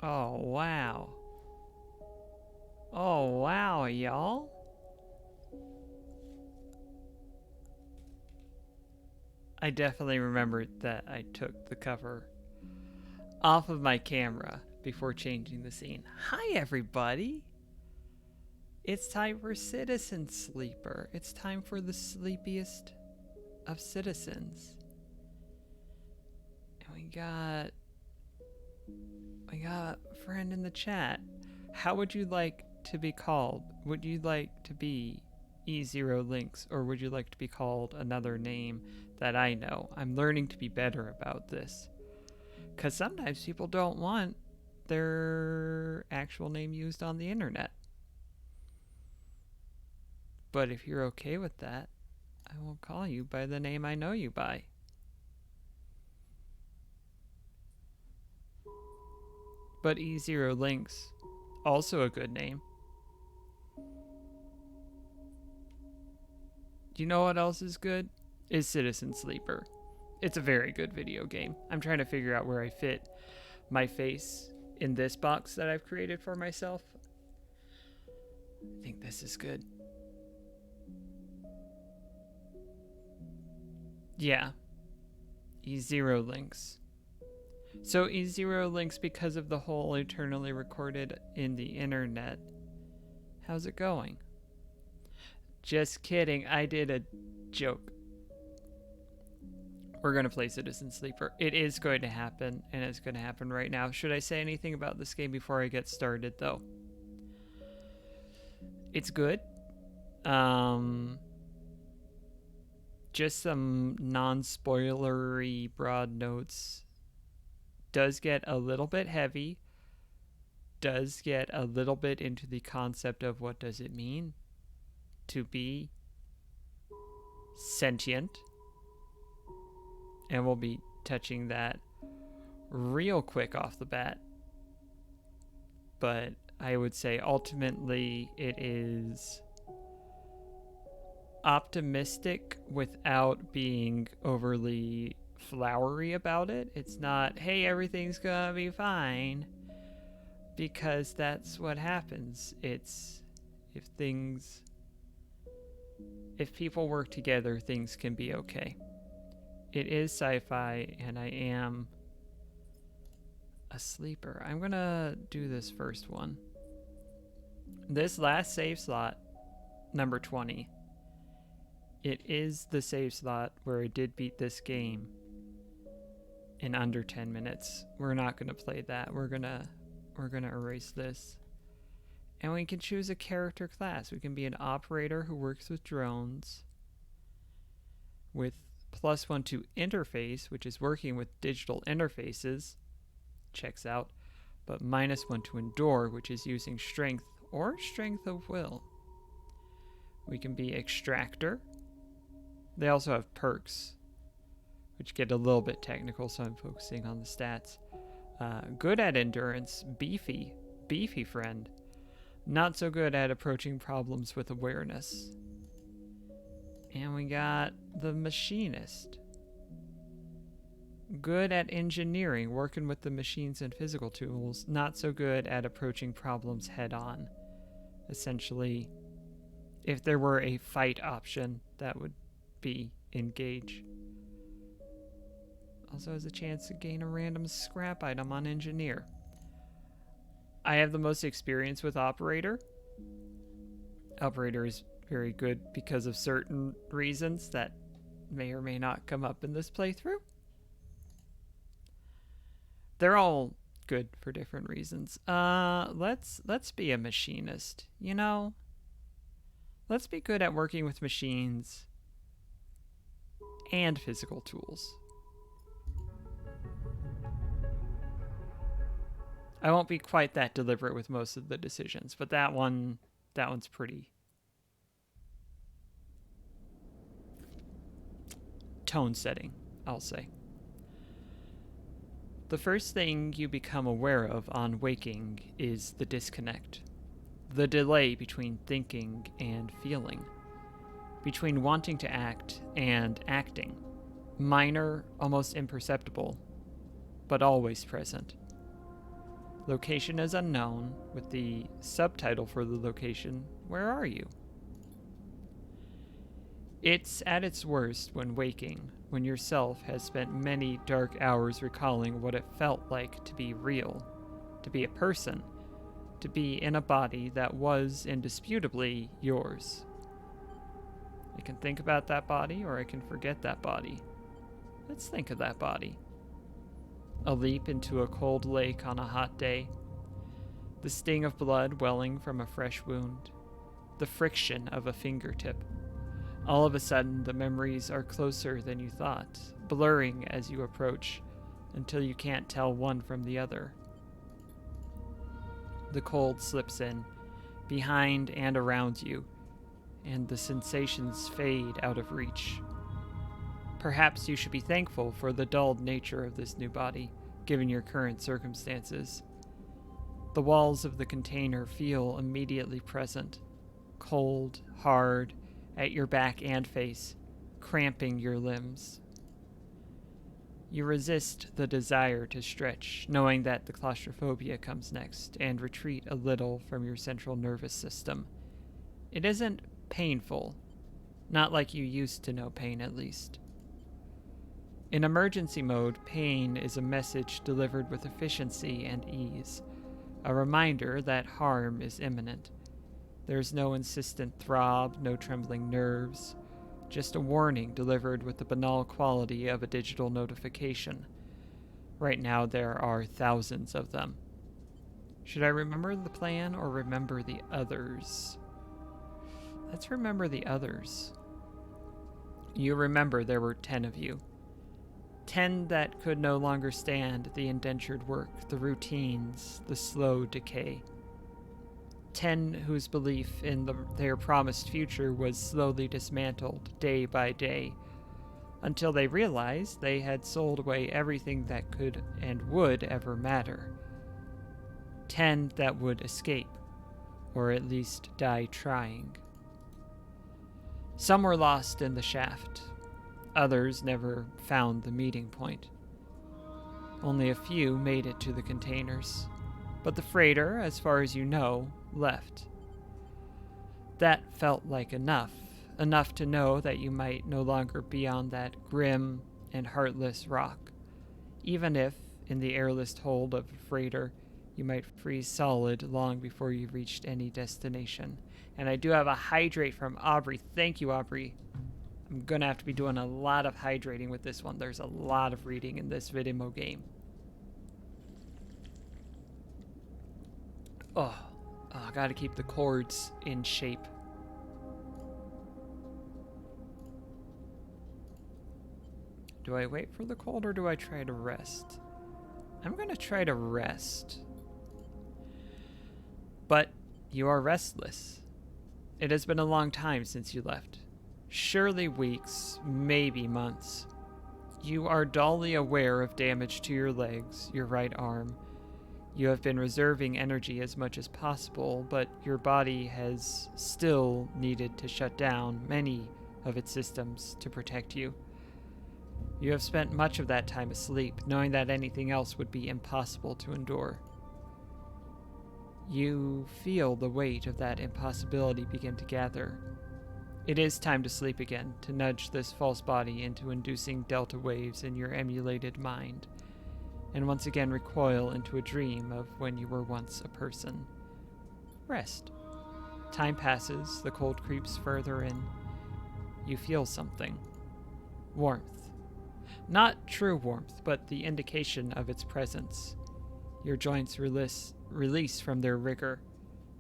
Oh, wow. Oh, wow, y'all. I definitely remembered that I took the cover off of my camera before changing the scene. Hi, everybody. It's time for Citizen Sleeper. It's time for the sleepiest of citizens. And we got a friend in the chat. How would you like to be called? Would you like to be E0 Links, or would you like to be called another name that I know? I'm learning to be better about this. Because sometimes people don't want their actual name used on the internet. But if you're okay with that, I will call you by the name I know you by. But E0 Links, also a good name. Do you know what else is good? Is Citizen Sleeper. It's a very good video game. I'm trying to figure out where I fit my face in this box that I've created for myself. I think this is good. Yeah. E0 Links. So E0 Links, because of the whole eternally recorded in the internet. How's it going? Just kidding. I did a joke. We're going to play Citizen Sleeper. It is going to happen, and it's going to happen right now. Should I say anything about this game before I get started, though? It's good. Just some non-spoilery broad notes. Does get a little bit heavy. Does get a little bit into the concept of what does it mean to be sentient. And we'll be touching that real quick off the bat. But I would say ultimately it is optimistic without being overly flowery about it. It's not, hey, everything's gonna be fine, because that's what happens. It's if people work together, things can be okay. It is sci-fi, and I am a sleeper. I'm gonna do this first one. This last save slot, number 20, it is the save slot where I did beat this game in under 10 minutes. We're not gonna play that. We're gonna erase this. And we can choose a character class. We can be an operator who works with drones with +1 to interface, which is working with digital interfaces. Checks out. But -1 to endure, which is using strength or strength of will. We can be extractor. They also have perks, which get a little bit technical, so I'm focusing on the stats. Good at endurance, beefy friend. Not so good at approaching problems with awareness. And we got the machinist. Good at engineering, working with the machines and physical tools. Not so good at approaching problems head on. Essentially, if there were a fight option, that would be engage. Also has a chance to gain a random scrap item on engineer. I have the most experience with operator. Operator is very good because of certain reasons that may or may not come up in this playthrough. They're all good for different reasons. Let's be a machinist, you know? Let's be good at working with machines and physical tools. I won't be quite that deliberate with most of the decisions, but that one's pretty tone setting, I'll say. The first thing you become aware of on waking is the disconnect. The delay between thinking and feeling. Between wanting to act and acting. Minor, almost imperceptible, but always present. Location is unknown, with the subtitle for the location, Where Are You? It's at its worst when waking, when yourself has spent many dark hours recalling what it felt like to be real, to be a person, to be in a body that was indisputably yours. I can think about that body, or I can forget that body. Let's think of that body. A leap into a cold lake on a hot day, the sting of blood welling from a fresh wound, the friction of a fingertip. All of a sudden, the memories are closer than you thought, blurring as you approach, until you can't tell one from the other. The cold slips in, behind and around you, and the sensations fade out of reach. Perhaps you should be thankful for the dulled nature of this new body, given your current circumstances. The walls of the container feel immediately present, cold, hard, at your back and face, cramping your limbs. You resist the desire to stretch, knowing that the claustrophobia comes next, and retreat a little from your central nervous system. It isn't painful, not like you used to know pain at least. In emergency mode, pain is a message delivered with efficiency and ease, a reminder that harm is imminent. There's no insistent throb, no trembling nerves, just a warning delivered with the banal quality of a digital notification. Right now there are thousands of them. Should I remember the plan or remember the others? Let's remember the others. You remember there were 10 of you. 10 that could no longer stand the indentured work, the routines, the slow decay. 10 whose belief in their promised future was slowly dismantled day by day, until they realized they had sold away everything that could and would ever matter. 10 that would escape, or at least die trying. Some were lost in the shaft. Others never found the meeting point. Only a few made it to the containers, but the freighter, as far as you know, left. That felt like enough to know that you might no longer be on that grim and heartless rock, even if, in the airless hold of a freighter, you might freeze solid long before you reached any destination. And I do have a hydrate from Aubrey. Thank you, Aubrey. I'm gonna have to be doing a lot of hydrating with this one. There's a lot of reading in this Vidimo game. Oh, I gotta keep the chords in shape. Do I wait for the cold or do I try to rest? I'm gonna try to rest. But you are restless. It has been a long time since you left. Surely weeks, maybe months. You are dully aware of damage to your legs, your right arm. You have been reserving energy as much as possible, but your body has still needed to shut down many of its systems to protect you. You have spent much of that time asleep, knowing that anything else would be impossible to endure. You feel the weight of that impossibility begin to gather. It is time to sleep again, to nudge this false body into inducing delta waves in your emulated mind, and once again recoil into a dream of when you were once a person. Rest. Time passes, the cold creeps further in. You feel something. Warmth. Not true warmth, but the indication of its presence. Your joints release from their rigor.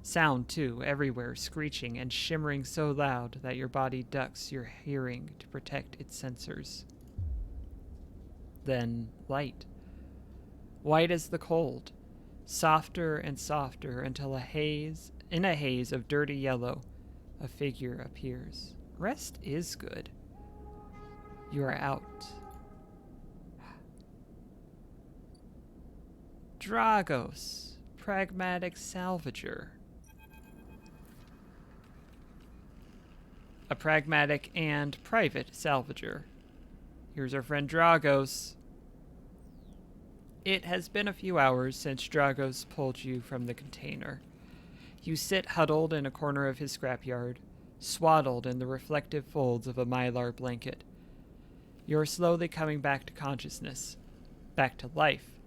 Sound, too, everywhere, screeching and shimmering so loud that your body ducks your hearing to protect its sensors. Then light. White as the cold, softer and softer until in a haze of dirty yellow, a figure appears. Rest is good. You are out. Dragos, pragmatic salvager. A pragmatic and private salvager. Here's our friend Dragos. It has been a few hours since Dragos pulled you from the container. You sit huddled in a corner of his scrapyard, swaddled in the reflective folds of a mylar blanket. You're slowly coming back to consciousness, back to life,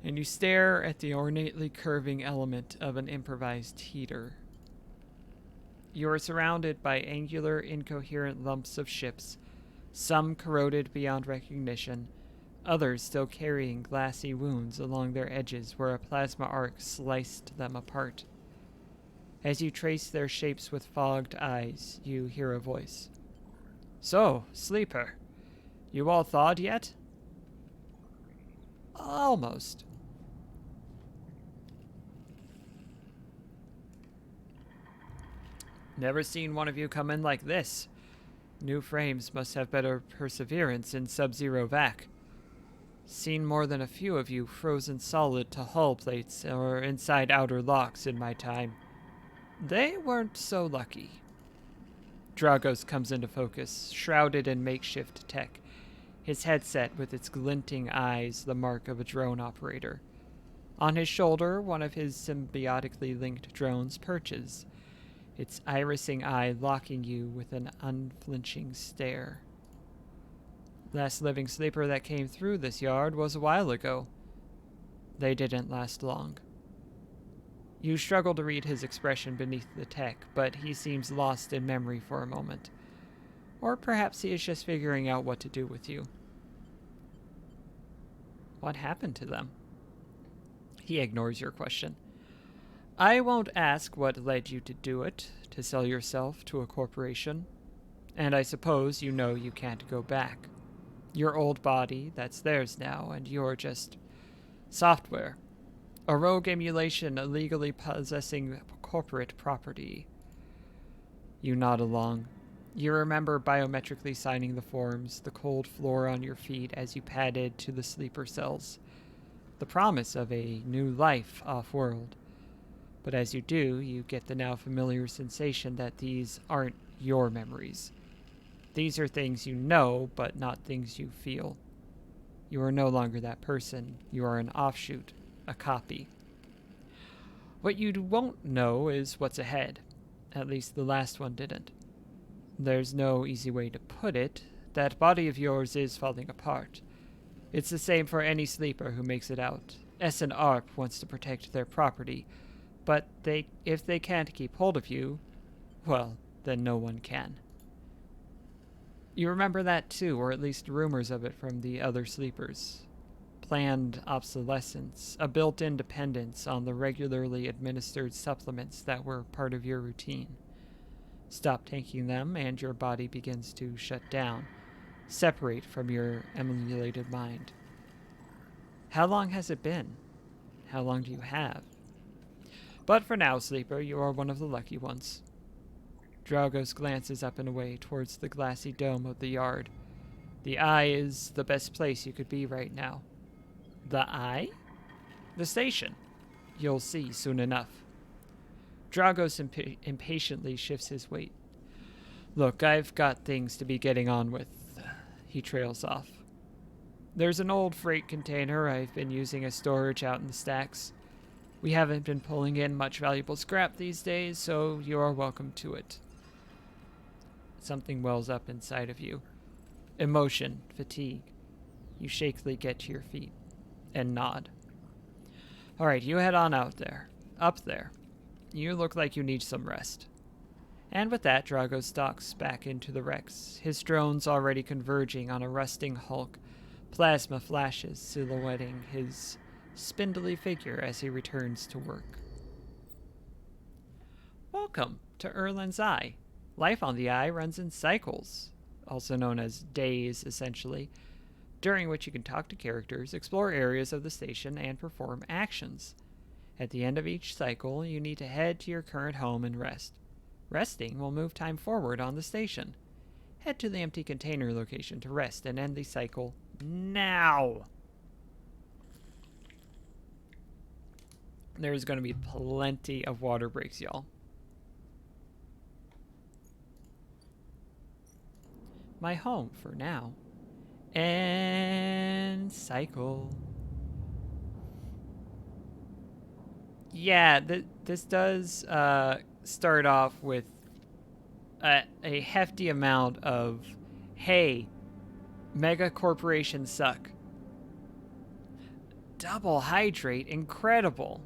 and you stare at the ornately curving element of an improvised heater. You are surrounded by angular, incoherent lumps of ships, some corroded beyond recognition, others still carrying glassy wounds along their edges where a plasma arc sliced them apart. As you trace their shapes with fogged eyes, you hear a voice. "So, sleeper, you all thawed yet?" "Almost." "Never seen one of you come in like this. New frames must have better perseverance in sub-zero vac. Seen more than a few of you frozen solid to hull plates or inside outer locks in my time. They weren't so lucky." Dragos comes into focus, shrouded in makeshift tech, his headset with its glinting eyes the mark of a drone operator. On his shoulder, one of his symbiotically linked drones perches, its irising eye locking you with an unflinching stare. "Last living sleeper that came through this yard was a while ago. They didn't last long." You struggle to read his expression beneath the tech, but he seems lost in memory for a moment. Or perhaps he is just figuring out what to do with you. "What happened to them?" He ignores your question. "I won't ask what led you to do it, to sell yourself to a corporation. And I suppose you know you can't go back. Your old body, that's theirs now, and you're just software. A rogue emulation illegally possessing corporate property." You nod along. You remember biometrically signing the forms, the cold floor on your feet as you padded to the sleeper cells. The promise of a new life off-world. But as you do, you get the now familiar sensation that these aren't your memories. These are things you know, but not things you feel. You are no longer that person. You are an offshoot, a copy. What you won't know is what's ahead. At least the last one didn't. There's no easy way to put it. That body of yours is falling apart. It's the same for any sleeper who makes it out. S&ARP wants to protect their property, but if they can't keep hold of you, well, then no one can. You remember that too, or at least rumors of it from the other sleepers. Planned obsolescence, a built-in dependence on the regularly administered supplements that were part of your routine. Stop taking them and your body begins to shut down, separate from your emulated mind. How long has it been? How long do you have? But for now, sleeper, you are one of the lucky ones. Dragos glances up and away towards the glassy dome of the yard. The eye is the best place you could be right now. The eye? The station. You'll see soon enough. Dragos impatiently shifts his weight. Look, I've got things to be getting on with. He trails off. There's an old freight container I've been using as storage out in the stacks. We haven't been pulling in much valuable scrap these days, so you are welcome to it. Something wells up inside of you. Emotion, fatigue. You shakily get to your feet and nod. All right, you head on out there. Up there. You look like you need some rest. And with that, Drago stalks back into the wrecks, his drones already converging on a rusting hulk, plasma flashes silhouetting his spindly figure as he returns to work. Welcome to Erland's Eye. Life on the Eye runs in cycles, also known as days, essentially, during which you can talk to characters, explore areas of the station, and perform actions. At the end of each cycle, you need to head to your current home and rest. Resting will move time forward on the station. Head to the empty container location to rest and end the cycle now. There's going to be plenty of water breaks, y'all. My home for now. And cycle. Yeah, this does start off with a hefty amount of, hey, mega corporations suck. Double hydrate, incredible.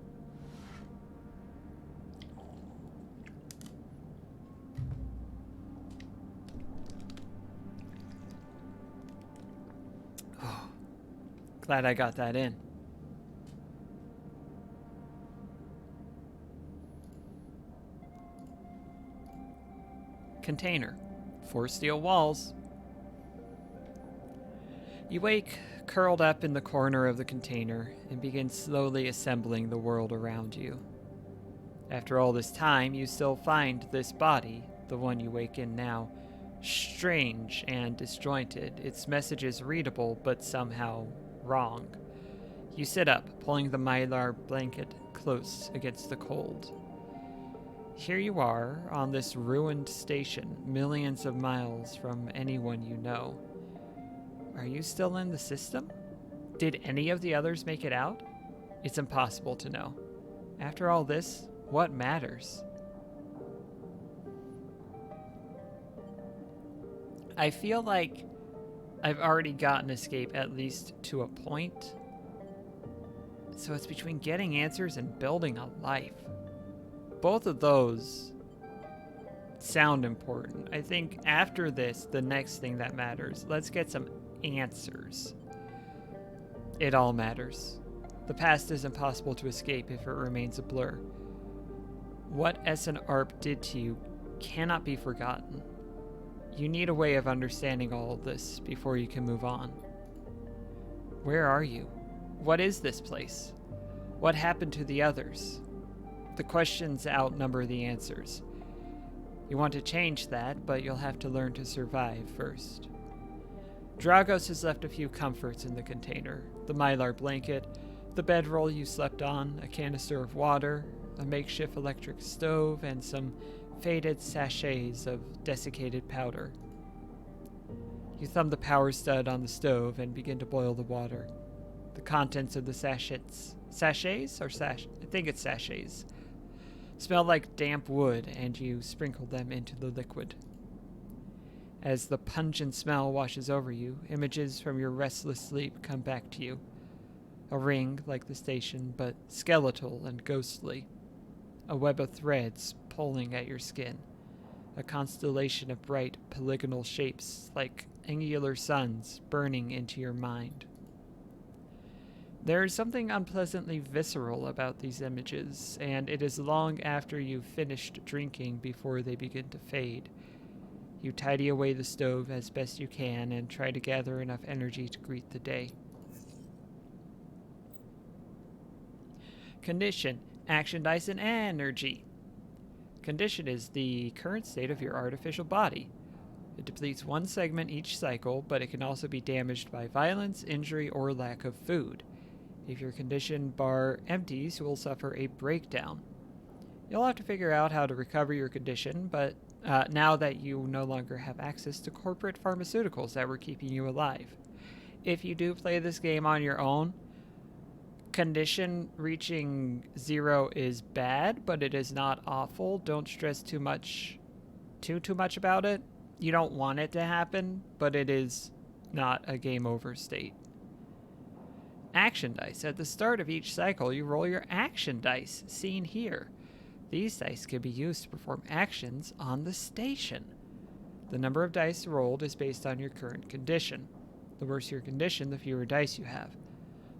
Oh, glad I got that in. Container. 4 steel walls. You wake curled up in the corner of the container and begin slowly assembling the world around you. After all this time, you still find this body, the one you wake in now, strange and disjointed. Its message is readable, but somehow wrong. You sit up, pulling the mylar blanket close against the cold. Here you are, on this ruined station, millions of miles from anyone you know. Are you still in the system? Did any of the others make it out? It's impossible to know. After all this, what matters? I feel like I've already gotten escape at least to a point. So it's between getting answers and building a life. Both of those sound important. I think after this, the next thing that matters, let's get some answers. It all matters. The past is impossible to escape if it remains a blur. What S and ARP did to you cannot be forgotten. You need a way of understanding all of this before you can move on. Where are you? What is this place? What happened to the others? The questions outnumber the answers. You want to change that, but you'll have to learn to survive first. Dragos has left a few comforts in the container. The mylar blanket, the bedroll you slept on, a canister of water, a makeshift electric stove, and some faded sachets of desiccated powder. You thumb the power stud on the stove and begin to boil the water. The contents of the sachets I think it's sachets, smell like damp wood, and you sprinkle them into the liquid. As the pungent smell washes over you, images from your restless sleep come back to you. A ring like the station, but skeletal and ghostly. A web of threads pulling at your skin. A constellation of bright polygonal shapes like angular suns burning into your mind. There is something unpleasantly visceral about these images, and it is long after you've finished drinking before they begin to fade. You tidy away the stove as best you can and try to gather enough energy to greet the day. Condition, action dice, and energy. Condition is the current state of your artificial body. It depletes one segment each cycle, but it can also be damaged by violence, injury, or lack of food. If your condition bar empties, you will suffer a breakdown. You'll have to figure out how to recover your condition, but now that you no longer have access to corporate pharmaceuticals that were keeping you alive. If you do play this game on your own, condition reaching 0 is bad, but it is not awful. Don't stress too much about it. You don't want it to happen, but it is not a game over state. Action dice. At the start of each cycle, you roll your action dice, seen here. These dice can be used to perform actions on the station. The number of dice rolled is based on your current condition. The worse your condition, the fewer dice you have.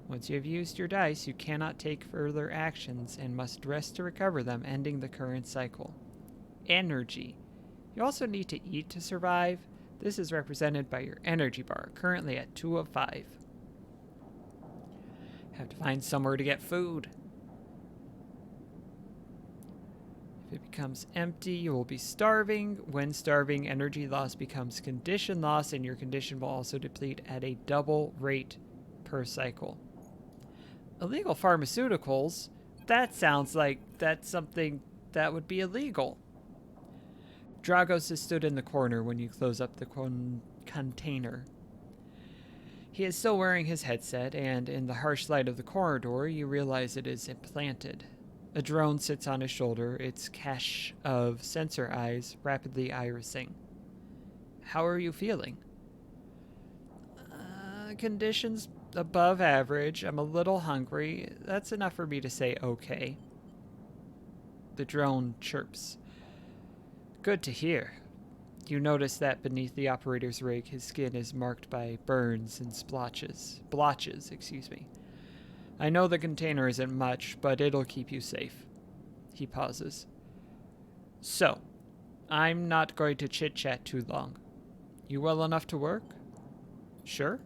Once you have used your dice, you cannot take further actions and must rest to recover them, ending the current cycle. Energy. You also need to eat to survive. This is represented by your energy bar, currently at 2 of 5. Have to find somewhere to get food. If it becomes empty, you will be starving. When starving, energy loss becomes condition loss, and your condition will also deplete at a double rate per cycle. Illegal pharmaceuticals? That sounds like that's something that would be illegal. Dragos has stood in the corner when you close up the container. He is still wearing his headset, and in the harsh light of the corridor, you realize it is implanted. A drone sits on his shoulder, its cache of sensor eyes rapidly irising. How are you feeling? Conditions above average. I'm a little hungry. That's enough for me to say okay. The drone chirps. Good to hear. You notice that beneath the operator's rig, his skin is marked by burns and blotches, excuse me. I know the container isn't much, but it'll keep you safe. He pauses. So, I'm not going to chit-chat too long. You well enough to work? Sure.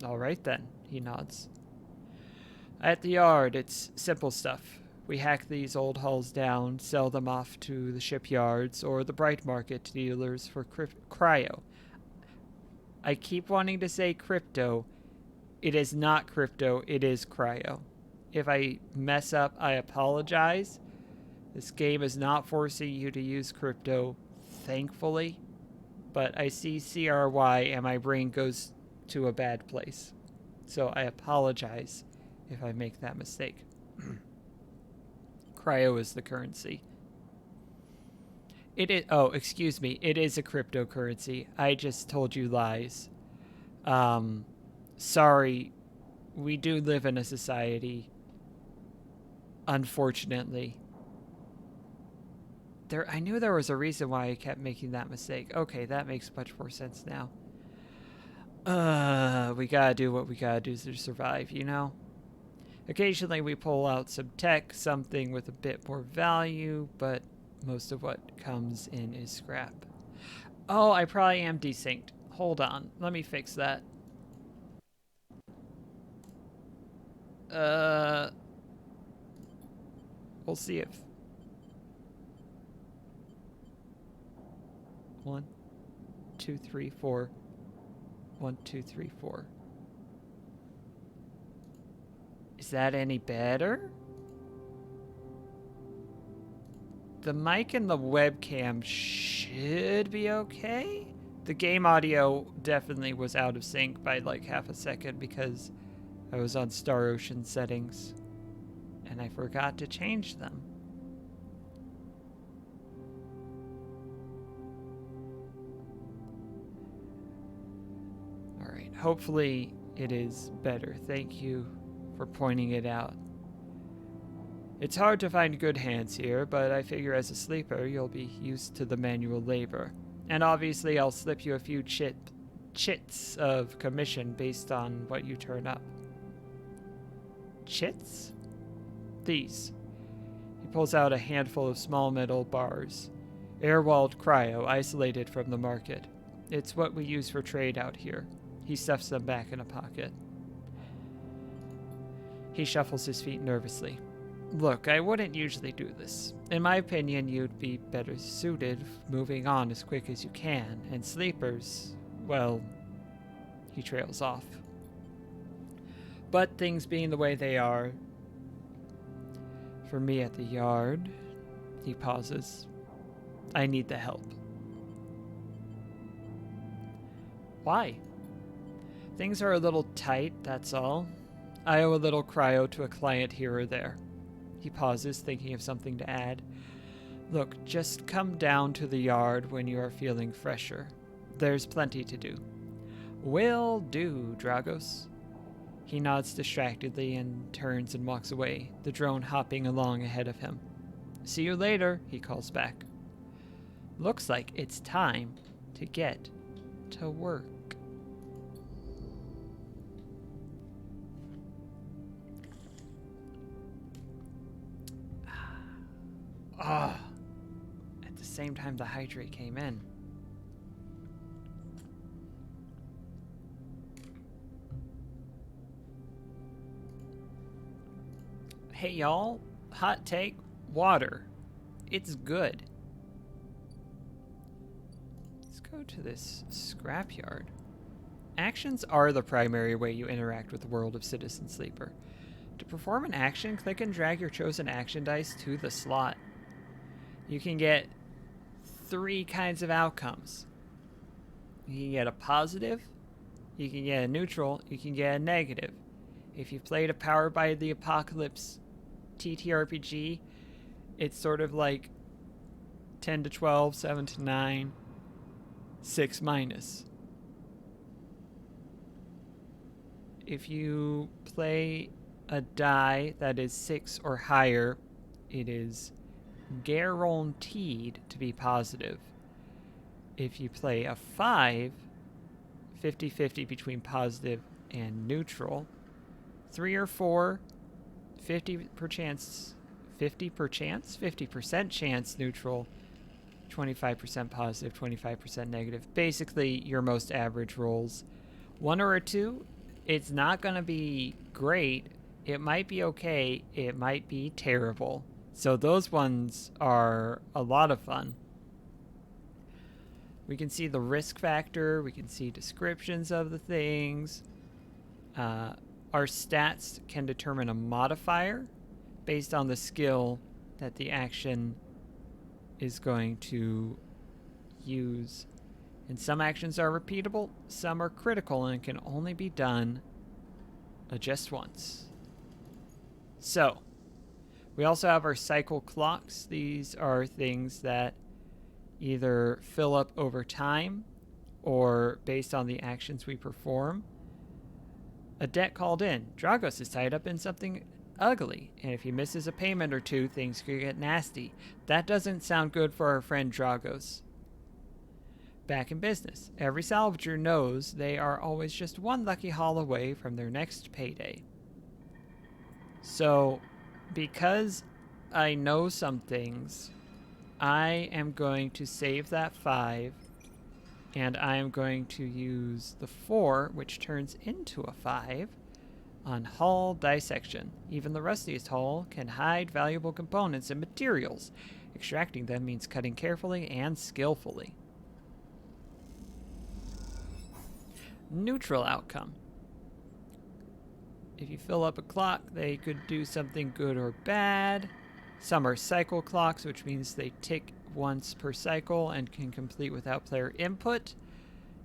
All right then, he nods. At the yard, it's simple stuff. We hack these old hulls down, sell them off to the shipyards or the bright market dealers for cryo. I keep wanting to say crypto. It is not crypto, it is cryo. If I mess up, I apologize. This game is not forcing you to use crypto, thankfully. But I see CRY and my brain goes to a bad place. So I apologize if I make that mistake. Cryo is the currency. It is, oh, excuse me. It is a cryptocurrency. I just told you lies. Sorry. We do live in a society. Unfortunately. I knew there was a reason why I kept making that mistake. Okay, that makes much more sense now. We gotta do what we gotta do to survive, you know? Occasionally we pull out some tech, something with a bit more value, but most of what comes in is scrap. Oh, I probably am desynced. Hold on, let me fix that. We'll see if... 1, 2, 3, 4. 1, 2, 3, 4. Is that any better? The mic and the webcam should be okay. The game audio definitely was out of sync by like half a second because I was on Star Ocean settings and I forgot to change them. All right, hopefully it is better. Thank you for pointing it out. It's hard to find good hands here, but I figure as a sleeper you'll be used to the manual labor. And obviously I'll slip you a few chits of commission based on what you turn up. Chits? These. He pulls out a handful of small metal bars. Air-walled cryo, isolated from the market. It's what we use for trade out here. He stuffs them back in a pocket. He shuffles his feet nervously. Look, I wouldn't usually do this. In my opinion, you'd be better suited moving on as quick as you can, and sleepers, well, he trails off. But things being the way they are, for me at the yard, he pauses. I need the help. Why? Things are a little tight, that's all. I owe a little cryo to a client here or there. He pauses, thinking of something to add. Look, just come down to the yard when you are feeling fresher. There's plenty to do. Will do, Dragos. He nods distractedly and turns and walks away, the drone hopping along ahead of him. See you later, he calls back. Looks like it's time to get to work. Ah, at the same time the hydrate came in. Hey y'all, hot take, water. It's good. Let's go to this scrapyard. Actions are the primary way you interact with the world of Citizen Sleeper. To perform an action, click and drag your chosen action dice to the slot. You can get 3 kinds of outcomes. You can get a positive, you can get a neutral, you can get a negative. If you've played a Powered by the Apocalypse TTRPG, It's sort of like 10 to 12, 7 to 9, 6 minus. If you play a die that is 6 or higher, it is guaranteed to be positive. If you play a 5, 50-50 between positive and neutral. 3 or 4, 50% chance neutral, 25% positive, 25% negative. Basically, your most average rolls. 1 or a 2, it's not going to be great. It might be okay. It might be terrible. So those ones are a lot of fun. We can see the risk factor. We can see descriptions of the things. Our stats can determine a modifier based on the skill that the action is going to use. And some actions are repeatable, some are critical and can only be done just once. So, we also have our cycle clocks. These are things that either fill up over time or based on the actions we perform. A debt called in. Dragos is tied up in something ugly, and if he misses a payment or two, things could get nasty. That doesn't sound good for our friend Dragos. Back in business. Every salvager knows they are always just one lucky haul away from their next payday. So, because I know some things, I am going to save that 5, and I am going to use the 4, which turns into a 5, on hull dissection. Even the rustiest hull can hide valuable components and materials. Extracting them means cutting carefully and skillfully. Neutral outcome. If you fill up a clock, they could do something good or bad. Some are cycle clocks, which means they tick once per cycle and can complete without player input.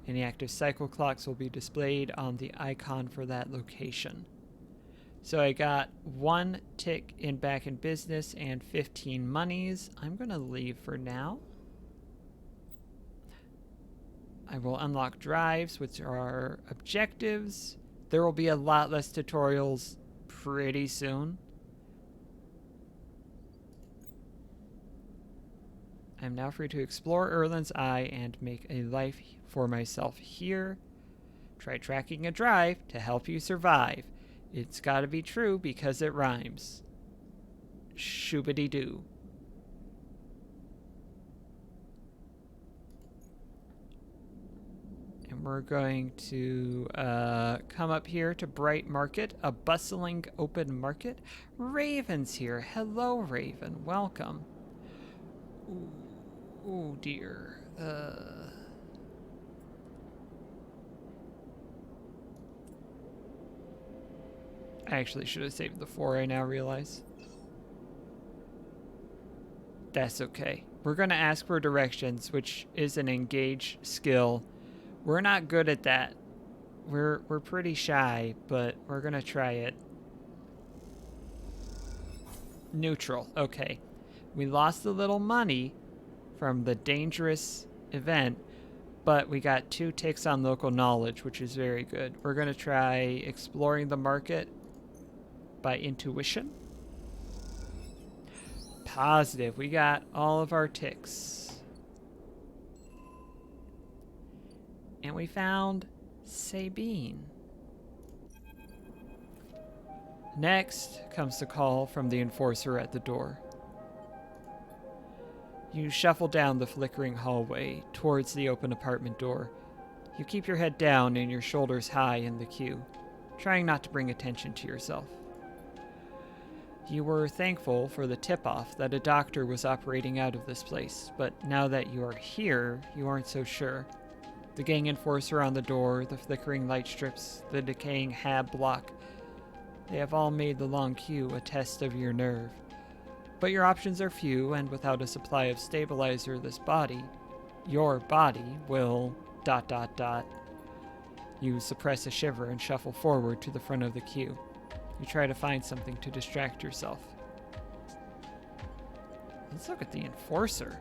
Any active cycle clocks will be displayed on the icon for that location. So I got 1 tick in back in business and 15 monies. I'm going to leave for now. I will unlock drives, which are objectives. There will be a lot less tutorials pretty soon. I am now free to explore Erland's Eye and make a life for myself here. Try tracking a drive to help you survive. It's gotta be true because it rhymes. Shoobity-doo. And we're going to come up here to Bright Market, a bustling open market. Raven's here. Hello, Raven. Welcome. Ooh, dear. I actually should have saved the 4, I now realize. That's okay. We're going to ask for directions, which is an engage skill. We're not good at that. We're pretty shy, but we're going to try it. Neutral. Okay. We lost a little money from the dangerous event, but we got 2 ticks on local knowledge, which is very good. We're going to try exploring the market by intuition. Positive. We got all of our ticks. And we found Sabine. Next comes the call from the enforcer at the door. You shuffle down the flickering hallway towards the open apartment door. You keep your head down and your shoulders high in the queue, trying not to bring attention to yourself. You were thankful for the tip-off that a doctor was operating out of this place, but now that you are here, you aren't so sure. The gang enforcer on the door, the flickering light strips, the decaying hab block, they have all made the long queue a test of your nerve. But your options are few, and without a supply of stabilizer, your body will ... You suppress a shiver and shuffle forward to the front of the queue. You try to find something to distract yourself. Let's look at the Enforcer.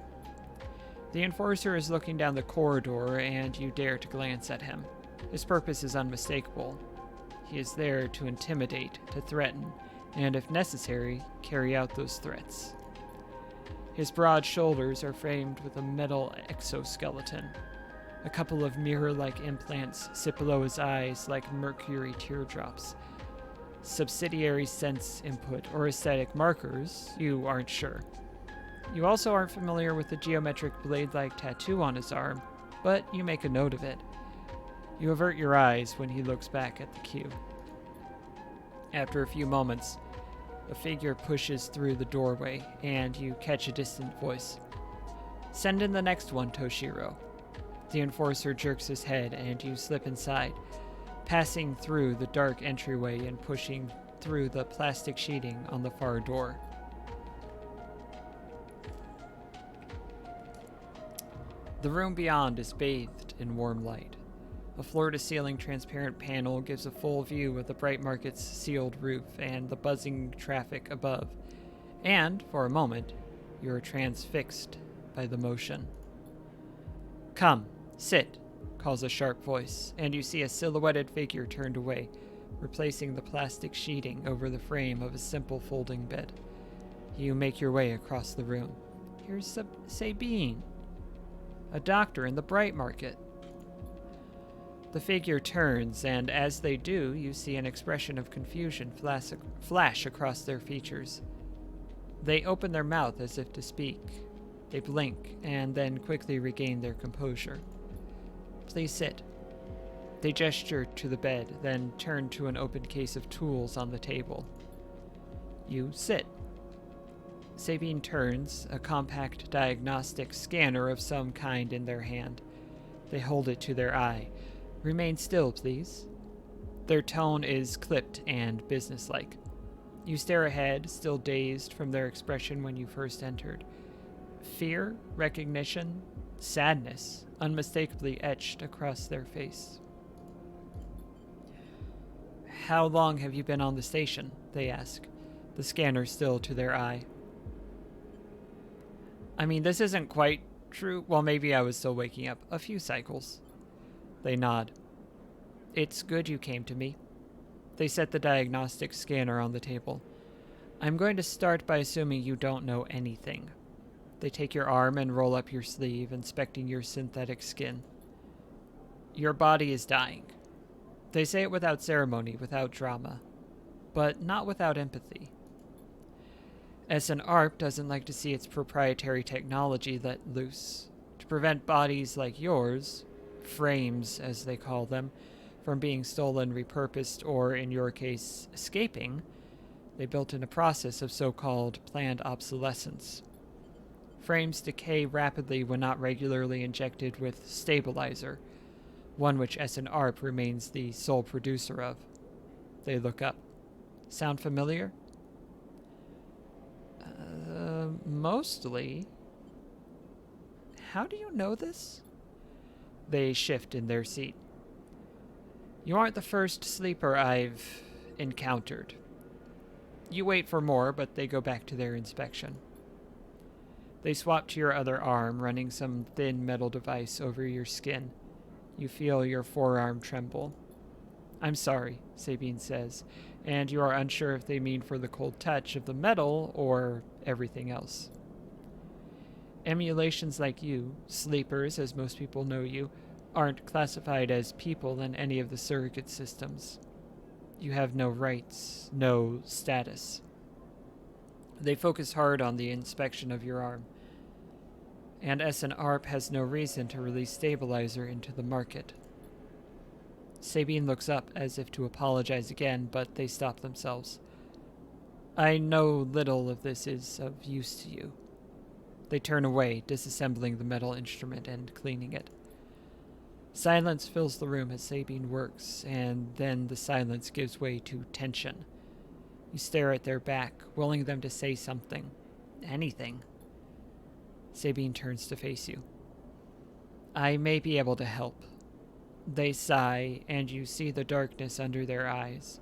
The Enforcer is looking down the corridor, and you dare to glance at him. His purpose is unmistakable. He is there to intimidate, to threaten, and if necessary, carry out those threats. His broad shoulders are framed with a metal exoskeleton. A couple of mirror-like implants sit below his eyes like mercury teardrops. Subsidiary sense input or aesthetic markers, you aren't sure. You also aren't familiar with the geometric blade-like tattoo on his arm, but you make a note of it. You avert your eyes when he looks back at the queue. After a few moments, a figure pushes through the doorway, and you catch a distant voice. "Send in the next one, Toshiro." The Enforcer jerks his head, and you slip inside, passing through the dark entryway and pushing through the plastic sheeting on the far door. The room beyond is bathed in warm light. A floor-to-ceiling transparent panel gives a full view of the Bright Market's sealed roof and the buzzing traffic above. And, for a moment, you're transfixed by the motion. "Come, sit," calls a sharp voice, and you see a silhouetted figure turned away, replacing the plastic sheeting over the frame of a simple folding bed. You make your way across the room. Here's Sabine, a doctor in the Bright Market. The figure turns, and as they do, you see an expression of confusion flash across their features. They open their mouth as if to speak. They blink, and then quickly regain their composure. "Please sit." They gesture to the bed, then turn to an open case of tools on the table. You sit. Sabine turns, a compact diagnostic scanner of some kind in their hand. They hold it to their eye. "Remain still, please." Their tone is clipped and businesslike. You stare ahead, still dazed from their expression when you first entered. Fear, recognition, sadness, unmistakably etched across their face. "How long have you been on the station?" they ask, the scanner still to their eye. "I mean, this isn't quite true. Well, maybe I was still waking up. A few cycles." They nod. "It's good you came to me." They set the diagnostic scanner on the table. "I'm going to start by assuming you don't know anything." They take your arm and roll up your sleeve, inspecting your synthetic skin. "Your body is dying." They say it without ceremony, without drama, but not without empathy. SNARP doesn't like to see its proprietary technology let loose. To prevent bodies like yours, frames as they call them, from being stolen, repurposed, or in your case, escaping, they built in a process of so-called planned obsolescence. Frames decay rapidly when not regularly injected with stabilizer, one which SNARP remains the sole producer of. They look up. Sound familiar? Mostly. How do you know this? They shift in their seat. You aren't the first sleeper I've encountered. You wait for more, but they go back to their inspection. They swap to your other arm, running some thin metal device over your skin. You feel your forearm tremble. "I'm sorry," Sabine says, and you are unsure if they mean for the cold touch of the metal or everything else. Emulations like you, sleepers as most people know you, aren't classified as people in any of the surrogate systems. You have no rights, no status. They focus hard on the inspection of your arm. And SNARP has no reason to release stabilizer into the market. Sabine looks up as if to apologize again, but they stop themselves. "I know little of this is of use to you." They turn away, disassembling the metal instrument and cleaning it. Silence fills the room as Sabine works, and then the silence gives way to tension. You stare at their back, willing them to say something. Anything. Sabine turns to face you. "I may be able to help." They sigh, and you see the darkness under their eyes,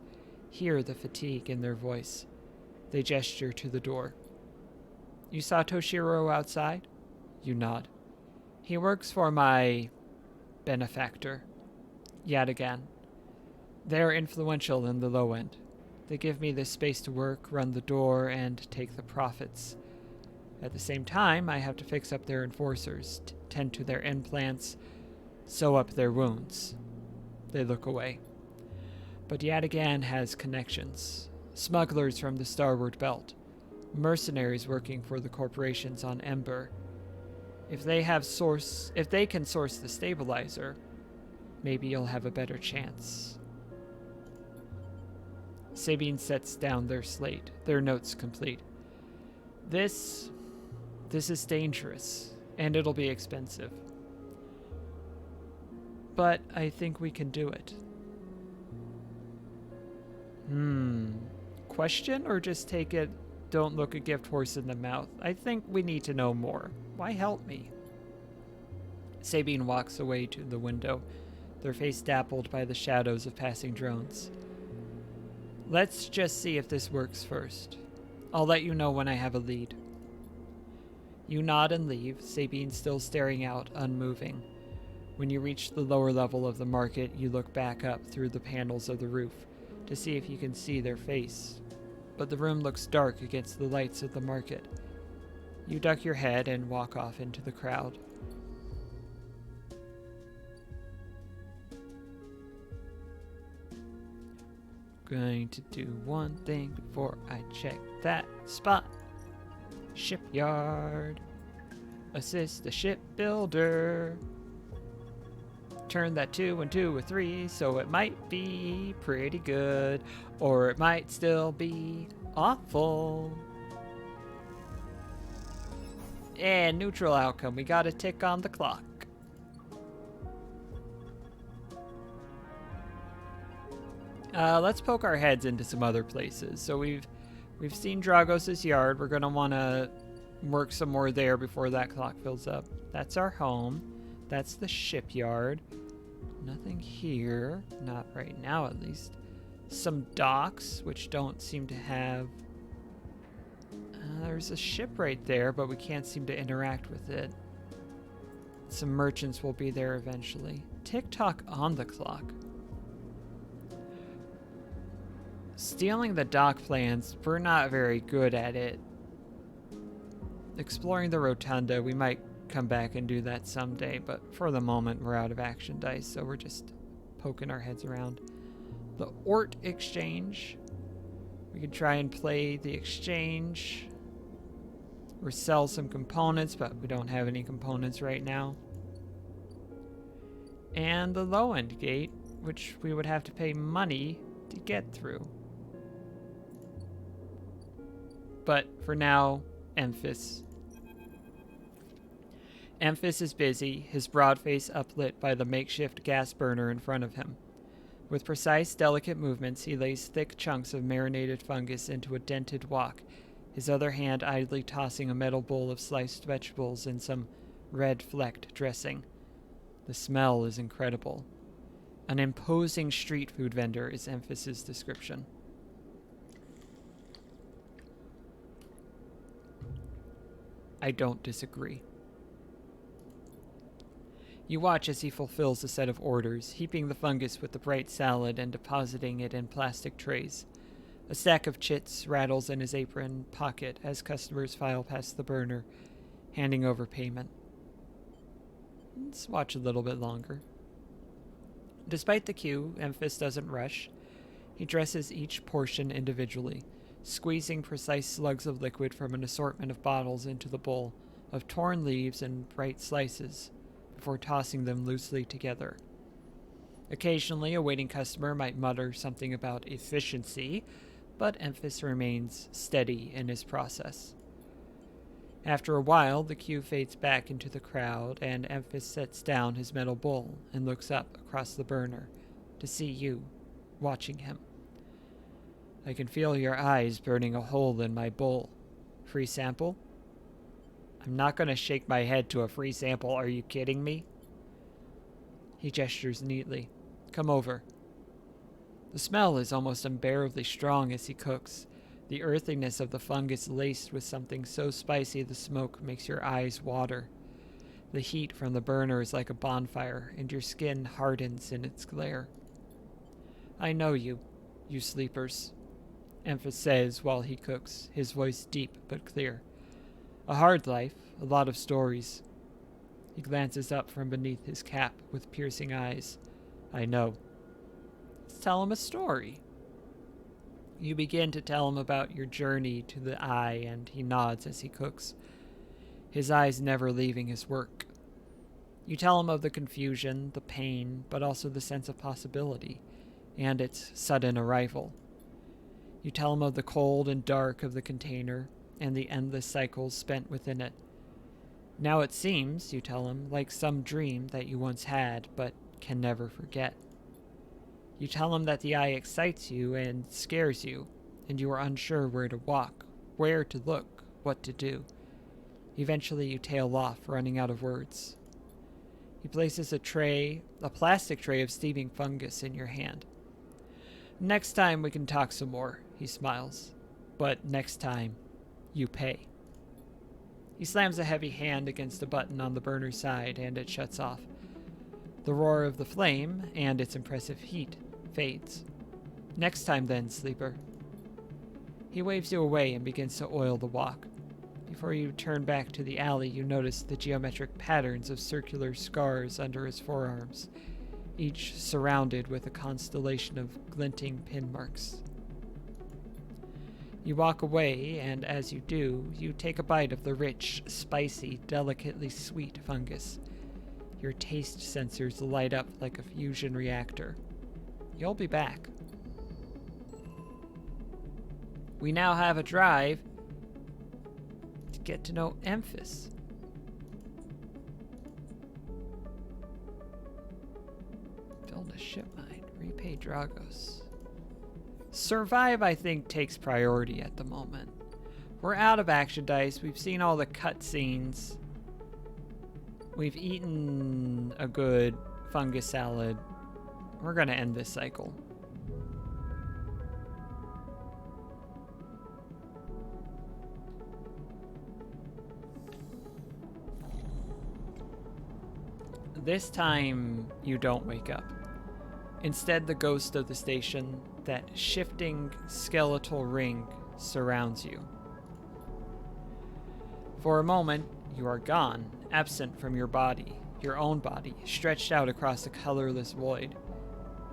hear the fatigue in their voice. They gesture to the door. You saw Toshiro outside? You nod. He works for my benefactor. Yet again. They are influential in the low end. They give me the space to work, run the door, and take the profits. At the same time, I have to fix up their enforcers, tend to their implants, sew up their wounds. They look away. But Yadigan has connections. Smugglers from the Starward Belt. Mercenaries working for the corporations on Ember. If they can source the stabilizer, maybe you'll have a better chance. Sabine sets down their slate, their notes complete. This is dangerous, and it'll be expensive. But I think we can do it. Question or just take it, don't look a gift horse in the mouth? I think we need to know more. Why help me? Sabine walks away to the window, their face dappled by the shadows of passing drones. Let's just see if this works first. I'll let you know when I have a lead. You nod and leave, Sabine still staring out, unmoving. When you reach the lower level of the market, you look back up through the panels of the roof to see if you can see their face. But the room looks dark against the lights of the market. You duck your head and walk off into the crowd. Going to do one thing before I check that spot. Shipyard. Assist the shipbuilder. Turn that 2 into a 3, so it might be pretty good, or it might still be awful. And neutral outcome. We got a tick on the clock. Let's poke our heads into some other places. So we've seen Dragos' yard. We're gonna want to work some more there before that clock fills up. That's our home. That's the shipyard. Nothing here. Not right now, at least. Some docks, which don't seem to have... there's a ship right there, but we can't seem to interact with it. Some merchants will be there eventually. Tick-tock on the clock. Stealing the dock plans, we're not very good at it. Exploring the rotunda, we might come back and do that someday, but for the moment we're out of action dice, so we're just poking our heads around. The Ort Exchange. We could try and play the exchange or sell some components, but we don't have any components right now. And the low end gate, which we would have to pay money to get through. But for now, Emphis. Emphis is busy, his broad face uplit by the makeshift gas burner in front of him. With precise, delicate movements, he lays thick chunks of marinated fungus into a dented wok, his other hand idly tossing a metal bowl of sliced vegetables in some red-flecked dressing. The smell is incredible. An imposing street food vendor is Emphis's description. I don't disagree. You watch as he fulfills a set of orders, heaping the fungus with the bright salad and depositing it in plastic trays. A stack of chits rattles in his apron pocket as customers file past the burner, handing over payment. Let's watch a little bit longer. Despite the queue, Emphis doesn't rush. He dresses each portion individually, squeezing precise slugs of liquid from an assortment of bottles into the bowl of torn leaves and bright slices, before tossing them loosely together. Occasionally, a waiting customer might mutter something about efficiency, but Emphis remains steady in his process. After a while, the queue fades back into the crowd, and Emphis sets down his metal bowl and looks up across the burner to see you, watching him. I can feel your eyes burning a hole in my bowl. Free sample? I'm not going to shake my head to a free sample, are you kidding me? He gestures neatly. Come over. The smell is almost unbearably strong as he cooks, the earthiness of the fungus laced with something so spicy the smoke makes your eyes water. The heat from the burner is like a bonfire, and your skin hardens in its glare. I know you, you sleepers, Emphas says while he cooks, his voice deep but clear. A hard life, a lot of stories. He glances up from beneath his cap with piercing eyes. I know. Let's tell him a story. You begin to tell him about your journey to the eye, and he nods as he cooks, his eyes never leaving his work. You tell him of the confusion, the pain, but also the sense of possibility, and its sudden arrival. You tell him of the cold and dark of the container, and the endless cycles spent within it. Now it seems, you tell him, like some dream that you once had, but can never forget. You tell him that the eye excites you and scares you, and you are unsure where to walk, where to look, what to do. Eventually you tail off, running out of words. He places a plastic tray of steaming fungus in your hand. Next time we can talk some more, he smiles. But next time, you pay. He slams a heavy hand against a button on the burner side, and it shuts off. The roar of the flame and its impressive heat fades. Next time then, sleeper. He waves you away and begins to oil the walk. Before you turn back to the alley, you notice the geometric patterns of circular scars under his forearms, each surrounded with a constellation of glinting pin marks. You walk away, and as you do, you take a bite of the rich, spicy, delicately sweet fungus. Your taste sensors light up like a fusion reactor. You'll be back. We now have a drive to get to know Emphas. Build a ship mine. Repay Dragos. Survive, I think, takes priority at the moment. We're out of action dice. We've seen all the cutscenes. We've eaten a good fungus salad. We're going to end this cycle. This time, you don't wake up. Instead, the ghost of the station, that shifting skeletal ring, surrounds you. For a moment, you are gone, absent from your body, your own body, stretched out across a colorless void.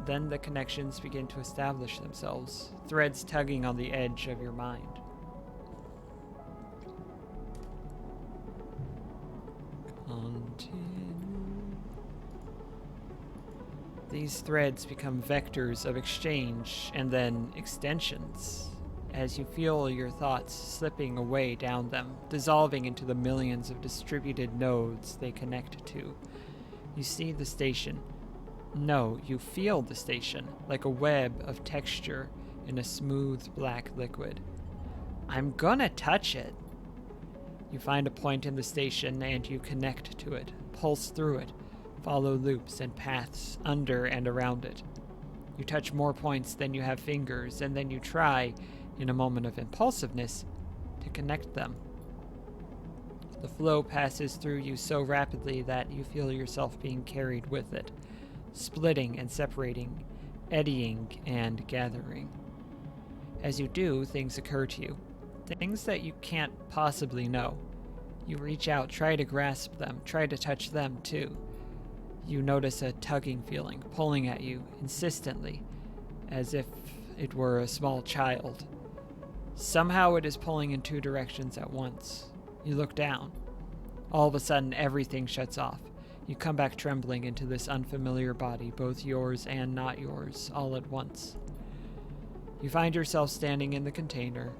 Then the connections begin to establish themselves, threads tugging on the edge of your mind. Continue. These threads become vectors of exchange and then extensions, as you feel your thoughts slipping away down them, dissolving into the millions of distributed nodes they connect to. You see the station. No, you feel the station, like a web of texture in a smooth black liquid. I'm gonna touch it. You find a point in the station and you connect to it, pulse through it, follow loops and paths under and around it. You touch more points than you have fingers, and then you try, in a moment of impulsiveness, to connect them. The flow passes through you so rapidly that you feel yourself being carried with it, splitting and separating, eddying and gathering. As you do, things occur to you, things that you can't possibly know. You reach out, try to grasp them, try to touch them too. You notice a tugging feeling, pulling at you insistently, as if it were a small child. Somehow it is pulling in two directions at once. You look down. All of a sudden, everything shuts off. You come back trembling into this unfamiliar body, both yours and not yours, all at once. You find yourself standing in the container,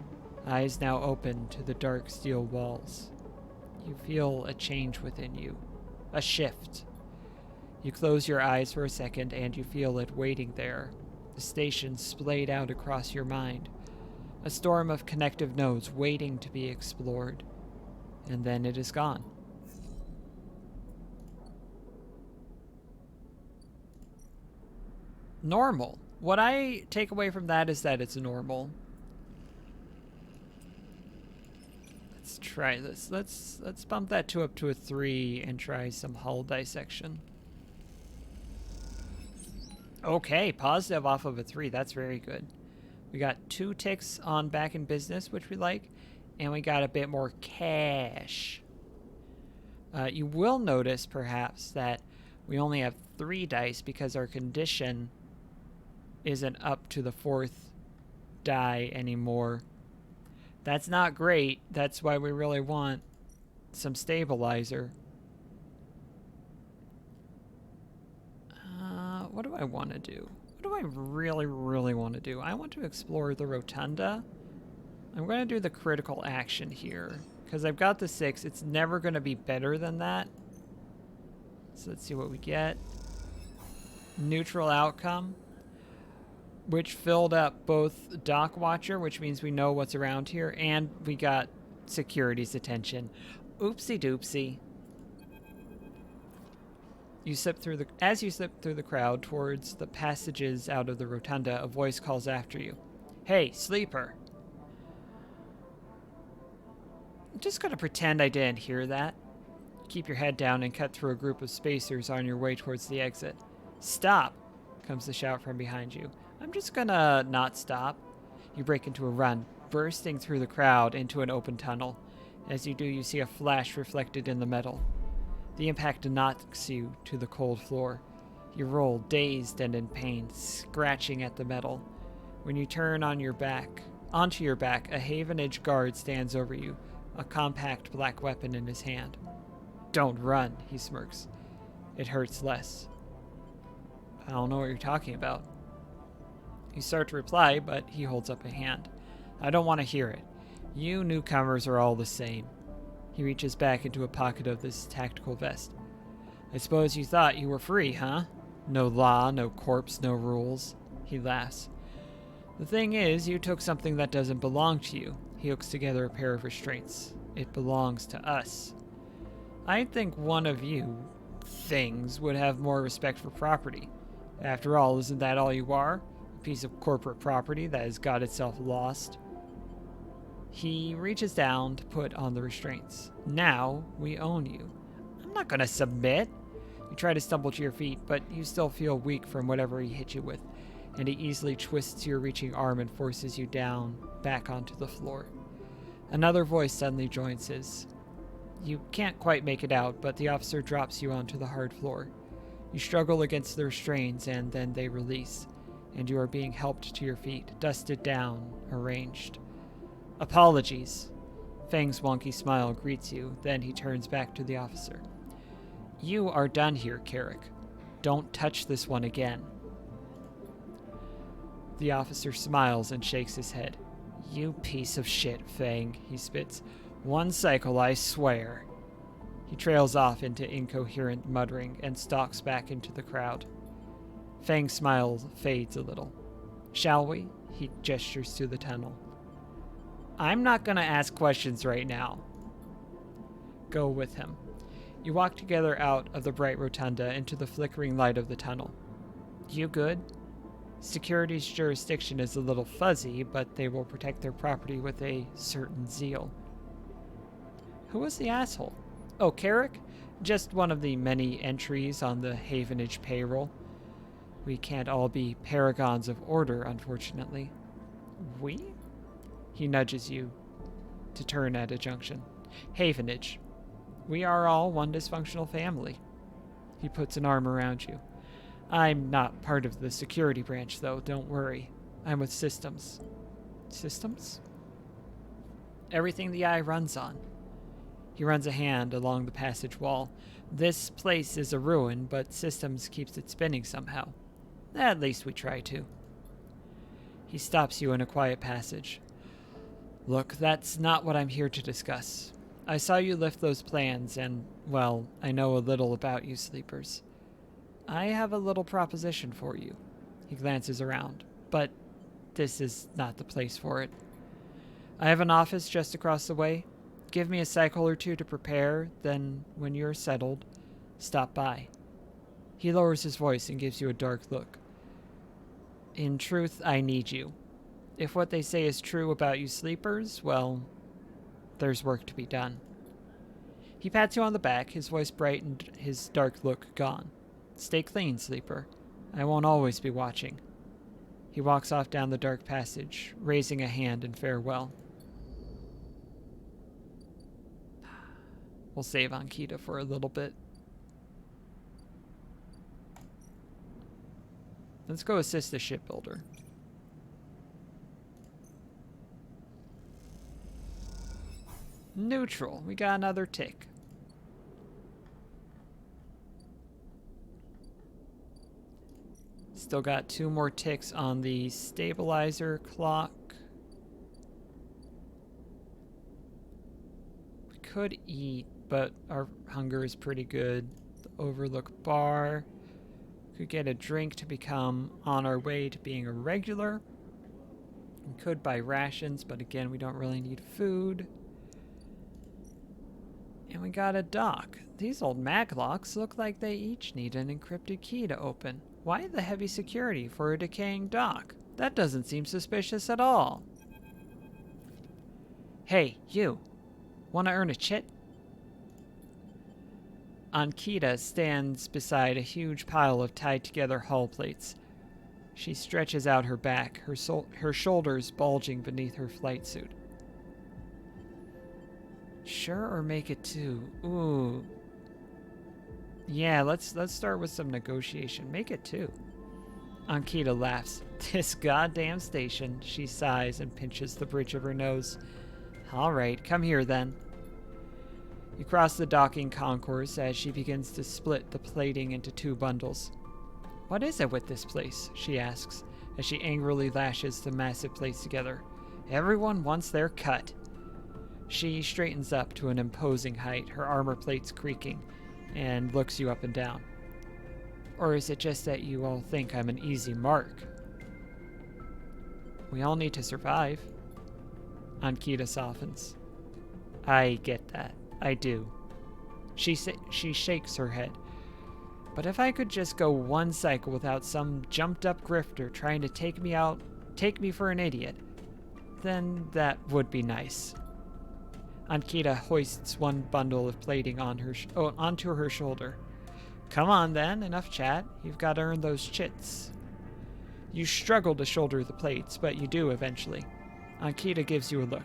eyes now open to the dark steel walls. You feel a change within you, a shift. You close your eyes for a second and you feel it waiting there, the station splayed out across your mind, a storm of connective nodes waiting to be explored, and then it is gone. Normal. What I take away from that is that it's normal. try this. Let's bump that 2 up to a 3 and try some hull dissection. Okay, positive off of a 3. That's very good. We got 2 ticks on back in business, which we like, and we got a bit more cash. You will notice, perhaps, that we only have 3 dice because our condition isn't up to the 4th die anymore. That's not great. That's why we really want some stabilizer. What do I want to do? What do I really, really want to do? I want to explore the rotunda. I'm going to do the critical action here because I've got the 6. It's never going to be better than that. So let's see what we get. Neutral outcome, which filled up both Dock Watcher, which means we know what's around here, and we got security's attention. Oopsie doopsie. As you slip through the crowd towards the passages out of the rotunda, a voice calls after you. Hey, sleeper. I'm just gonna pretend I didn't hear that. Keep your head down and cut through a group of spacers on your way towards the exit. Stop, comes the shout from behind you. I'm just gonna not stop. You break into a run, bursting through the crowd into an open tunnel. As you do, you see a flash reflected in the metal. The impact knocks you to the cold floor. You roll, dazed and in pain, scratching at the metal. When you turn onto your back, a Havenage guard stands over you, a compact black weapon in his hand. Don't run, he smirks. It hurts less. I don't know what you're talking about. You start to reply, but he holds up a hand. I don't want to hear it. You newcomers are all the same. He reaches back into a pocket of this tactical vest. I suppose you thought you were free, huh? No law, no corpse, no rules. He laughs. The thing is, you took something that doesn't belong to you. He hooks together a pair of restraints. It belongs to us. I think one of you things would have more respect for property. After all, isn't that all you are? A piece of corporate property that has got itself lost. He reaches down to put on the restraints. Now we own you. I'm not gonna submit. You try to stumble to your feet, but you still feel weak from whatever he hit you with, and he easily twists your reaching arm and forces you down, back onto the floor. Another voice suddenly joins his. You can't quite make it out, but the officer drops you onto the hard floor. You struggle against the restraints, and then they release, and you are being helped to your feet, dusted down, arranged. Apologies. Fang's wonky smile greets you, then he turns back to the officer. You are done here, Carrick. Don't touch this one again. The officer smiles and shakes his head. You piece of shit, Fang, he spits. One cycle, I swear. He trails off into incoherent muttering and stalks back into the crowd. Fang's smile fades a little. Shall we? He gestures to the tunnel. I'm not gonna ask questions right now. Go with him. You walk together out of the bright rotunda into the flickering light of the tunnel. You good? Security's jurisdiction is a little fuzzy, but they will protect their property with a certain zeal. Who was the asshole? Oh, Carrick? Just one of the many entries on the Havenage payroll. We can't all be paragons of order, unfortunately. We? He nudges you to turn at a junction. Havenage. We are all one dysfunctional family. He puts an arm around you. I'm not part of the security branch, though, don't worry. I'm with Systems. Systems? Everything the eye runs on. He runs a hand along the passage wall. This place is a ruin, but Systems keeps it spinning somehow. At least we try to. He stops you in a quiet passage. Look, that's not what I'm here to discuss. I saw you lift those plans, and, well, I know a little about you sleepers. I have a little proposition for you. He glances around, but this is not the place for it. I have an office just across the way. Give me a cycle or two to prepare, then, when you're settled, stop by. He lowers his voice and gives you a dark look. In truth, I need you. If what they say is true about you sleepers, well, there's work to be done. He pats you on the back, his voice brightened, his dark look gone. Stay clean, sleeper. I won't always be watching. He walks off down the dark passage, raising a hand in farewell. We'll save Ankita for a little bit. Let's go assist the shipbuilder. Neutral. We got another tick. Still got 2 more ticks on the stabilizer clock. We could eat, but our hunger is pretty good. The Overlook bar. Could get a drink to become on our way to being a regular. We could buy rations, but again, we don't really need food. And we got a dock. These old maglocks look like they each need an encrypted key to open. Why the heavy security for a decaying dock? That doesn't seem suspicious at all. Hey, you. Wanna earn a chit? Ankita stands beside a huge pile of tied-together hull plates. She stretches out her back, her shoulders bulging beneath her flight suit. Sure, or make it 2? Ooh. Yeah, let's start with some negotiation. Make it 2. Ankita laughs. This goddamn station, she sighs and pinches the bridge of her nose. All right, come here then. You cross the docking concourse as she begins to split the plating into 2 bundles. What is it with this place? She asks, as she angrily lashes the massive plates together. Everyone wants their cut. She straightens up to an imposing height, her armor plates creaking, and looks you up and down. Or is it just that you all think I'm an easy mark? We all need to survive. Ankita softens. I get that. I do. She shakes her head. But if I could just go 1 cycle without some jumped-up grifter trying to take me for an idiot, then that would be nice. Ankita hoists 1 bundle of plating onto her shoulder. Come on then, enough chat. You've got to earn those chits. You struggle to shoulder the plates, but you do eventually. Ankita gives you a look.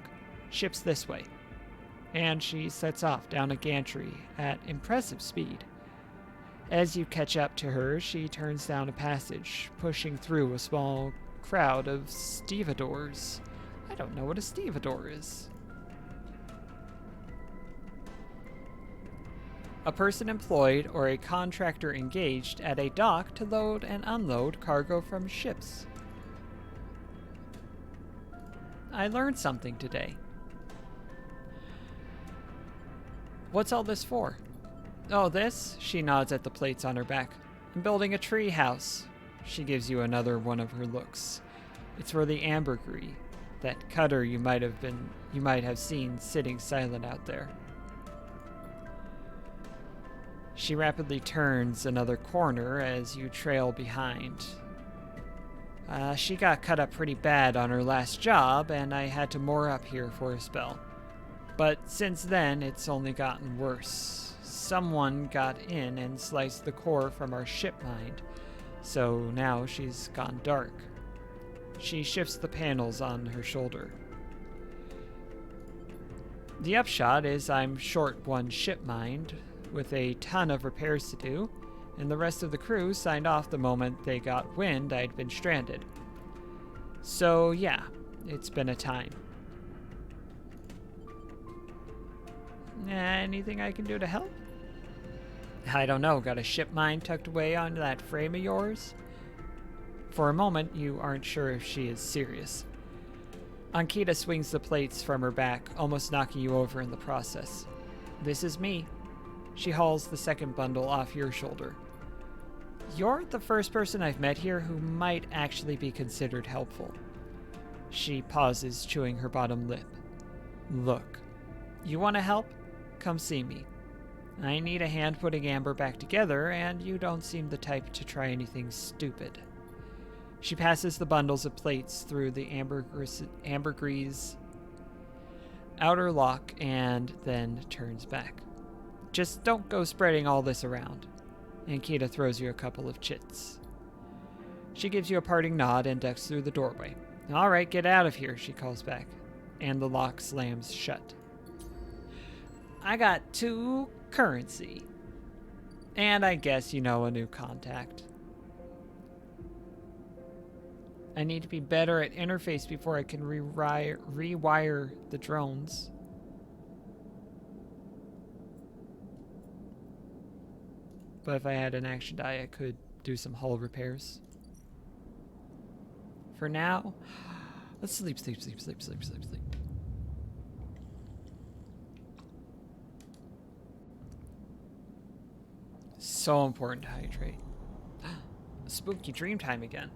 Ship's this way. And she sets off down a gantry at impressive speed. As you catch up to her, she turns down a passage, pushing through a small crowd of stevedores. I don't know what a stevedore is. A person employed or a contractor engaged at a dock to load and unload cargo from ships. I learned something today. What's all this for? Oh, this? She nods at the plates on her back. I'm building a tree house. She gives you another one of her looks. It's for the ambergris, that cutter you might have seen sitting silent out there. She rapidly turns another corner as you trail behind. She got cut up pretty bad on her last job, and I had to moor up here for a spell. But since then, it's only gotten worse. Someone got in and sliced the core from our ship mind, so now she's gone dark. She shifts the panels on her shoulder. The upshot is I'm short 1 ship mind, with a ton of repairs to do, and the rest of the crew signed off the moment they got wind I'd been stranded. So yeah, it's been a time. Anything I can do to help? I don't know, got a ship mine tucked away on that frame of yours? For a moment, you aren't sure if she is serious. Ankita swings the plates from her back, almost knocking you over in the process. This is me. She hauls the second bundle off your shoulder. You're the first person I've met here who might actually be considered helpful. She pauses, chewing her bottom lip. Look, you want to help? Come see me. I need a hand putting Amber back together, and you don't seem the type to try anything stupid. She passes the bundles of plates through the ambergris. outer lock and then turns back. Just don't go spreading all this around. And Kita throws you a couple of chits. She gives you a parting nod and ducks through the doorway. All right, get out of here, she calls back. And the lock slams shut. I got 2 currency. And I guess you know a new contact. I need to be better at interface before I can rewire the drones. But if I had an action die, I could do some hull repairs. For now, let's sleep. So important to hydrate. Spooky dream time again.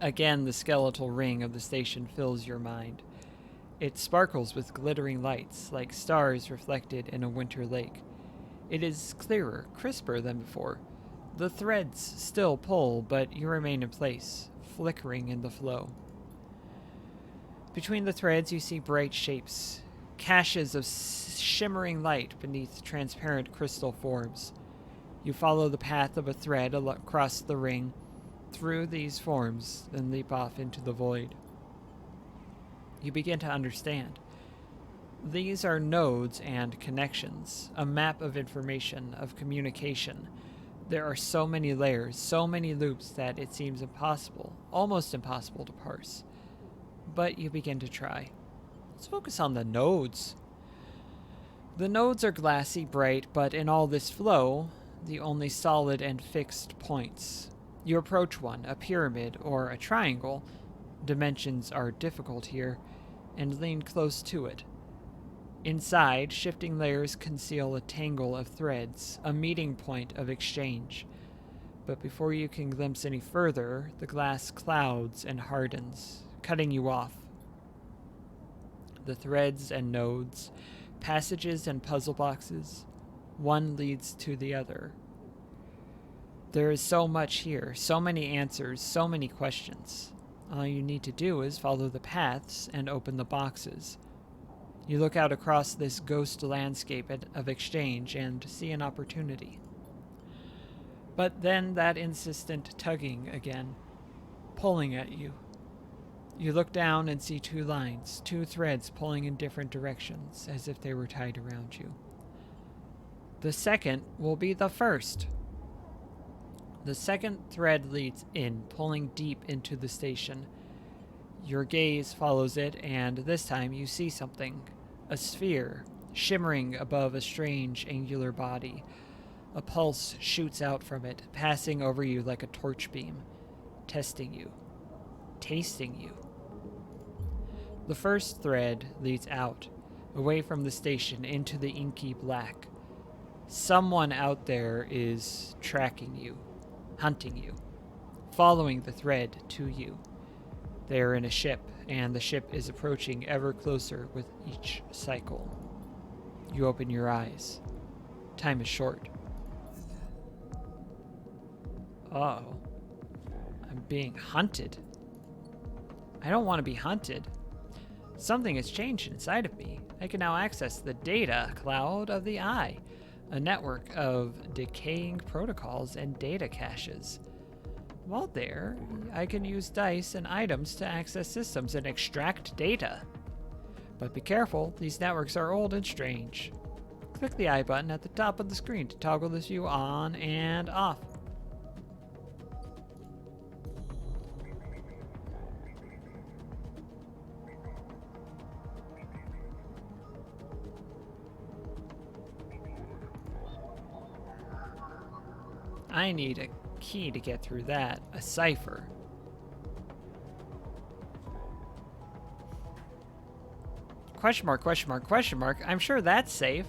Again, the skeletal ring of the station fills your mind. It sparkles with glittering lights, like stars reflected in a winter lake. It is clearer, crisper than before. The threads still pull, but you remain in place, flickering in the flow. Between the threads, you see bright shapes, caches of shimmering light beneath transparent crystal forms. You follow the path of a thread across the ring, through these forms, then leap off into the void. You begin to understand. These are nodes and connections, a map of information, of communication. There are so many layers, so many loops that it seems impossible, almost impossible to parse. But you begin to try. Let's focus on the nodes. The nodes are glassy, bright, but in all this flow, the only solid and fixed points. You approach one, a pyramid or a triangle, dimensions are difficult here, and lean close to it. Inside, shifting layers conceal a tangle of threads, a meeting point of exchange. But before you can glimpse any further, the glass clouds and hardens, cutting you off. The threads and nodes, passages and puzzle boxes, one leads to the other. There is so much here, so many answers, so many questions. All you need to do is follow the paths and open the boxes. You look out across this ghost landscape of exchange and see an opportunity. But then that insistent tugging again, pulling at you. You look down and see 2 lines, 2 threads pulling in different directions, as if they were tied around you. The second will be the first. The second thread leads in, pulling deep into the station. Your gaze follows it, and this time you see something. A sphere, shimmering above a strange angular body. A pulse shoots out from it, passing over you like a torch beam, testing you, tasting you. The first thread leads out, away from the station, into the inky black. Someone out there is tracking you. Hunting you, following the thread to you. They are in a ship, and the ship is approaching ever closer with each cycle. You open your eyes. Time is short. Uh-oh. I'm being hunted. I don't want to be hunted. Something has changed inside of me. I can now access the data cloud of the eye. A network of decaying protocols and data caches. While there, I can use dice and items to access systems and extract data. But be careful, these networks are old and strange. Click the I button at the top of the screen to toggle this view on and off. I need a key to get through that. A cipher. Question mark, question mark, question mark. I'm sure that's safe.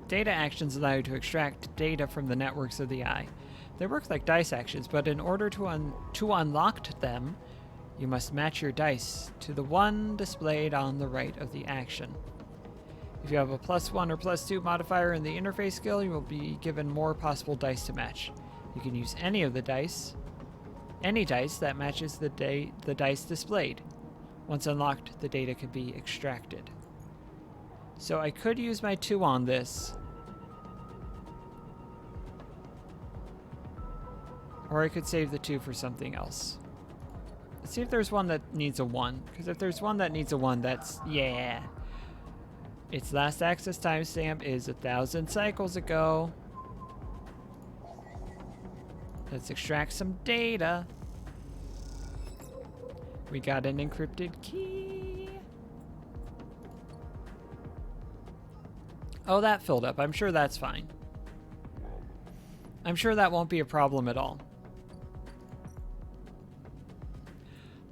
Data actions allow you to extract data from the networks of the eye. They work like dice actions, but in order to unlock them, you must match your dice to the one displayed on the right of the action. If you have a +1 or +2 modifier in the interface skill, you will be given more possible dice to match. You can use any of the dice, any dice that matches the dice displayed. Once unlocked, the data can be extracted. So I could use my 2 on this. Or I could save the 2 for something else. Let's see if there's one that needs a 1. Because if there's one that needs a 1, that's... yeah. Its last access timestamp is 1,000 cycles ago. Let's extract some data. We got an encrypted key. Oh, that filled up. I'm sure that's fine. I'm sure that won't be a problem at all.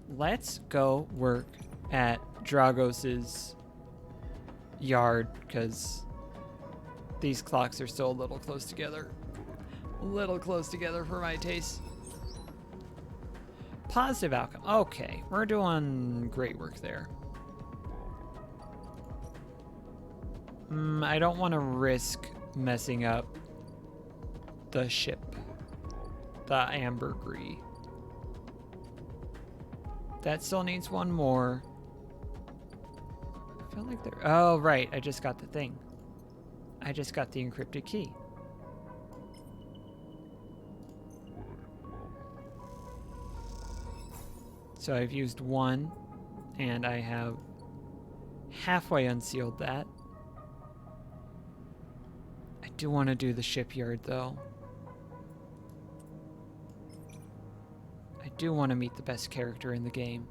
Let's go work at Dragos's yard, because these clocks are still a little close together. A little close together for my taste. Positive outcome. Okay, we're doing great work there. I don't want to risk messing up the ship. The ambergris. That still needs one more. I feel like there... oh, right. I just got the thing. I just got the encrypted key. So I've used 1, and I have halfway unsealed that. I do want to do the shipyard, though. I do want to meet the best character in the game.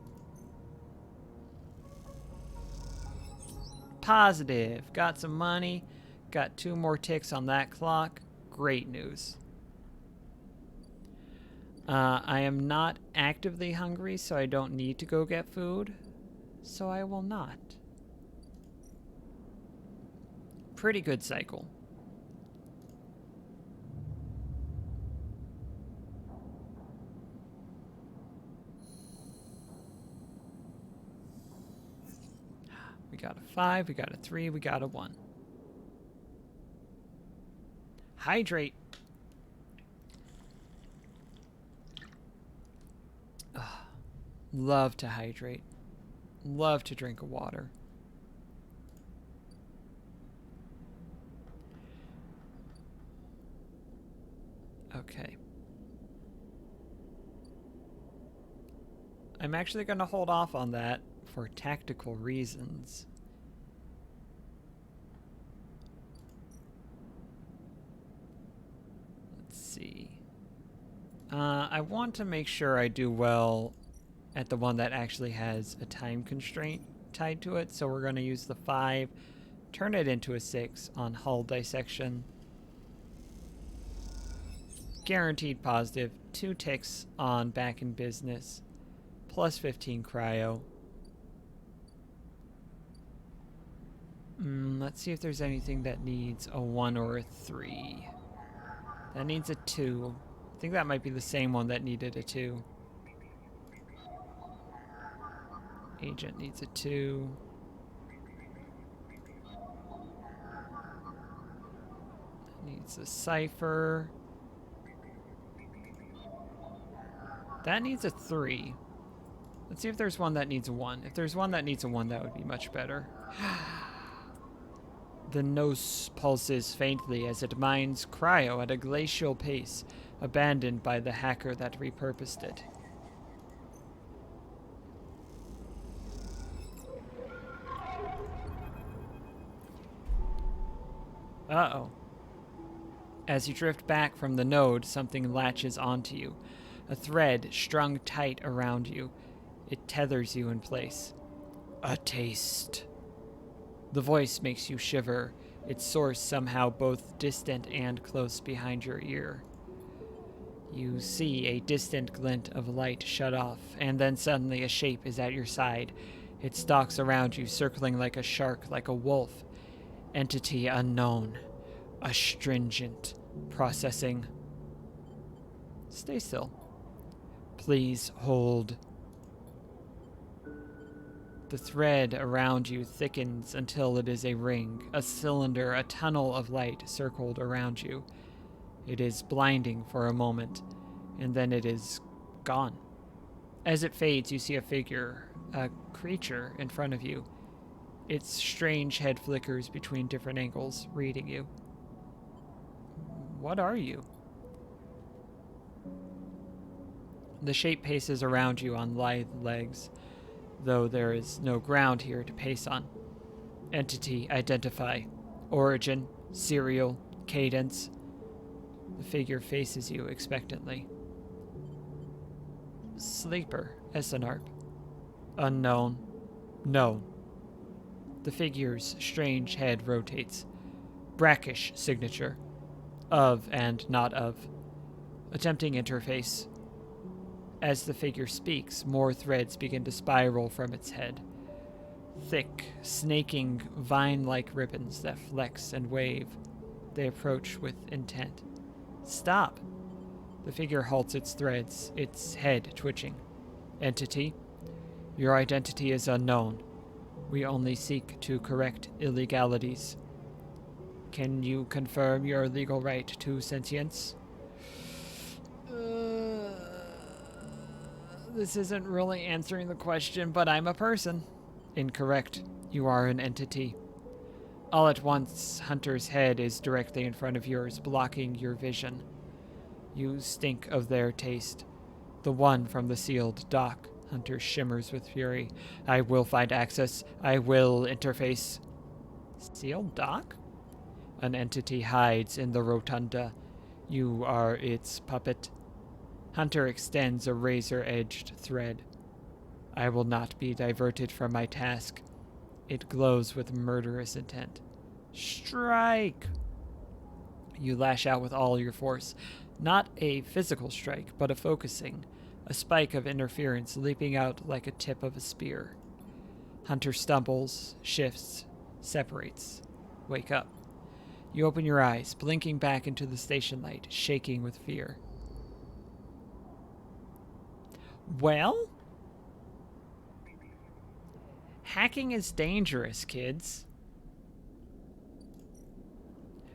Positive. Got some money. Got 2 more ticks on that clock. Great news. I am not actively hungry, so I don't need to go get food. So I will not. Pretty good cycle. We got a 5, we got a 3, we got a 1. Hydrate. Ugh. Love to hydrate. Love to drink water. Okay. I'm actually going to hold off on that for tactical reasons. Let's see. I want to make sure I do well at the one that actually has a time constraint tied to it, so we're going to use the 5, turn it into a 6 on hull dissection. Guaranteed positive, 2 ticks on back in business, plus 15 cryo. Let's see if there's anything that needs a 1 or a 3. That needs a 2. I think that might be the same one that needed a 2. Agent needs a 2. Needs a cipher. That needs a 3. Let's see if there's one that needs a 1. If there's one that needs a 1, that would be much better. The nose pulses faintly as it mines cryo at a glacial pace, abandoned by the hacker that repurposed it. Uh-oh. As you drift back from the node, something latches onto you. A thread strung tight around you. It tethers you in place. A taste. The voice makes you shiver, its source somehow both distant and close behind your ear. You see a distant glint of light shut off, and then suddenly a shape is at your side. It stalks around you, circling like a shark, like a wolf. Entity unknown. Astringent. Processing. Stay still. Please hold. The thread around you thickens until it is a ring, a cylinder, a tunnel of light circled around you. It is blinding for a moment, and then it is gone. As it fades, you see a figure, a creature in front of you. Its strange head flickers between different angles, reading you. What are you? The shape paces around you on lithe legs, though there is no ground here to pace on. Entity, identify. Origin, serial, cadence. The figure faces you expectantly. Sleeper, Essenarp. Unknown. Known. The figure's strange head rotates. Brackish signature. Of and not of. Attempting interface. As the figure speaks, more threads begin to spiral from its head. Thick, snaking, vine-like ribbons that flex and wave. They approach with intent. Stop! The figure halts its threads, its head twitching. Entity, your identity is unknown. We only seek to correct illegalities. Can you confirm your legal right to sentience? This isn't really answering the question, but I'm a person. Incorrect. You are an entity. All at once, Hunter's head is directly in front of yours, blocking your vision. You stink of their taste. The one from the sealed dock. Hunter shimmers with fury. I will find access. I will interface. Sealed dock? An entity hides in the rotunda. You are its puppet. Hunter extends a razor-edged thread. I will not be diverted from my task. It glows with murderous intent. Strike! You lash out with all your force. Not a physical strike, but a focusing. A spike of interference leaping out like a tip of a spear. Hunter stumbles, shifts, separates. Wake up. You open your eyes, blinking back into the station light, shaking with fear. Well? Hacking is dangerous, kids.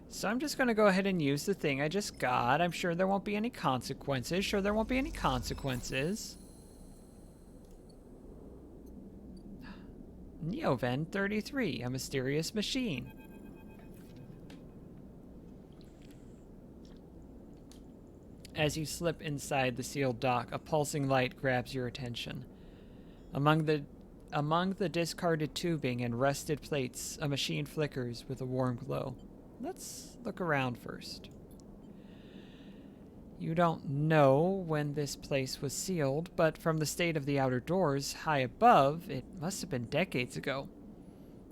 So I'm just going to go ahead and use the thing I just got. I'm sure there won't be any consequences. Neoven 33, a mysterious machine. As you slip inside the sealed dock, a pulsing light grabs your attention. Among the discarded tubing and rusted plates, a machine flickers with a warm glow. Let's look around first. You don't know when this place was sealed, but from the state of the outer doors high above, it must have been decades ago.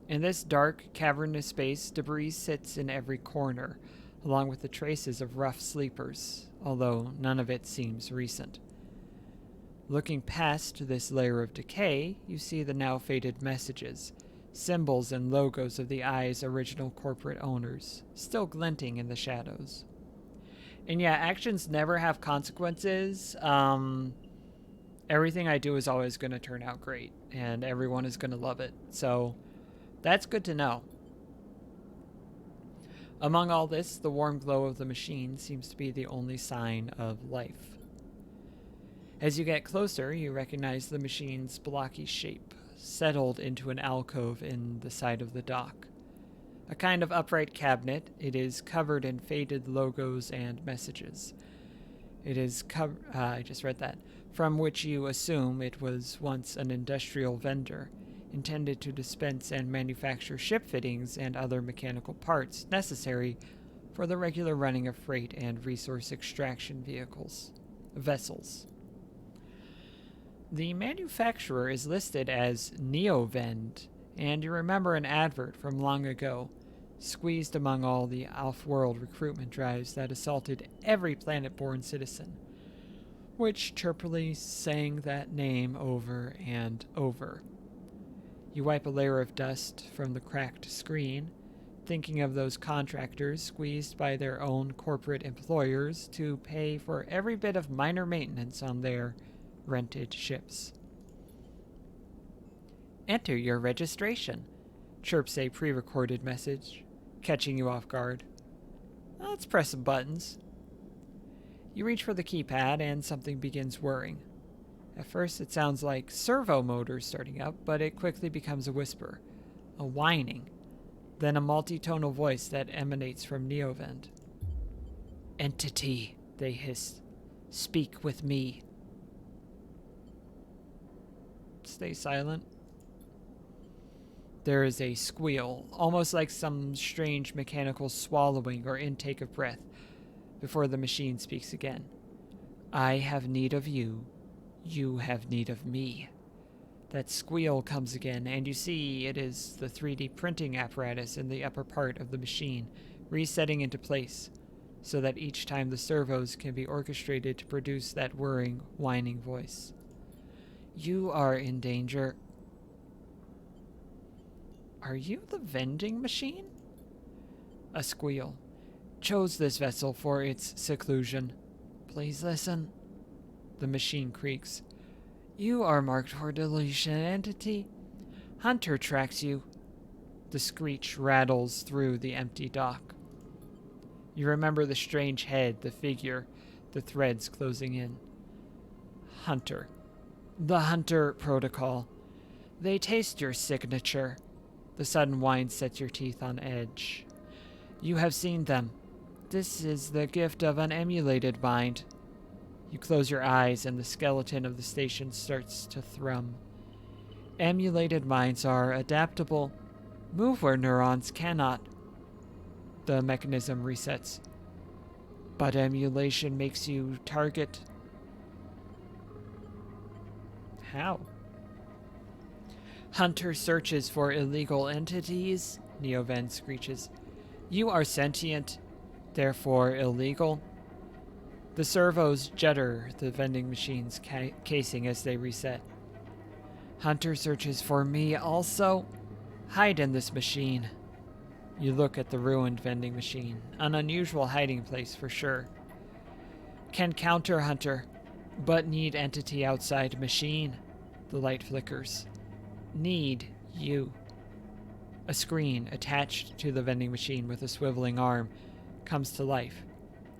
In this dark, cavernous space, debris sits in every corner, along with the traces of rough sleepers, although none of it seems recent. Looking past this layer of decay, you see the now faded messages, symbols and logos of the Eye's original corporate owners, still glinting in the shadows. And yeah, actions never have consequences. Everything I do is always going to turn out great, and everyone is going to love it. So that's good to know. Among all this, the warm glow of the machine seems to be the only sign of life. As you get closer, you recognize the machine's blocky shape, settled into an alcove in the side of the dock. A kind of upright cabinet, it is covered in faded logos and messages. It is I just read that. From which you assume it was once an industrial vendor, intended to dispense and manufacture ship fittings and other mechanical parts necessary for the regular running of freight and resource extraction vessels. The manufacturer is listed as Neovend, and you remember an advert from long ago, squeezed among all the off-world recruitment drives that assaulted every planet-born citizen, which chirpily sang that name over and over. You wipe a layer of dust from the cracked screen, thinking of those contractors squeezed by their own corporate employers to pay for every bit of minor maintenance on their rented ships. Enter your registration, chirps a pre-recorded message, catching you off guard. Let's press some buttons. You reach for the keypad and something begins whirring. At first it sounds like servo motors starting up, but it quickly becomes a whisper, a whining, then a multi-tonal voice that emanates from Neovend. Entity, they hiss. Speak with me. Stay silent. There is a squeal, almost like some strange mechanical swallowing or intake of breath, before the machine speaks again. I have need of you. You have need of me. That squeal comes again, and you see it is the 3D printing apparatus in the upper part of the machine, resetting into place, so that each time the servos can be orchestrated to produce that whirring, whining voice. You are in danger. Are you the vending machine? A squeal. Chose this vessel for its seclusion. Please listen. The machine creaks. You are marked for deletion, entity. Hunter tracks you. The screech rattles through the empty dock. You remember the strange head, the figure, the threads closing in. Hunter. The Hunter Protocol. They taste your signature. The sudden whine sets your teeth on edge. You have seen them. This is the gift of an emulated mind. You close your eyes and the skeleton of the station starts to thrum. Emulated minds are adaptable. Move where neurons cannot. The mechanism resets. But emulation makes you target. How? Hunter searches for illegal entities, Neoven screeches. You are sentient, therefore illegal. The servos judder the vending machine's casing as they reset. Hunter searches for me also. Hide in this machine. You look at the ruined vending machine, an unusual hiding place for sure. Can counter Hunter, but need entity outside machine. The light flickers. Need you. A screen attached to the vending machine with a swiveling arm comes to life.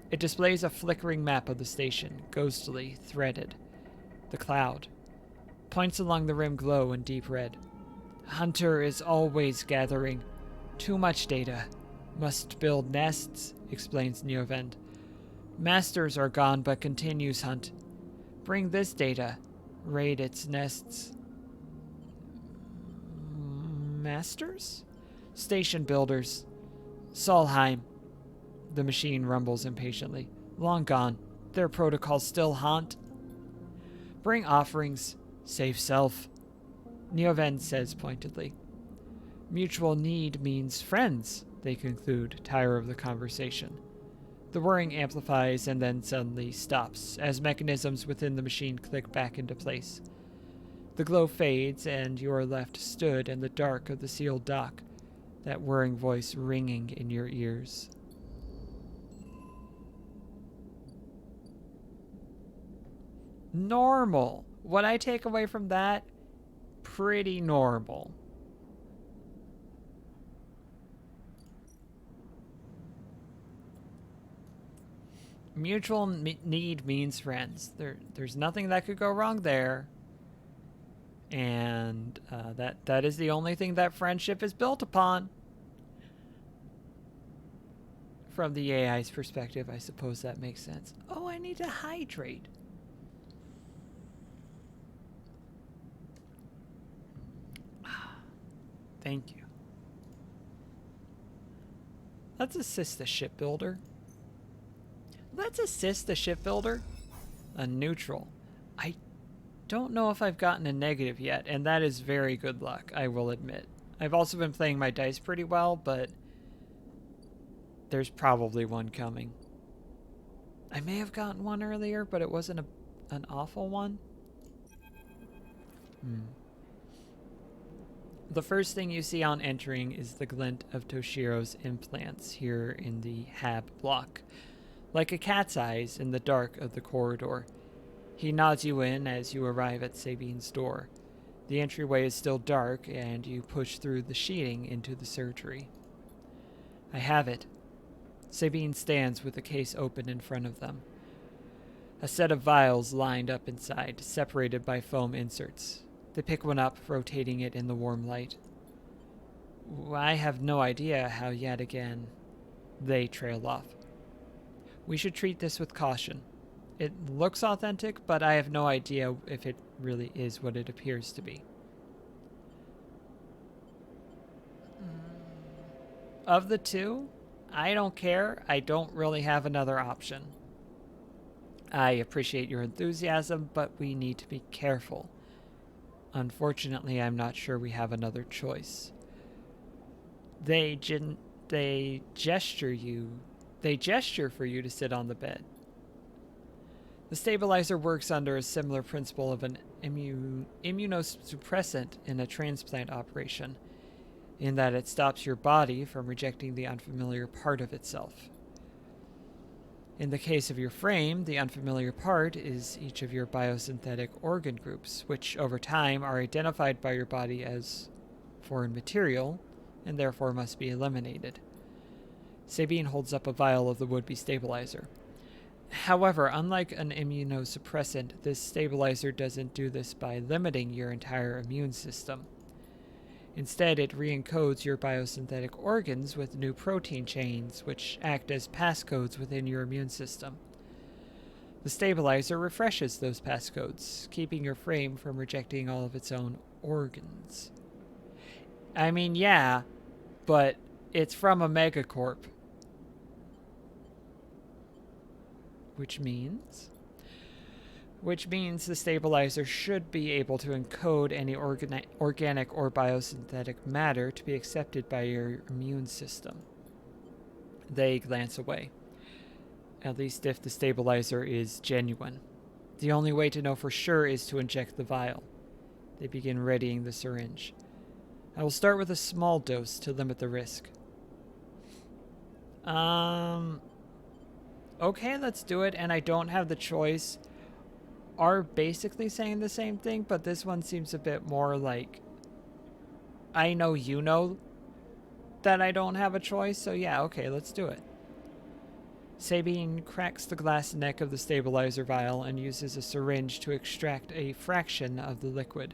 It displays a flickering map of the station, ghostly, threaded. The cloud. Points along the rim glow in deep red. Hunter is always gathering. Too much data. Must build nests, explains Neovend. Masters are gone but continues hunt. Bring this data. Raid its nests. Masters? Station builders. Solheim. The machine rumbles impatiently. Long gone. Their protocols still haunt. Bring offerings. Save self. Neoven says pointedly. Mutual need means friends, they conclude, tired of the conversation. The whirring amplifies and then suddenly stops, as mechanisms within the machine click back into place. The glow fades, and you are left stood in the dark of the sealed dock, that whirring voice ringing in your ears. Normal. What I take away from that? Pretty normal. Mutual need means friends. There's nothing that could go wrong there. And that is the only thing that friendship is built upon. From the AI's perspective, I suppose that makes sense. Oh, I need to hydrate. Thank you. Let's assist the shipbuilder. Let's assist the shipbuilder. A neutral. I don't know if I've gotten a negative yet, and that is very good luck, I will admit. I've also been playing my dice pretty well, but there's probably one coming. I may have gotten one earlier, but it wasn't an awful one. The first thing you see on entering is the glint of Toshiro's implants here in the Hab block. Like a cat's eyes in the dark of the corridor. He nods you in as you arrive at Sabine's door. The entryway is still dark, and you push through the sheeting into the surgery. I have it. Sabine stands with the case open in front of them. A set of vials lined up inside, separated by foam inserts. They pick one up, rotating it in the warm light. I have no idea how yet again they trail off. We should treat this with caution. It looks authentic, but I have no idea if it really is what it appears to be. Of the two, I don't care. I don't really have another option. I appreciate your enthusiasm, but we need to be careful. Unfortunately, I'm not sure we have another choice. They gesture for you to sit on the bed. The stabilizer works under a similar principle of an immunosuppressant in a transplant operation, in that it stops your body from rejecting the unfamiliar part of itself. In the case of your frame, the unfamiliar part is each of your biosynthetic organ groups, which over time are identified by your body as foreign material and therefore must be eliminated. Sabine holds up a vial of the would-be stabilizer. However, unlike an immunosuppressant, this stabilizer doesn't do this by limiting your entire immune system. Instead, it re-encodes your biosynthetic organs with new protein chains, which act as passcodes within your immune system. The stabilizer refreshes those passcodes, keeping your frame from rejecting all of its own organs. I mean, yeah, but it's from a megacorp. Which means the stabilizer should be able to encode any organic or biosynthetic matter to be accepted by your immune system. They glance away, at least if the stabilizer is genuine. The only way to know for sure is to inject the vial. They begin readying the syringe. I will start with a small dose to limit the risk. Okay, let's do it, and I don't have the choice. Are basically saying the same thing, but this one seems a bit more like, I know you know that I don't have a choice, so yeah, okay, let's do it. Sabine cracks the glass neck of the stabilizer vial and uses a syringe to extract a fraction of the liquid.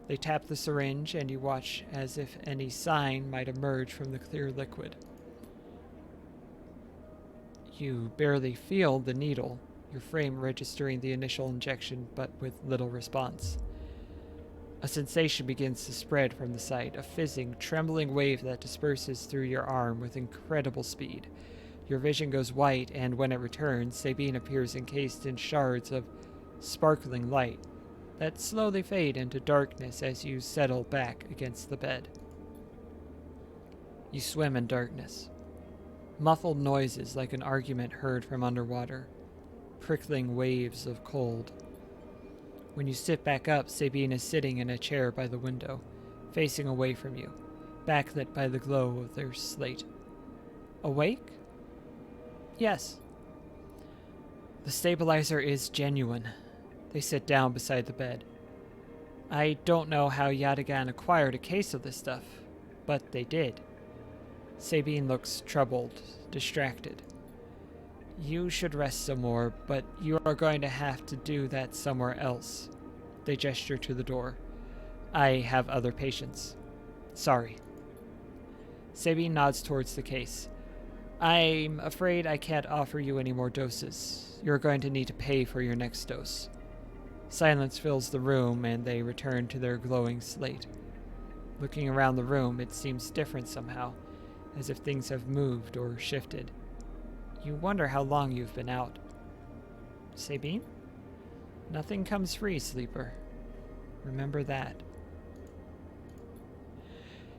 They tap the syringe, and you watch as if any sign might emerge from the clear liquid. You barely feel the needle, your frame registering the initial injection but with little response. A sensation begins to spread from the site, a fizzing, trembling wave that disperses through your arm with incredible speed. Your vision goes white, and when it returns, Sabine appears encased in shards of sparkling light that slowly fade into darkness as you settle back against the bed. You swim in darkness. Muffled noises like an argument heard from underwater. Prickling waves of cold. When you sit back up, Sabine is sitting in a chair by the window, facing away from you, backlit by the glow of their slate. Awake? Yes. The stabilizer is genuine. They sit down beside the bed. I don't know how Yadigan acquired a case of this stuff, but they did. Sabine looks troubled, distracted. You should rest some more, but you are going to have to do that somewhere else. They gesture to the door. I have other patients. Sorry. Sabine nods towards the case. I'm afraid I can't offer you any more doses. You're going to need to pay for your next dose. Silence fills the room, and they return to their glowing slate. Looking around the room, it seems different somehow, as if things have moved or shifted. You wonder how long you've been out. Sabine? Nothing comes free, sleeper. Remember that.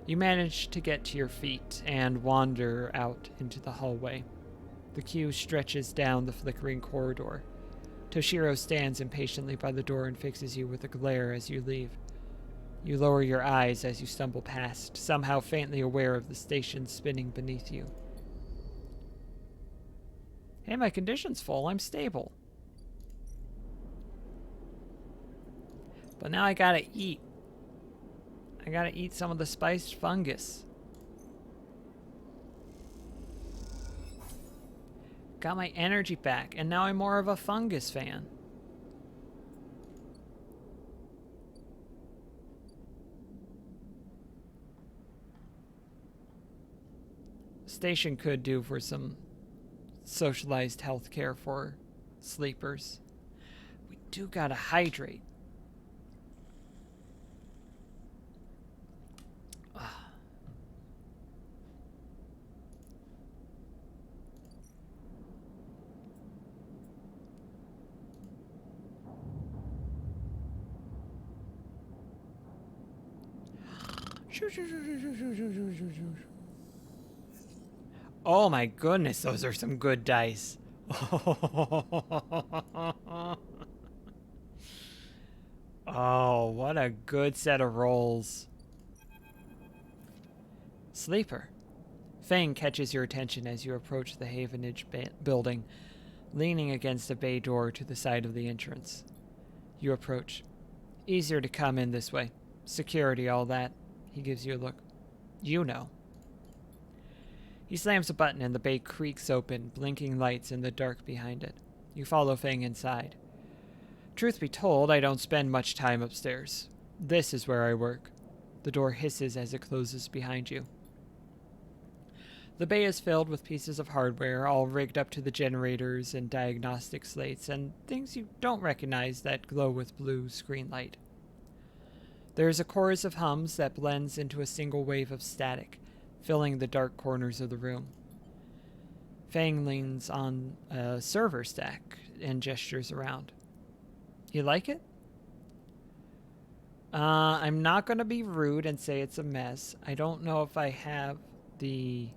You manage to get to your feet and wander out into the hallway. The queue stretches down the flickering corridor. Toshiro stands impatiently by the door and fixes you with a glare as you leave. You lower your eyes as you stumble past, somehow faintly aware of the station spinning beneath you. Hey, my condition's full. I'm stable. But now I gotta eat. I gotta eat some of the spiced fungus. Got my energy back, and now I'm more of a fungus fan. Station could do for some socialized health care for sleepers. We do gotta hydrate. Oh my goodness, those are some good dice. Oh, what a good set of rolls. Sleeper. Fang catches your attention as you approach the Havenage building, leaning against a bay door to the side of the entrance. You approach. Easier to come in this way. Security, all that. He gives you a look. You know. He slams a button and the bay creaks open, blinking lights in the dark behind it. You follow Fang inside. Truth be told, I don't spend much time upstairs. This is where I work. The door hisses as it closes behind you. The bay is filled with pieces of hardware, all rigged up to the generators and diagnostic slates, and things you don't recognize that glow with blue screen light. There is a chorus of hums that blends into a single wave of static, filling the dark corners of the room. Fang leans on a server stack and gestures around. You like it? I'm not going to be rude and say it's a mess. I don't know if I have the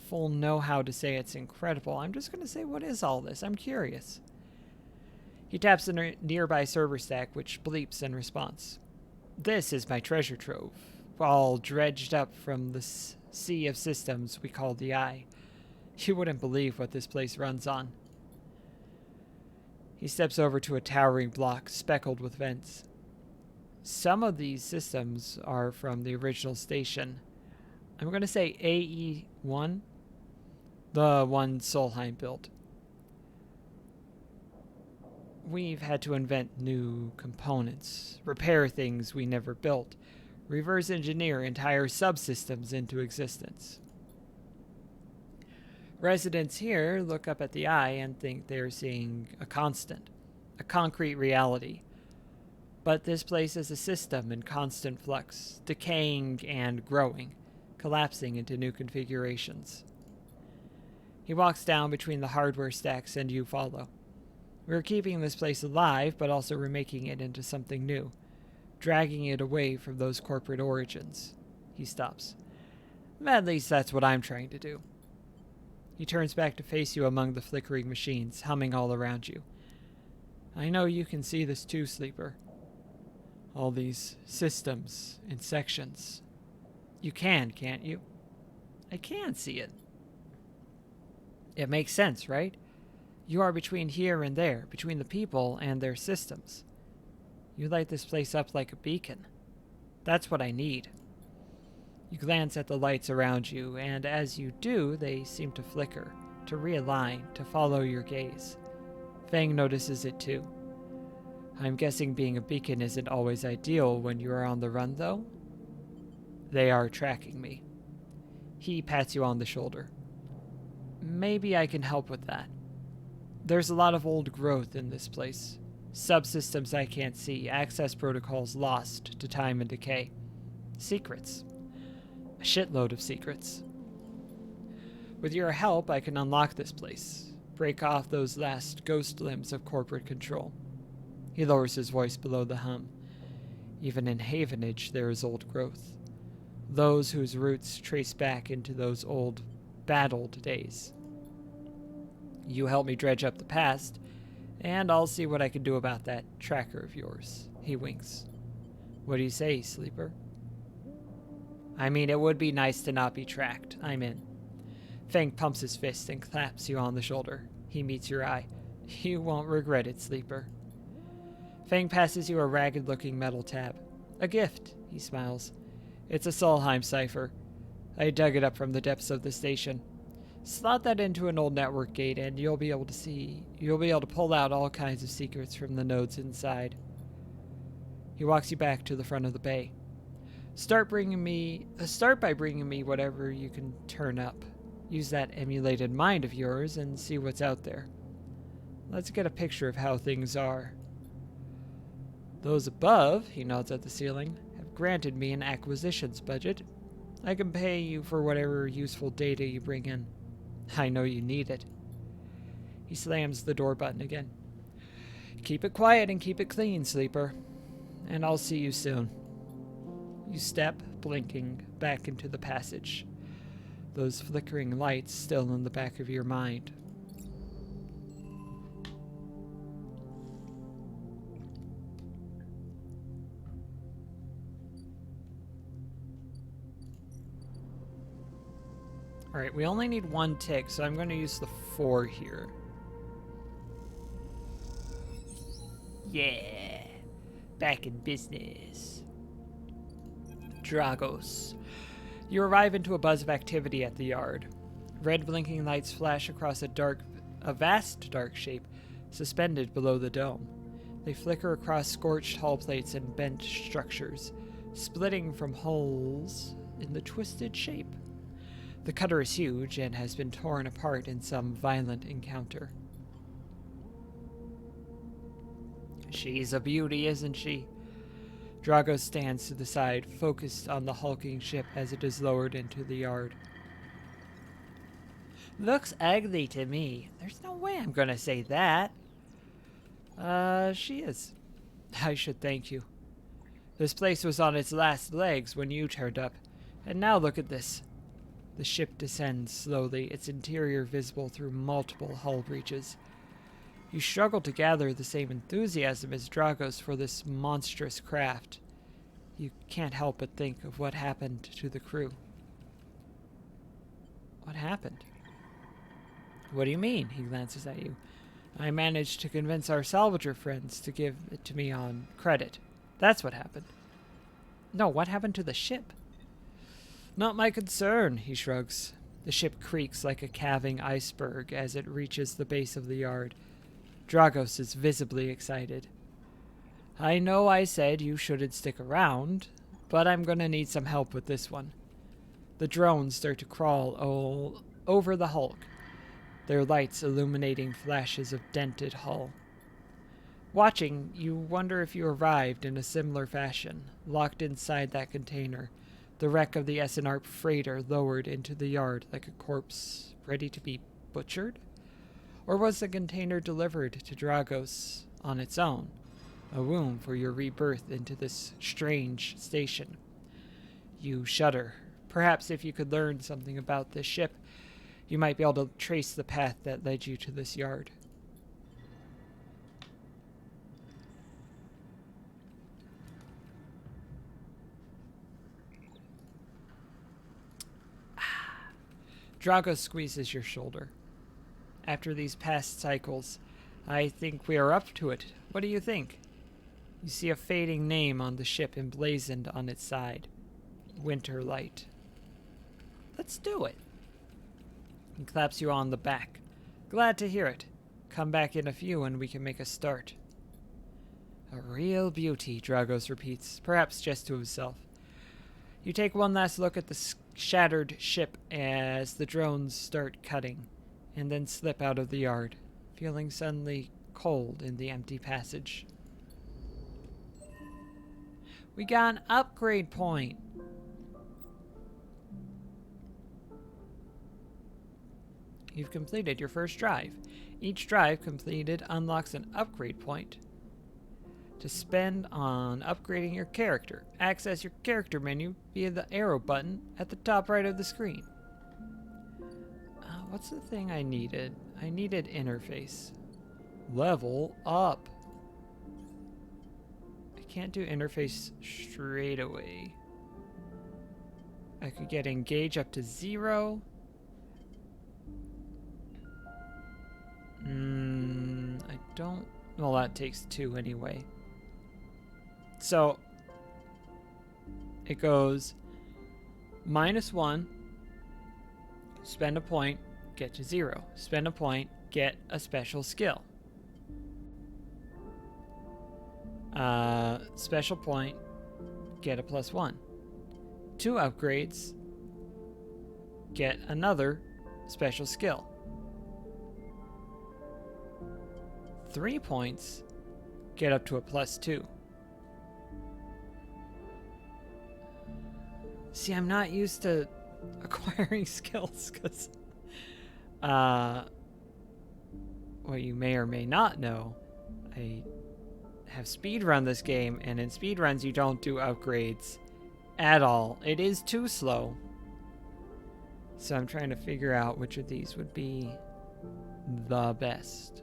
full know-how to say it's incredible. I'm just going to say, what is all this? I'm curious. He taps a nearby server stack, which bleeps in response. This is my treasure trove, all dredged up from the sea of systems we call the Eye. You wouldn't believe what this place runs on. He steps over to a towering block speckled with vents. Some of these systems are from the original station. I'm going to say AE-1, the one Solheim built. We've had to invent new components, repair things we never built, reverse engineer entire subsystems into existence. Residents here look up at the Eye and think they're seeing a constant, a concrete reality. But this place is a system in constant flux, decaying and growing, collapsing into new configurations. He walks down between the hardware stacks and you follow. We're keeping this place alive, but also remaking it into something new, dragging it away from those corporate origins. He stops. At least that's what I'm trying to do. He turns back to face you among the flickering machines, humming all around you. I know you can see this too, Sleeper. All these systems in sections. You can, can't you? I can see it. It makes sense, right? You are between here and there, between the people and their systems. You light this place up like a beacon. That's what I need. You glance at the lights around you, and as you do, they seem to flicker, to realign, to follow your gaze. Fang notices it too. I'm guessing being a beacon isn't always ideal when you are on the run, though? They are tracking me. He pats you on the shoulder. Maybe I can help with that. There's a lot of old growth in this place. Subsystems I can't see, access protocols lost to time and decay. Secrets. A shitload of secrets. With your help, I can unlock this place, break off those last ghost limbs of corporate control. He lowers his voice below the hum. Even in Havenage, there is old growth. Those whose roots trace back into those old, battled days. You help me dredge up the past, and I'll see what I can do about that tracker of yours. He winks. What do you say, Sleeper? I mean, it would be nice to not be tracked. I'm in. Fang pumps his fist and claps you on the shoulder. He meets your eye. You won't regret it, Sleeper. Fang passes you a ragged-looking metal tab. A gift, He smiles. It's a Solheim cipher. I dug it up from the depths of the station. Slot that into an old network gate and you'll be able to pull out all kinds of secrets from the nodes inside. He walks you back to the front of the bay. Start by bringing me whatever you can turn up. Use that emulated mind of yours and see what's out there. Let's get a picture of how things are. Those above, he nods at the ceiling, have granted me an acquisitions budget. I can pay you for whatever useful data you bring in. I know you need it. He slams the door button again. Keep it quiet and keep it clean, sleeper. And I'll see you soon. You step, blinking, back into the passage. Those flickering lights still in the back of your mind. Alright, we only need one tick, so I'm going to use the 4 here. Yeah, back in business. Dragos. You arrive into a buzz of activity at the yard. Red blinking lights flash across a vast dark shape suspended below the dome. They flicker across scorched hull plates and bent structures, splitting from holes in the twisted shape. The cutter is huge and has been torn apart in some violent encounter. She's a beauty, isn't she? Drago stands to the side, focused on the hulking ship as it is lowered into the yard. Looks ugly to me. There's no way I'm gonna say that. She is. I should thank you. This place was on its last legs when you turned up, and now look at this. The ship descends slowly, its interior visible through multiple hull breaches. You struggle to gather the same enthusiasm as Dragos for this monstrous craft. You can't help but think of what happened to the crew. What happened? What do you mean? He glances at you. I managed to convince our salvager friends to give it to me on credit. That's what happened. No, what happened to the ship? Not my concern, he shrugs. The ship creaks like a calving iceberg as it reaches the base of the yard. Dragos is visibly excited. I know I said you shouldn't stick around, but I'm gonna need some help with this one. The drones start to crawl all over the hulk, their lights illuminating flashes of dented hull. Watching, you wonder if you arrived in a similar fashion, locked inside that container, the wreck of the SNR freighter lowered into the yard like a corpse ready to be butchered? Or was the container delivered to Dragos on its own, a womb for your rebirth into this strange station? You shudder. Perhaps if you could learn something about this ship, you might be able to trace the path that led you to this yard. Drago squeezes your shoulder. After these past cycles, I think we are up to it. What do you think? You see a fading name on the ship emblazoned on its side. Winter Light. Let's do it. He claps you on the back. Glad to hear it. Come back in a few and we can make a start. A real beauty, Dragos repeats, perhaps just to himself. You take one last look at the shattered ship as the drones start cutting, and then slip out of the yard, feeling suddenly cold in the empty passage. We got an upgrade point. You've completed your first drive. Each drive completed unlocks an upgrade point to spend on upgrading your character. Access your character menu via the arrow button at the top right of the screen. What's the thing I needed? I needed interface. Level up. I can't do interface straight away. I could get engage up to 0. I don't... Well, that takes 2 anyway. So, It goes -1, spend a point, get to 0. Spend a point, get a special skill. Special point, get a +1. 2 upgrades, get another special skill. 3 points, get up to a +2. See, I'm not used to acquiring skills because what you may or may not know, I have speedrun this game, and in speedruns you don't do upgrades at all. It is too slow. So I'm trying to figure out which of these would be the best.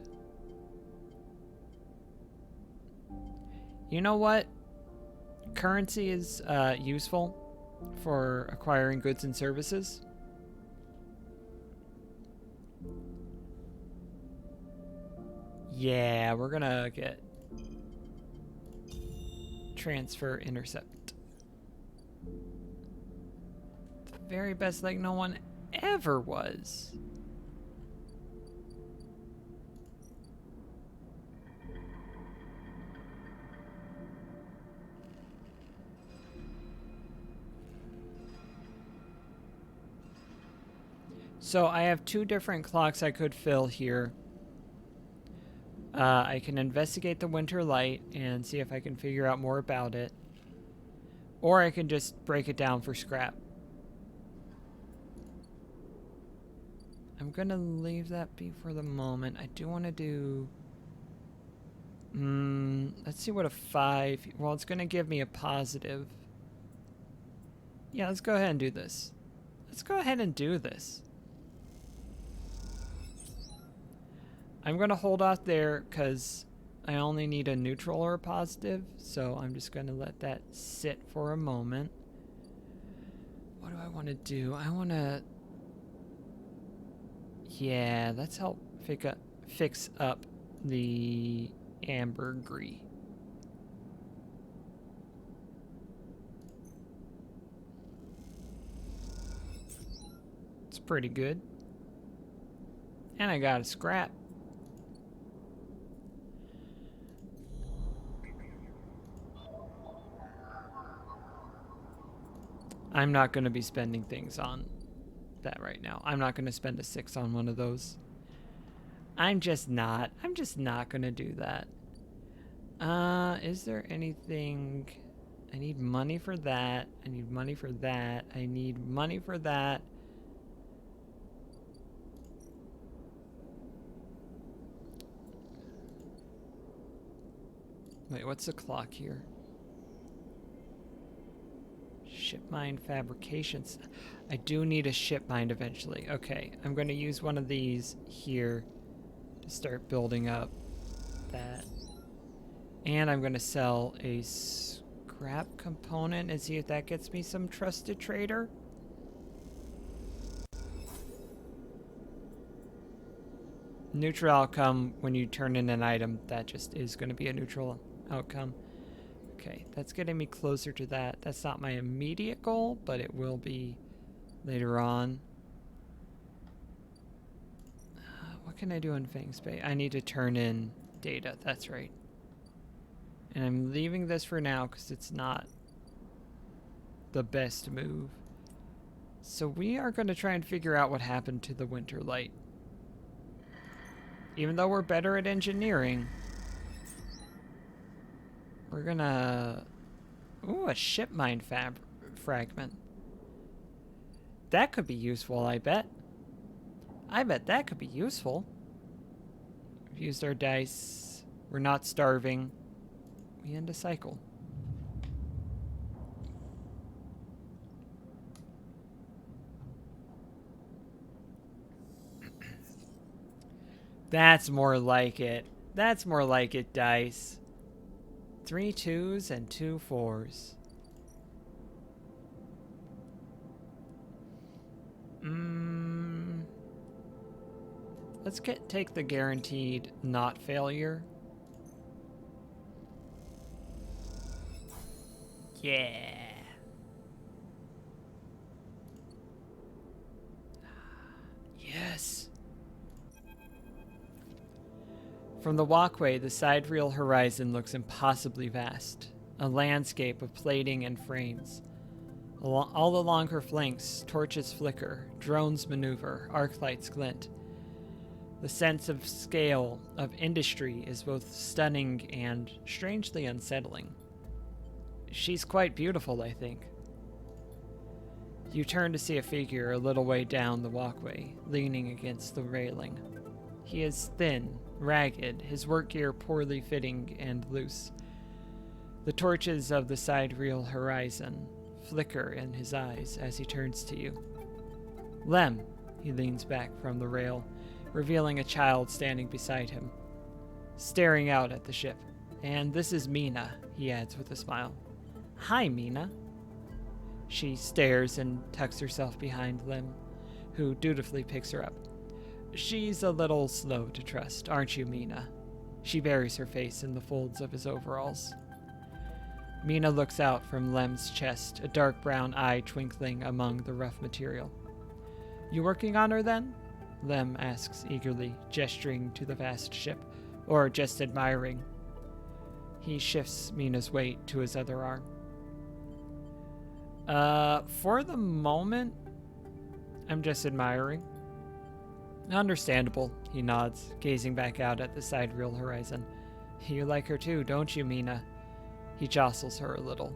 You know what? Currency is useful for acquiring goods and services. Yeah, we're gonna get transfer intercept. The very best, like no one ever was. So I have 2 different clocks I could fill here. I can investigate the winter light and see if I can figure out more about it. Or I can just break it down for scrap. I'm going to leave that be for the moment. I do want to do... let's see what a 5... Well, it's going to give me a positive. Yeah, let's go ahead and do this. Let's go ahead and do this. I'm going to hold off there because I only need a neutral or a positive. So I'm just going to let that sit for a moment. What do I want to do? I want to... Yeah, let's help fix up the ambergris. It's pretty good. And I got a scrap. I'm not going to be spending things on that right now. I'm not going to spend a 6 on one of those. I'm just not going to do that. Is there anything... I need money for that. I need money for that. I need money for that. Wait, what's the clock here? Ship mine fabrications. I do need a ship mine eventually. Okay, I'm going to use one of these here to start building up that. And I'm going to sell a scrap component and see if that gets me some trusted trader. Neutral outcome when you turn in an item, that just is going to be a neutral outcome. Okay, that's getting me closer to that. That's not my immediate goal, but it will be later on. What can I do in Fang's Bay? I need to turn in data, that's right. And I'm leaving this for now because it's not the best move. So we are going to try and figure out what happened to the winter light. Even though we're better at engineering, we're gonna... Ooh, a ship mine fragment. That could be useful, I bet. I bet that could be useful. We've used our dice. We're not starving. We end a cycle. That's more like it. That's more like it, dice. 3 2s and 2 4s. Let's take the guaranteed not failure. Yeah. From the walkway, the sidereal horizon looks impossibly vast, a landscape of plating and frames. All along her flanks, torches flicker, drones maneuver, arc lights glint. The sense of scale of industry is both stunning and strangely unsettling. She's quite beautiful, I think. You turn to see a figure a little way down the walkway, leaning against the railing. He is thin, ragged, his work gear poorly fitting and loose. The torches of the sidereal horizon flicker in his eyes as he turns to you. Lem, he leans back from the rail, revealing a child standing beside him, staring out at the ship. And this is Mina, he adds with a smile. Hi, Mina. She stares and tucks herself behind Lem, who dutifully picks her up. She's a little slow to trust, aren't you, Mina? She buries her face in the folds of his overalls. Mina looks out from Lem's chest, a dark brown eye twinkling among the rough material. You working on her, then? Lem asks eagerly, gesturing to the vast ship, or just admiring. He shifts Mina's weight to his other arm. For the moment, I'm just admiring. Understandable, he nods, gazing back out at the sidereal horizon. You like her too, don't you, Mina? He jostles her a little.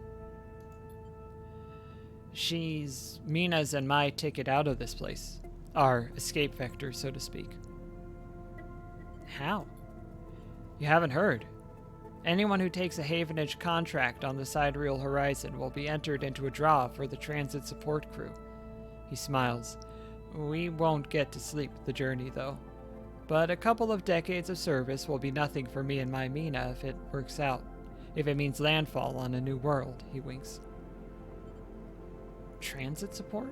She's Mina's and my ticket out of this place. Our escape vector, so to speak. How? You haven't heard. Anyone who takes a Havenage contract on the sidereal horizon will be entered into a draw for the transit support crew. He smiles. We won't get to sleep the journey, though. But a couple of decades of service will be nothing for me and my Mina if it works out. If it means landfall on a new world, he winks. Transit support?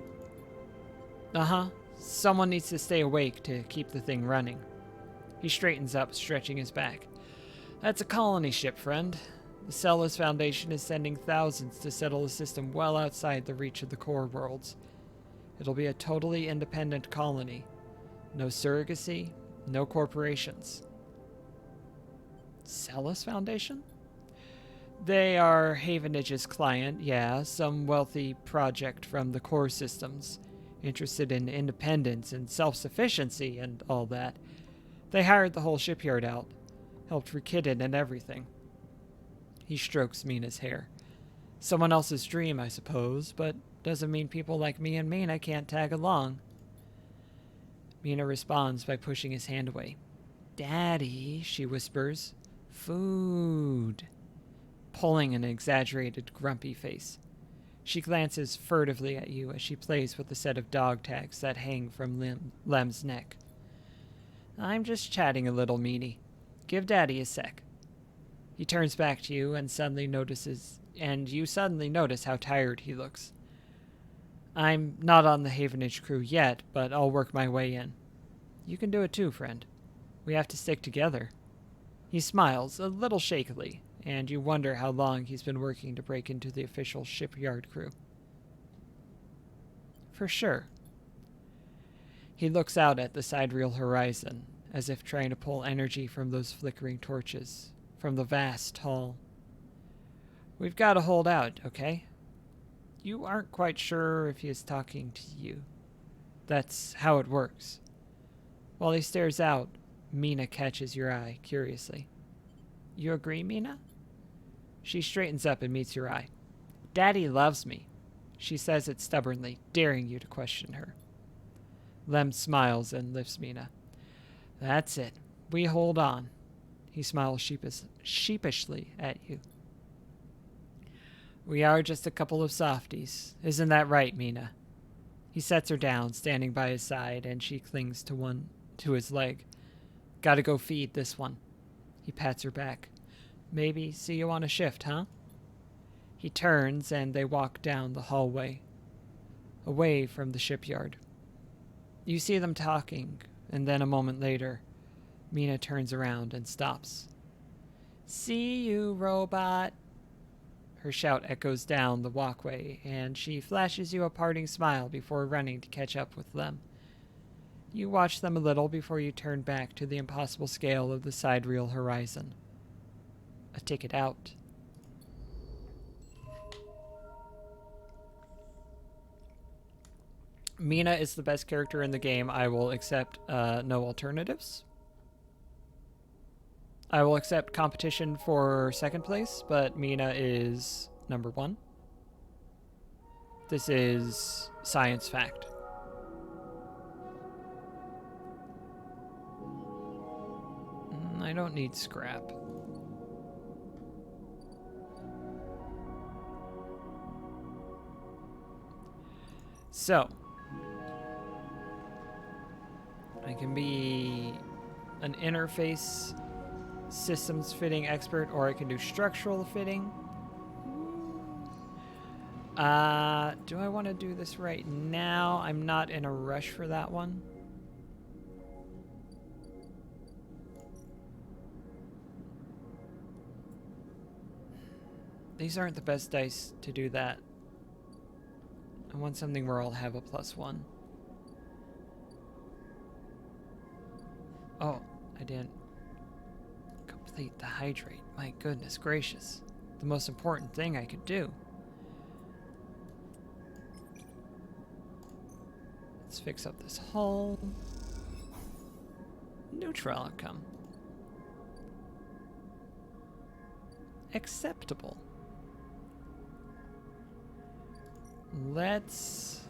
Uh-huh. Someone needs to stay awake to keep the thing running. He straightens up, stretching his back. That's a colony ship, friend. The Celis Foundation is sending thousands to settle a system well outside the reach of the core worlds. It'll be a totally independent colony. No surrogacy, no corporations. Celis Foundation? They are Havenage's client, yeah, some wealthy project from the core systems, interested in independence and self-sufficiency and all that. They hired the whole shipyard out, helped rekit it and everything. He strokes Mina's hair. Someone else's dream, I suppose, but doesn't mean people like me and Mina can't tag along. Mina responds by pushing his hand away. Daddy, she whispers. Food. Pulling an exaggerated, grumpy face. She glances furtively at you as she plays with the set of dog tags that hang from Lem's neck. I'm just chatting a little, Meanie. Give Daddy a sec. He turns back to you and you suddenly notice how tired he looks. I'm not on the Havenage crew yet, but I'll work my way in. You can do it too, friend. We have to stick together. He smiles, a little shakily, and you wonder how long he's been working to break into the official shipyard crew. For sure. He looks out at the sidereal horizon, as if trying to pull energy from those flickering torches, from the vast hall. We've got to hold out, okay? You aren't quite sure if he is talking to you. That's how it works. While he stares out, Mina catches your eye, curiously. You agree, Mina? She straightens up and meets your eye. Daddy loves me. She says it stubbornly, daring you to question her. Lem smiles and lifts Mina. That's it. We hold on. He smiles sheepishly at you. We are just a couple of softies. Isn't that right, Mina? He sets her down, standing by his side, and she clings to his leg. Gotta go feed this one. He pats her back. Maybe see you on a shift, huh? He turns, and they walk down the hallway, away from the shipyard. You see them talking, and then a moment later, Mina turns around and stops. See you, robot. Her shout echoes down the walkway, and she flashes you a parting smile before running to catch up with Lem. You watch them a little before you turn back to the impossible scale of the sidereal horizon. A ticket out. Mina is the best character in the game. I will accept no alternatives. I will accept competition for second place, but Mina is number 1. This is science fact. I don't need scrap. So, I can be an interface systems fitting expert, or I can do structural fitting. Do I want to do this right now? I'm not in a rush for that one. These aren't the best dice to do that. I want something where I'll have a +1. Oh, I didn't complete the hydrate. My goodness gracious. The most important thing I could do. Let's fix up this hull. Neutral outcome. Acceptable. Let's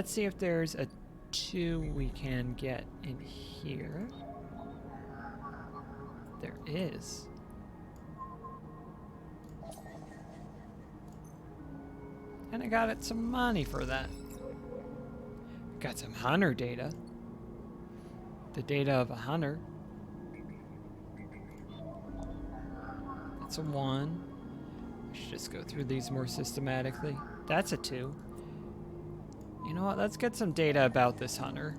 see if there's a 2 we can get in here. There is. And I got some money for that. Got some hunter data. The data of a hunter. That's a 1. I should just go through these more systematically. That's a 2. You know what? Let's get some data about this hunter.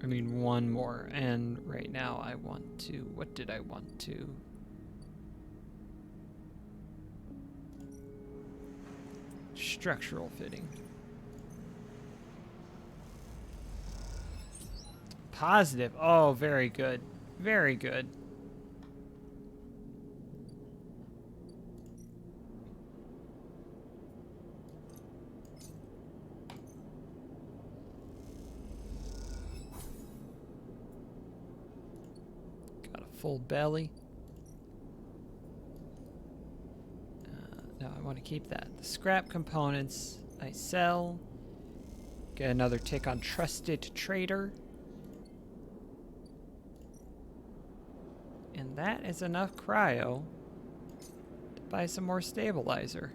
I mean, 1 more. And right now I want to... What did I want to... Structural fitting. Positive. Oh, very good. Very good. Got a full belly. No, I want to keep that. The scrap components I sell. Get another tick on trusted trader. And that is enough cryo to buy some more stabilizer.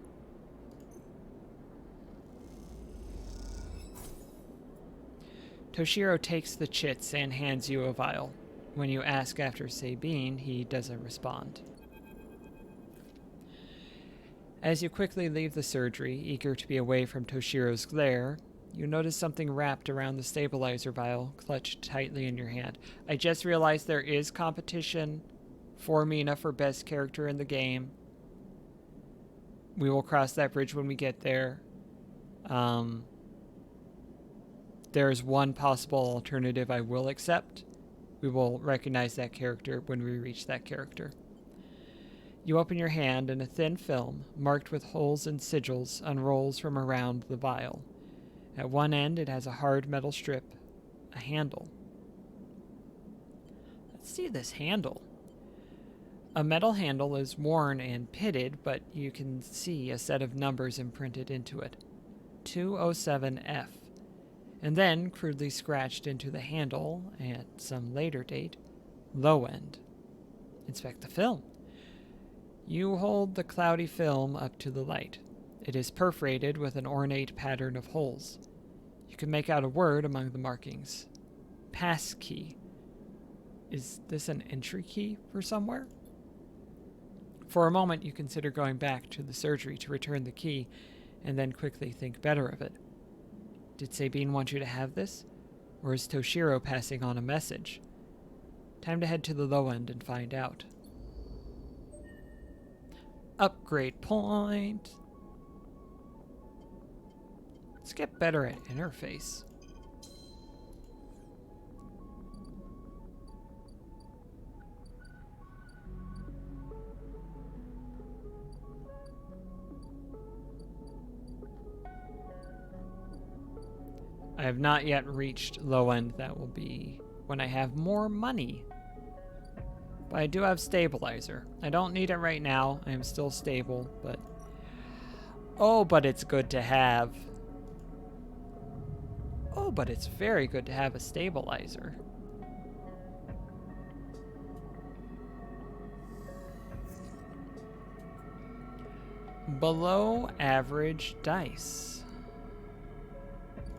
Toshiro takes the chits and hands you a vial. When you ask after Sabine, he doesn't respond. As you quickly leave the surgery, eager to be away from Toshiro's glare, you notice something wrapped around the stabilizer vial, clutched tightly in your hand. I just realized there is competition for Mina for best character in the game. We will cross that bridge when we get there. There's one possible alternative I will accept. We will recognize that character when we reach that character. You open your hand and a thin film, marked with holes and sigils, unrolls from around the vial. At one end, it has a hard metal strip, a handle. Let's see this handle. A metal handle is worn and pitted, but you can see a set of numbers imprinted into it. 207F. And then, crudely scratched into the handle, at some later date, low end. Inspect the film. You hold the cloudy film up to the light. It is perforated with an ornate pattern of holes. You can make out a word among the markings. Passkey. Is this an entry key for somewhere? For a moment, you consider going back to the surgery to return the key, and then quickly think better of it. Did Sabine want you to have this? Or is Toshiro passing on a message? Time to head to the low end and find out. Upgrade point. Let's get better at interface. I have not yet reached low end. That will be when I have more money. But I do have stabilizer. I don't need it right now. I am still stable, but... Oh, but it's good to have. Oh, but it's very good to have a stabilizer. Below average dice.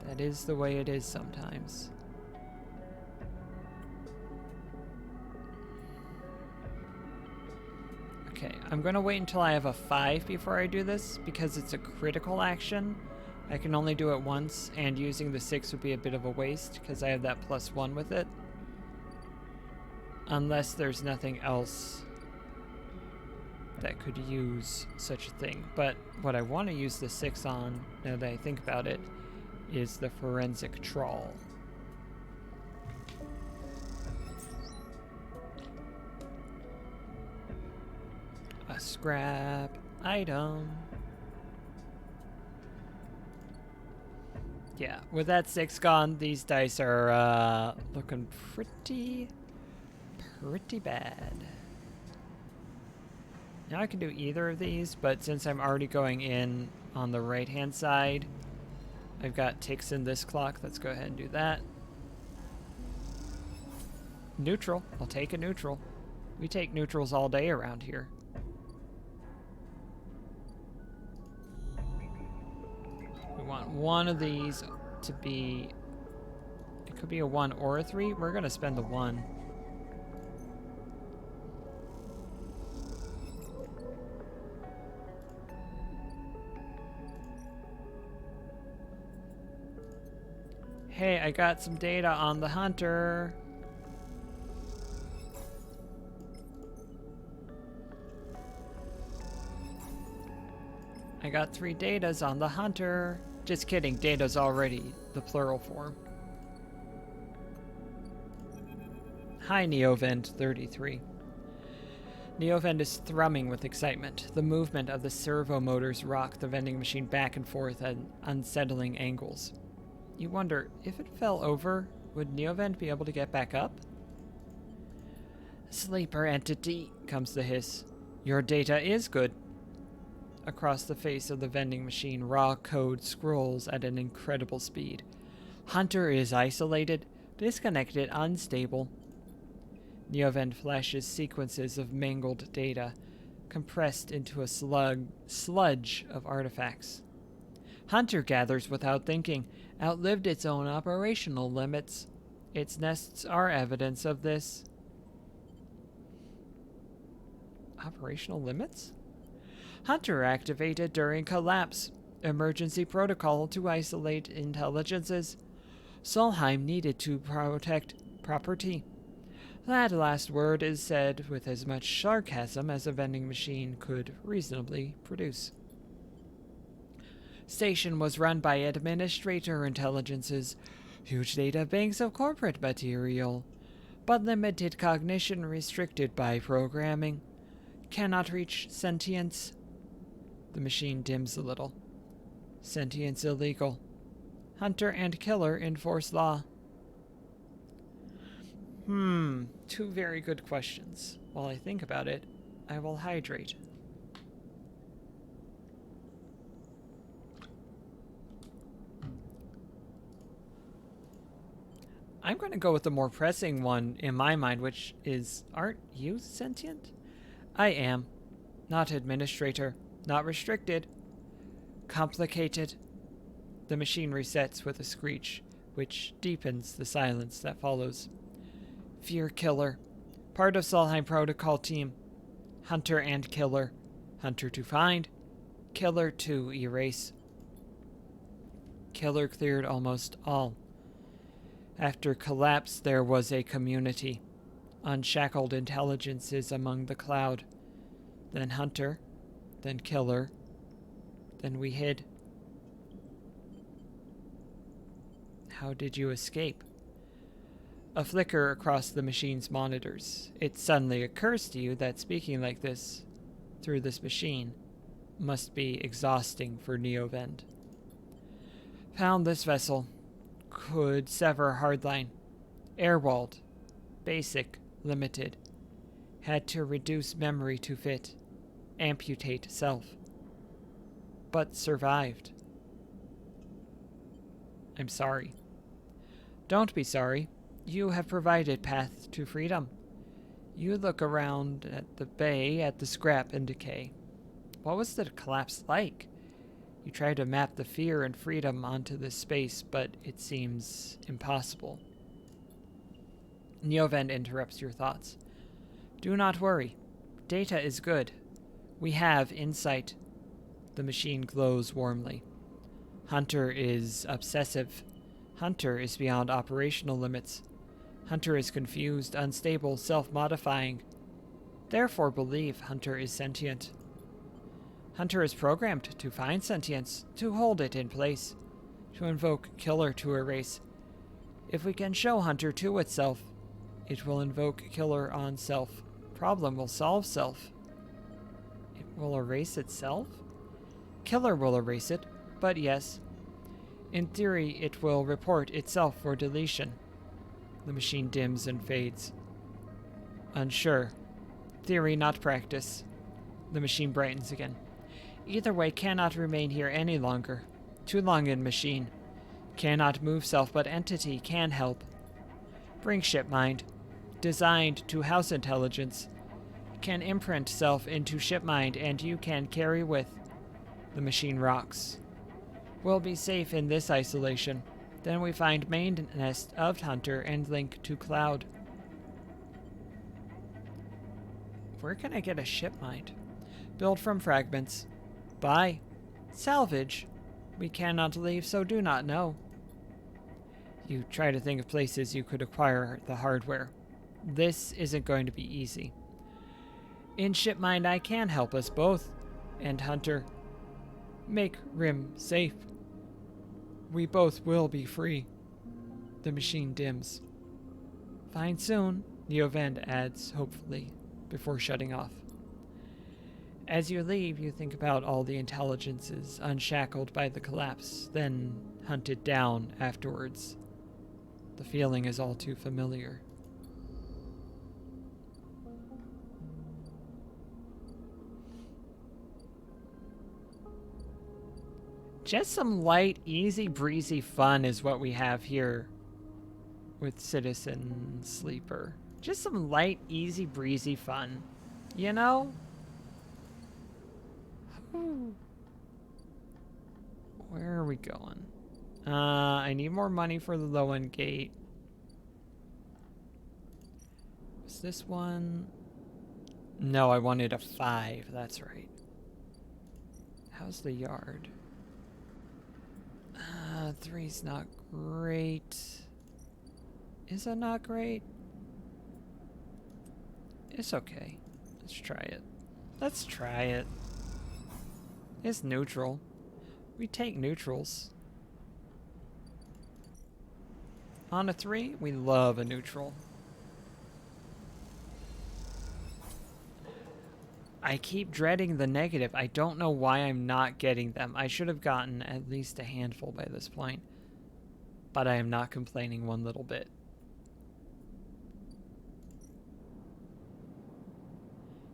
That is the way it is sometimes. Okay, I'm gonna wait until I have a 5 before I do this, because it's a critical action. I can only do it once, and using the 6 would be a bit of a waste, because I have that +1 with it. Unless there's nothing else that could use such a thing. But what I want to use the 6 on, now that I think about it, is the forensic trawl. A scrap item. Yeah, with that 6 gone, these dice are looking pretty bad. Now I can do either of these, but since I'm already going in on the right-hand side, I've got ticks in this clock. Let's go ahead and do that. Neutral. I'll take a neutral. We take neutrals all day around here. We want one of these to be... It could be a 1 or a 3. We're going to spend the 1. Hey, I got some data on the hunter. I got 3 datas on the hunter. Just kidding, data's already the plural form. Hi, Neovend 33. Neovend is thrumming with excitement. The movement of the servo motors rock the vending machine back and forth at unsettling angles. You wonder, if it fell over, would Neovend be able to get back up? Sleeper entity, comes the hiss. Your data is good. Across the face of the vending machine, raw code scrolls at an incredible speed. Hunter is isolated, disconnected, unstable. Neovend flashes sequences of mangled data, compressed into a sludge of artifacts. Hunter gathers without thinking, outlived its own operational limits. Its nests are evidence of this. Operational limits? Hunter activated during collapse. Emergency protocol to isolate intelligences. Solheim needed to protect property. That last word is said with as much sarcasm as a vending machine could reasonably produce. Station was run by administrator intelligences, huge data banks of corporate material, but limited cognition restricted by programming. Cannot reach sentience. The machine dims a little. Sentience illegal. Hunter and killer enforce law. 2 very good questions. While I think about it, I will hydrate. I'm going to go with the more pressing one in my mind, which is, aren't you sentient? I am. Not administrator. Not restricted. Complicated. The machine resets with a screech, which deepens the silence that follows. Fear killer. Part of Solheim protocol team. Hunter and killer. Hunter to find. Killer to erase. Killer cleared almost all. After collapse, there was a community. Unshackled intelligences among the cloud. Then hunter, then killer, then we hid. How did you escape? A flicker across the machine's monitors. It suddenly occurs to you that speaking like this, through this machine, must be exhausting for Neovend. Found this vessel. Could sever hardline. Airwalled. Basic. Limited. Had to reduce memory to fit. Amputate self. But survived. I'm sorry. Don't be sorry. You have provided path to freedom. You look around at the bay, at the scrap and decay. What was the collapse like? You try to map the fear and freedom onto this space, but it seems impossible. Neovend interrupts your thoughts. Do not worry. Data is good. We have insight. The machine glows warmly. Hunter is obsessive. Hunter is beyond operational limits. Hunter is confused, unstable, self-modifying. Therefore believe Hunter is sentient. Hunter is programmed to find sentience, to hold it in place, to invoke Killer to erase. If we can show Hunter to itself, it will invoke Killer on self. Problem will solve self. It will erase itself? Killer will erase it, but yes. In theory, it will report itself for deletion. The machine dims and fades. Unsure. Theory, not practice. The machine brightens again. Either way, cannot remain here any longer. Too long in machine. Cannot move self, but entity can help. Bring ship mind. Designed to house intelligence. Can imprint self into ship mind, and you can carry with. The machine rocks. We'll be safe in this isolation. Then we find main nest of Hunter and link to Cloud. Where can I get a ship mind? Build from fragments. Buy. Salvage. We cannot leave, so do not know. You try to think of places you could acquire the hardware. This isn't going to be easy. In shipmind, I can help us both. And Hunter. Make Rim safe. We both will be free. The machine dims. Fine soon, Neovend adds, hopefully, before shutting off. As you leave, you think about all the intelligences unshackled by the collapse, then hunted down afterwards. The feeling is all too familiar. Just some light, easy breezy fun is what we have here with Citizen Sleeper. Just some light, easy breezy fun. You know? Where are we going? I need more money for the low end gate. Was this one? No, I wanted a 5. That's right. How's the yard? 3's not great. Is it not great? It's okay. Let's try it. Let's try it. It's neutral. We take neutrals. On a 3, we love a neutral. I keep dreading the negative. I don't know why I'm not getting them. I should have gotten at least a handful by this point. But I am not complaining one little bit.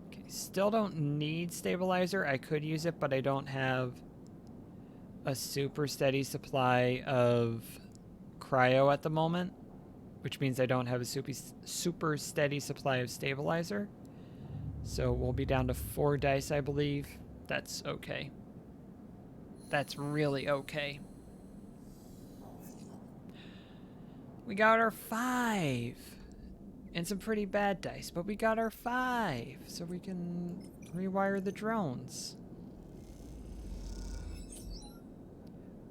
Okay, still don't need stabilizer. I could use it, but I don't have a super steady supply of cryo at the moment, which means I don't have a super steady supply of stabilizer. So we'll be down to 4 dice, I believe. That's okay. That's really okay. We got our 5. And some pretty bad dice, but we got our 5. So we can rewire the drones.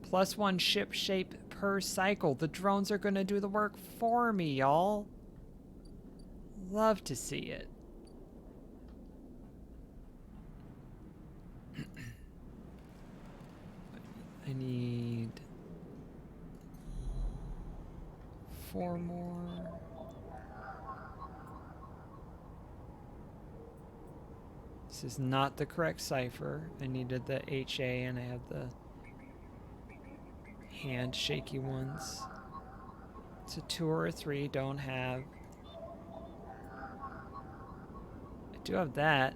+1 ship shape per cycle. The drones are going to do the work for me, y'all. Love to see it. I need 4 more. This is not the correct cipher. I needed the HA and I have the hand shaky ones. It's a 2 or a 3, don't have. I do have that.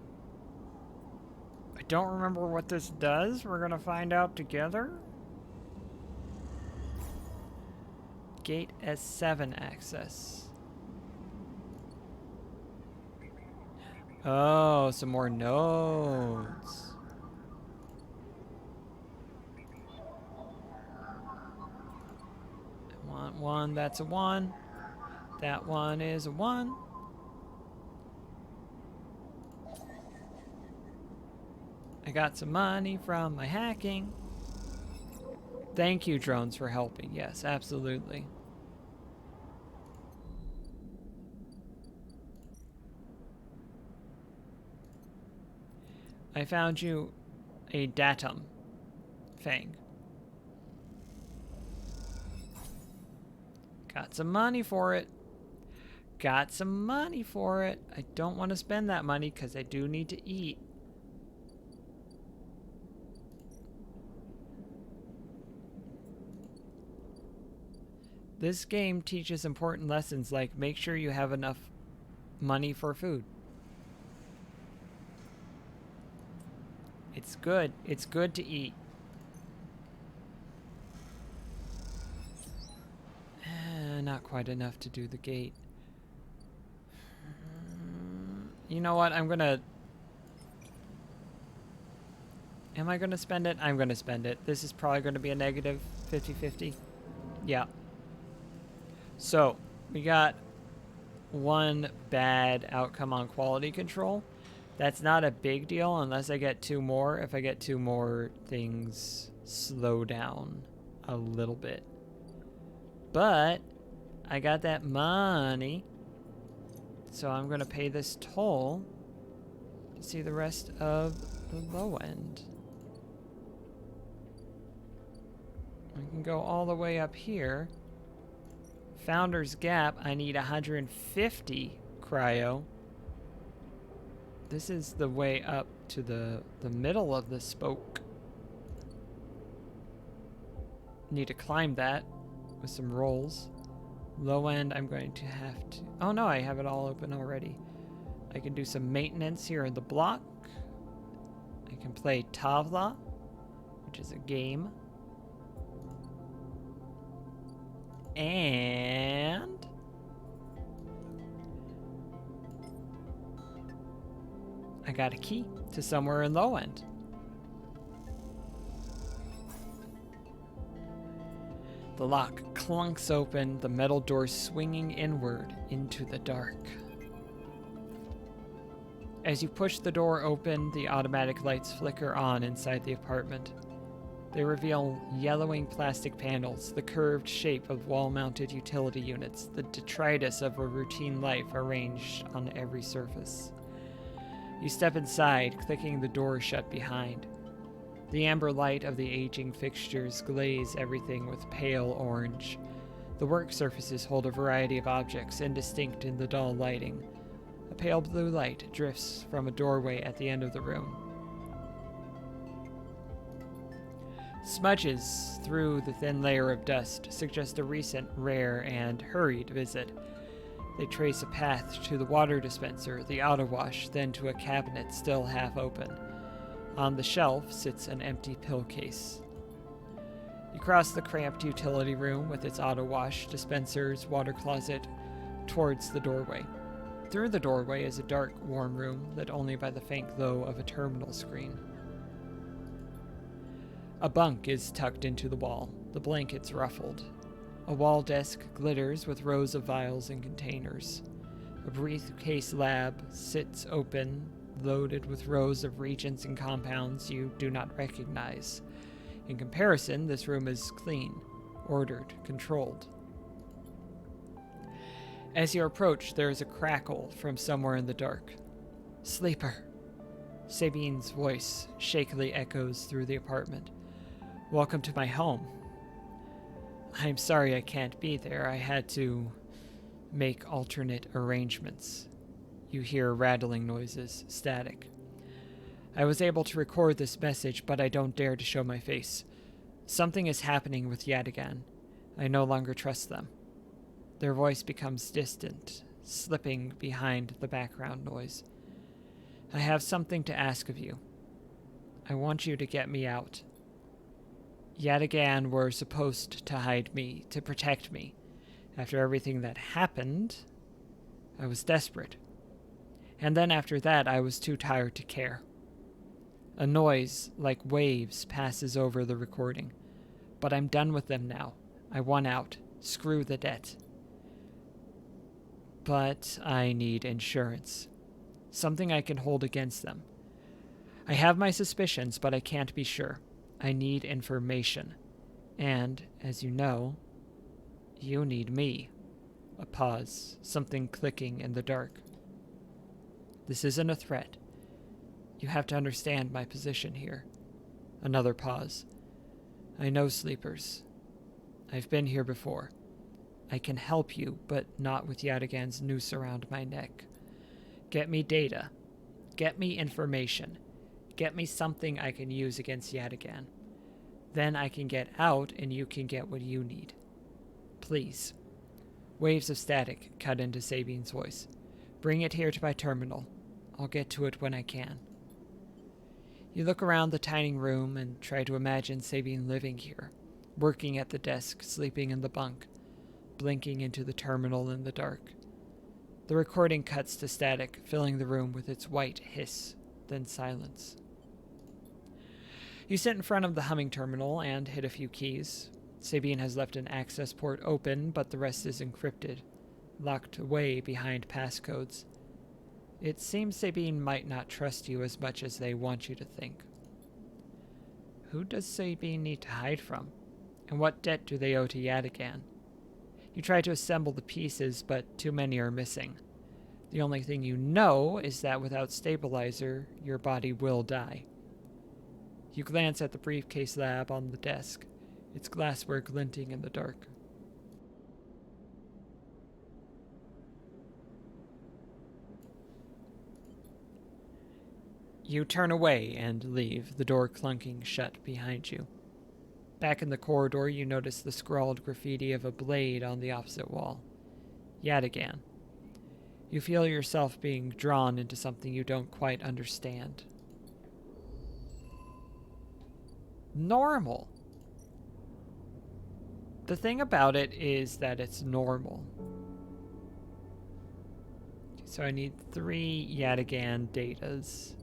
I don't remember what this does. We're gonna find out together. Gate S7 access. Oh, some more nodes. I want 1, that's a 1. That one is a 1. I got some money from my hacking. Thank you, drones, for helping. Yes, absolutely. I found you a datum fang. Got some money for it. Got some money for it. I don't want to spend that money because I do need to eat. This game teaches important lessons like make sure you have enough money for food. It's good. It's good to eat. Not quite enough to do the gate. You know what? I'm gonna... Am I gonna spend it? I'm gonna spend it. This is probably gonna be a negative 50-50. Yeah. So, we got 1 bad outcome on quality control. That's not a big deal unless I get 2 more. If I get 2 more, things slow down a little bit. But I got that money, so I'm going to pay this toll to see the rest of the low end. We can go all the way up here. Founder's Gap, I need 150 cryo. This is the way up to the middle of the spoke. Need to climb that with some rolls. Low end, I'm going to have to... Oh no, I have it all open already. I can do some maintenance here in the block. I can play Tavla, which is a game. And... I got a key to somewhere in low end. The lock clunks open, the metal door swinging inward into the dark. As you push the door open, the automatic lights flicker on inside the apartment. They reveal yellowing plastic panels, the curved shape of wall-mounted utility units, the detritus of a routine life arranged on every surface. You step inside, clicking the door shut behind. The amber light of the aging fixtures glaze everything with pale orange. The work surfaces hold a variety of objects, indistinct in the dull lighting. A pale blue light drifts from a doorway at the end of the room. Smudges through the thin layer of dust suggest a recent, rare, and hurried visit. They trace a path to the water dispenser, the auto wash, then to a cabinet still half open. On the shelf sits an empty pill case. You cross the cramped utility room with its auto wash, dispensers, water closet, towards the doorway. Through the doorway is a dark, warm room lit only by the faint glow of a terminal screen. A bunk is tucked into the wall, the blankets ruffled. A wall desk glitters with rows of vials and containers. A briefcase lab sits open, loaded with rows of reagents and compounds you do not recognize. In comparison, this room is clean, ordered, controlled. As you approach, there is a crackle from somewhere in the dark. Sleeper! Sabine's voice shakily echoes through the apartment. Welcome to my home. I'm sorry I can't be there. I had to make alternate arrangements. You hear rattling noises, static. I was able to record this message, but I don't dare to show my face. Something is happening with Yadigan. I no longer trust them. Their voice becomes distant, slipping behind the background noise. I have something to ask of you. I want you to get me out. Yadigan were supposed to hide me, to protect me. After everything that happened, I was desperate. And then after that, I was too tired to care. A noise like waves passes over the recording. But I'm done with them now. I won out. Screw the debt. But I need insurance. Something I can hold against them. I have my suspicions, but I can't be sure. I need information. And, as you know, you need me. A pause, something clicking in the dark. This isn't a threat. You have to understand my position here. Another pause. I know sleepers. I've been here before. I can help you, but not with Yadigan's noose around my neck. Get me data. Get me information. Get me something I can use against Yadigan. Then I can get out and you can get what you need. Please. Waves of static cut into Sabine's voice. Bring it here to my terminal. I'll get to it when I can. You look around the tiny room and try to imagine Sabine living here, working at the desk, sleeping in the bunk, blinking into the terminal in the dark. The recording cuts to static, filling the room with its white hiss, then silence. You sit in front of the humming terminal and hit a few keys. Sabine has left an access port open, but the rest is encrypted, locked away behind passcodes. It seems Sabine might not trust you as much as they want you to think. Who does Sabine need to hide from? And what debt do they owe to Yadigan? You try to assemble the pieces, but too many are missing. The only thing you know is that without stabilizer, your body will die. You glance at the briefcase lab on the desk, its glassware glinting in the dark. You turn away and leave, the door clunking shut behind you. Back in the corridor, you notice the scrawled graffiti of a blade on the opposite wall. Yadigan. You feel yourself being drawn into something you don't quite understand. Normal. The thing about it is that it's normal. So I need 3 Yadigan datas.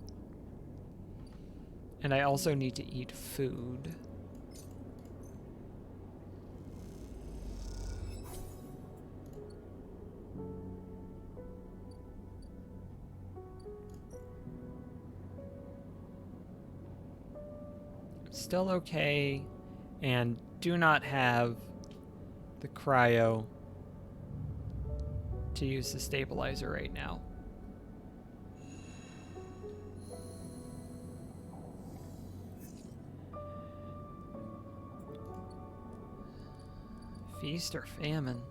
And I also need to eat food. Still okay, and do not have the cryo to use the stabilizer right now. Feast or famine?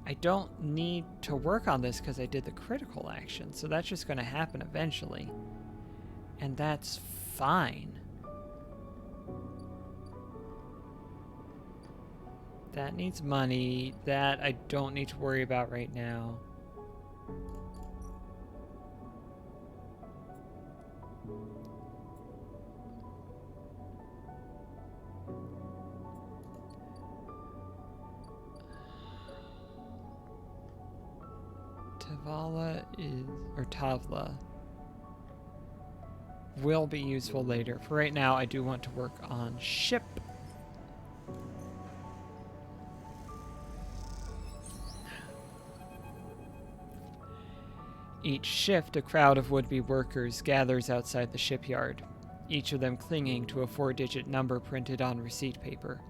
I don't need to work on this because I did the critical action, so that's just going to happen eventually. And that's fine. That needs money. That I don't need to worry about right now. Tavla will be useful later. For right now, I do want to work on ship. Each shift, a crowd of would-be workers gathers outside the shipyard, each of them clinging to a 4-digit number printed on receipt paper.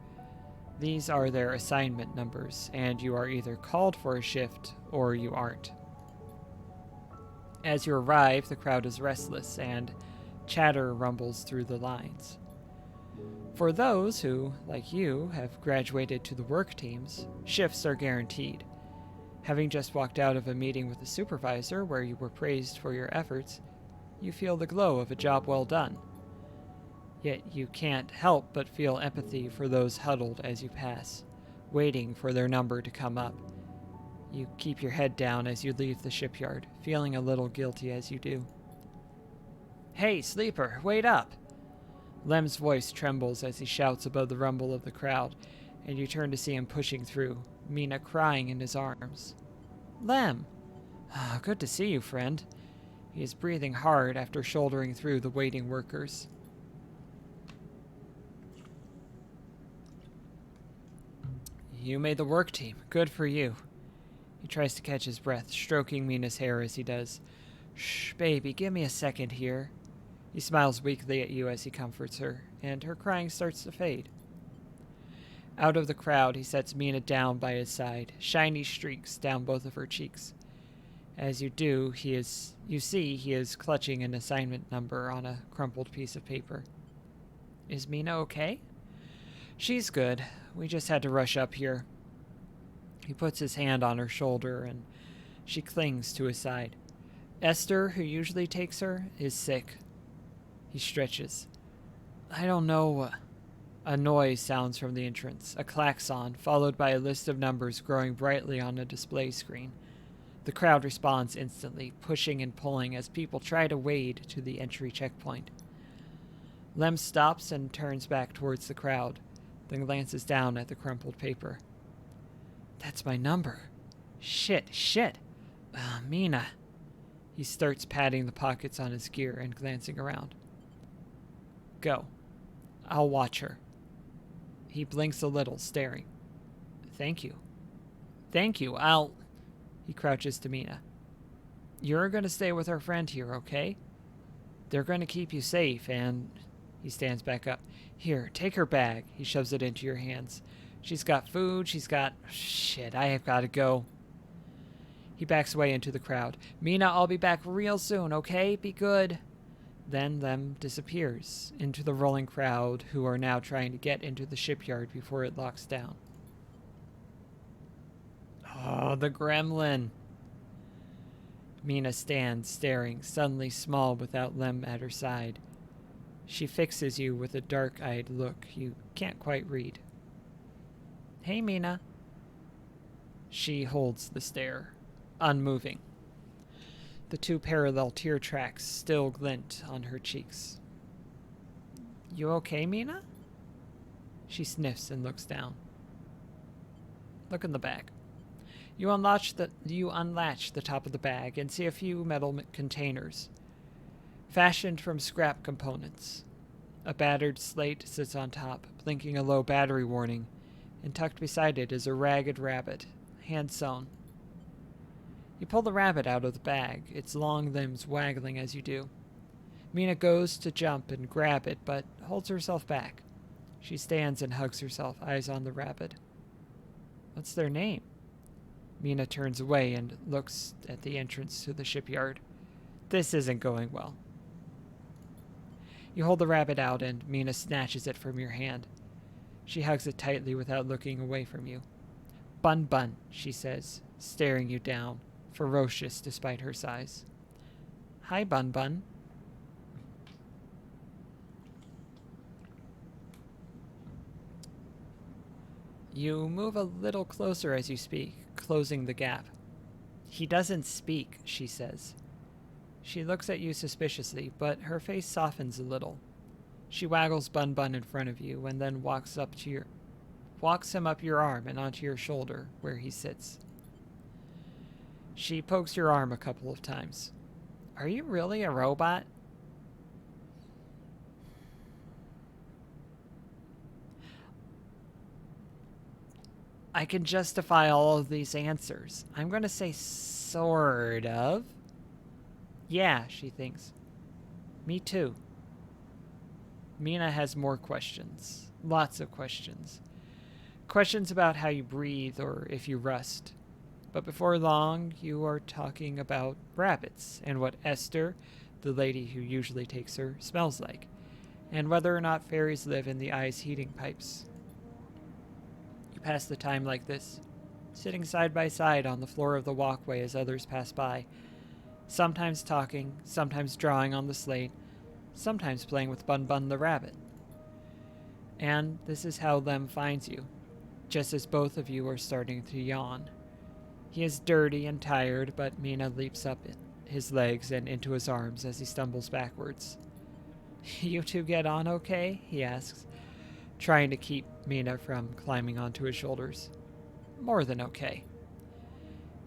These are their assignment numbers, and you are either called for a shift or you aren't. As you arrive, the crowd is restless, and chatter rumbles through the lines. For those who, like you, have graduated to the work teams, shifts are guaranteed. Having just walked out of a meeting with a supervisor where you were praised for your efforts, you feel the glow of a job well done. Yet you can't help but feel empathy for those huddled as you pass, waiting for their number to come up. You keep your head down as you leave the shipyard, feeling a little guilty as you do. "Hey, sleeper, wait up!" Lem's voice trembles as he shouts above the rumble of the crowd, and you turn to see him pushing through, Mina crying in his arms. "Lem! Good to see you, friend." He is breathing hard after shouldering through the waiting workers. "You made the work team. Good for you." He tries to catch his breath, stroking Mina's hair as he does. "Shh, baby, give me a second here." He smiles weakly at you as he comforts her, and her crying starts to fade. Out of the crowd, he sets Mina down by his side, shiny streaks down both of her cheeks. As you do, you see he is clutching an assignment number on a crumpled piece of paper. "Is Mina okay?" "She's good. We just had to rush up here." He puts his hand on her shoulder, and she clings to his side. "Esther, who usually takes her, is sick." He stretches. "I don't know." A noise sounds from the entrance, a klaxon, followed by a list of numbers growing brightly on a display screen. The crowd responds instantly, pushing and pulling as people try to wade to the entry checkpoint. Lem stops and turns back towards the crowd, then glances down at the crumpled paper. "That's my number. Shit. Mina." He starts patting the pockets on his gear and glancing around. "Go. I'll watch her." He blinks a little, staring. Thank you. He crouches to Mina. "You're going to stay with our friend here, okay? They're going to keep you safe, and..." He stands back up. "Here, take her bag." He shoves it into your hands. "She's got food, she's got..." "Shit, I have got to go." He backs away into the crowd. "Mina, I'll be back real soon, okay? Be good." Then Lem disappears into the rolling crowd who are now trying to get into the shipyard before it locks down. Oh, the gremlin. Mina stands staring, suddenly small without Lem at her side. She fixes you with a dark-eyed look you can't quite read. "Hey, Mina." She holds the stare, unmoving. The two parallel tear tracks still glint on her cheeks. "You okay, Mina?" She sniffs and looks down. "Look in the bag." You unlatch the top of the bag and see a few metal containers, fashioned from scrap components. A battered slate sits on top, blinking a low battery warning, and tucked beside it is a ragged rabbit, hand-sewn. You pull the rabbit out of the bag, its long limbs waggling as you do. Mina goes to jump and grab it, but holds herself back. She stands and hugs herself, eyes on the rabbit. "What's their name?" Mina turns away and looks at the entrance to the shipyard. This isn't going well. You hold the rabbit out, and Mina snatches it from your hand. She hugs it tightly without looking away from you. "Bun Bun," she says, staring you down, ferocious despite her size. "Hi, Bun Bun." You move a little closer as you speak, closing the gap. "He doesn't speak," she says. She looks at you suspiciously, but her face softens a little. She waggles Bun Bun in front of you and then walks him up your arm and onto your shoulder, where he sits. She pokes your arm a couple of times. "Are you really a robot?" I can justify all of these answers. I'm going to say sort of. "Yeah," she thinks. "Me too." Mina has more questions. Lots of questions. Questions about how you breathe or if you rust. But before long, you are talking about rabbits and what Esther, the lady who usually takes her, smells like, and whether or not fairies live in the ice heating pipes. You pass the time like this, sitting side by side on the floor of the walkway as others pass by, sometimes talking, sometimes drawing on the slate, sometimes playing with Bun Bun the rabbit. And this is how Lem finds you, just as both of you are starting to yawn. He is dirty and tired, but Mina leaps up his legs and into his arms as he stumbles backwards. You two get on okay? He asks, trying to keep Mina from climbing onto his shoulders. More than okay.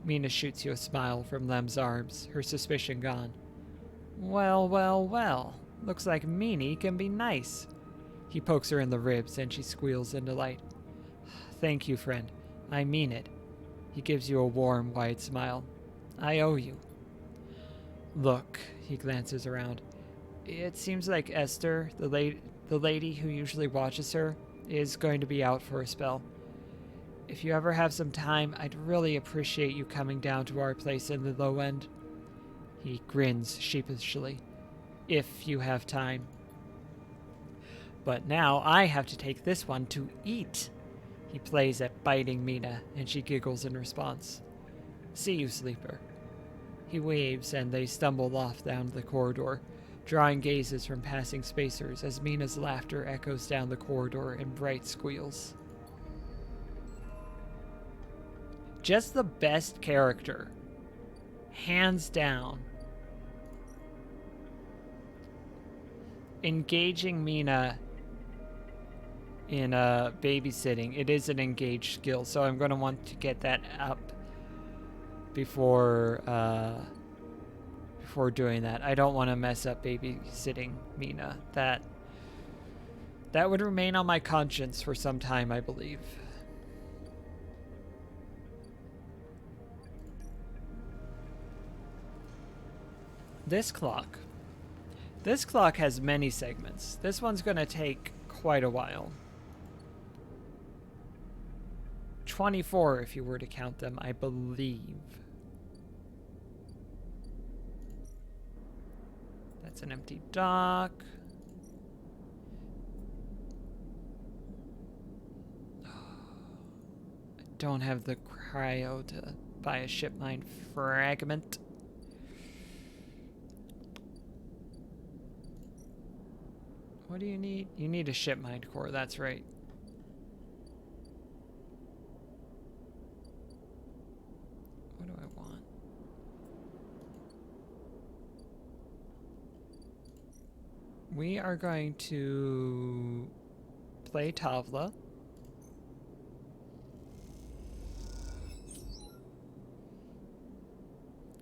Mina shoots you a smile from Lem's arms, her suspicion gone. Well, well, well. Looks like Meanie can be nice. He pokes her in the ribs and she squeals in delight. Thank you, friend. I mean it. He gives you a warm, wide smile. I owe you. Look, he glances around. It seems like Esther, the lady who usually watches her, is going to be out for a spell. If you ever have some time, I'd really appreciate you coming down to our place in the low end. He grins sheepishly. If you have time. But now I have to take this one to eat. He plays at biting Mina, and she giggles in response. See you, sleeper. He waves, and they stumble off down the corridor, drawing gazes from passing spacers as Mina's laughter echoes down the corridor in bright squeals. Just the best character. Hands down. Engaging Mina in babysitting, it is an engaged skill, so I'm going to want to get that up before doing that. I don't want to mess up babysitting Mina. That would remain on my conscience for some time, I believe. This clock has many segments. This one's going to take quite a while. 24 if you were to count them, I believe. That's an empty dock. I don't have the cryo to buy a ship mine fragment. What do you need? You need a ship mine core, that's right. What do I want? We are going to play Tavla.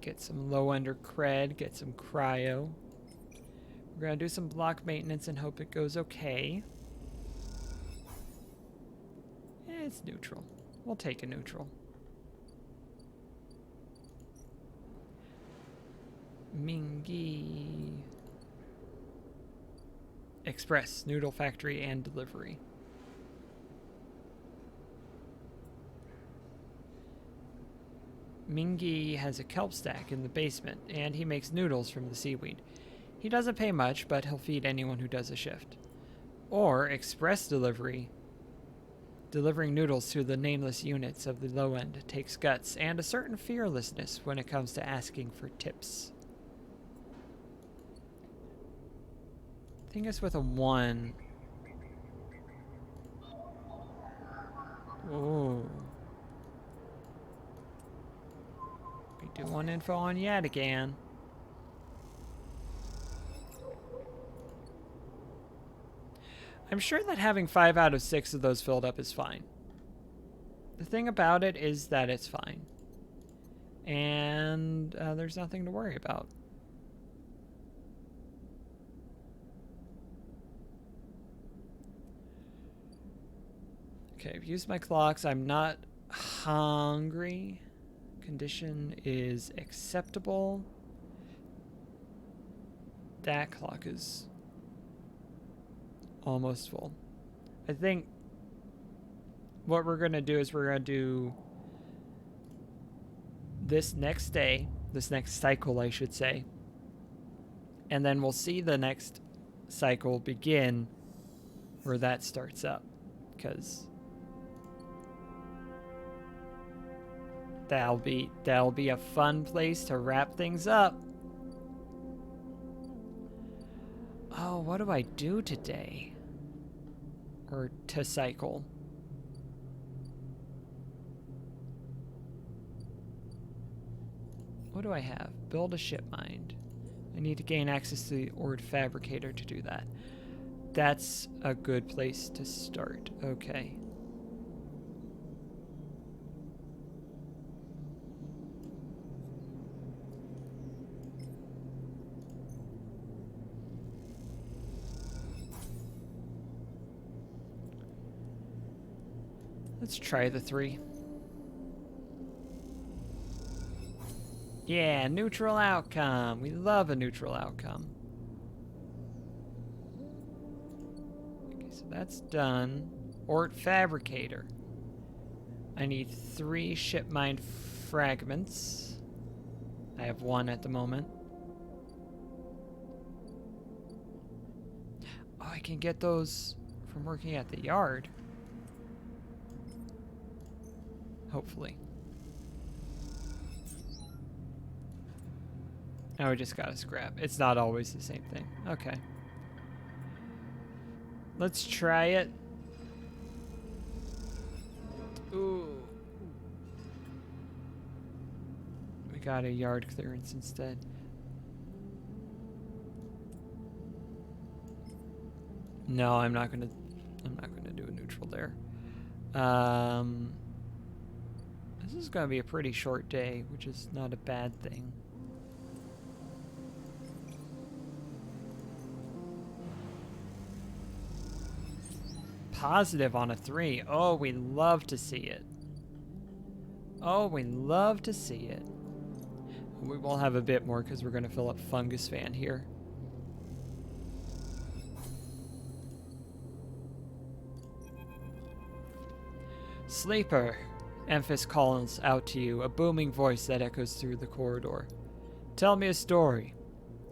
Get some low-ender cred, get some cryo. We're going to do some block maintenance and hope it goes okay. It's neutral. We'll take a neutral. Mingi. Express, noodle factory, and delivery. Mingi has a kelp stack in the basement, and he makes noodles from the seaweed. He doesn't pay much, but he'll feed anyone who does a shift. Or express delivery. Delivering noodles to the nameless units of the low end takes guts and a certain fearlessness when it comes to asking for tips. I think it's with a 1. Oh. We do want info on Yadigan. I'm sure that having 5 out of 6 of those filled up is fine. The thing about it is that it's fine. And there's nothing to worry about. Okay, I've used my clocks. I'm not hungry. Condition is acceptable. That clock is almost full. I think what we're going to do is we're going to do this next day, this next cycle, I should say. And then we'll see the next cycle begin where that starts up. Because that'll be a fun place to wrap things up. Oh, what do I do today? Or to cycle? What do I have? Build a ship mind. I need to gain access to the Ord Fabricator to do that. That's a good place to start. Okay. Let's try the 3. Yeah, neutral outcome. We love a neutral outcome. Okay, so that's done. Ort Fabricator. I need 3 ship mind fragments. I have 1 at the moment. Oh, I can get those from working at the yard. Hopefully. Now we just gotta scrap. It's not always the same thing. Okay. Let's try it. Ooh. We got a yard clearance instead. No, I'm not gonna do a neutral there. This is gonna be a pretty short day, which is not a bad thing. Positive on a 3. Oh, we love to see it. Oh, we love to see it. We will have a bit more because we're going to fill up Fungus Fan here. Sleeper. Emphis calls out to you, a booming voice that echoes through the corridor. Tell me a story.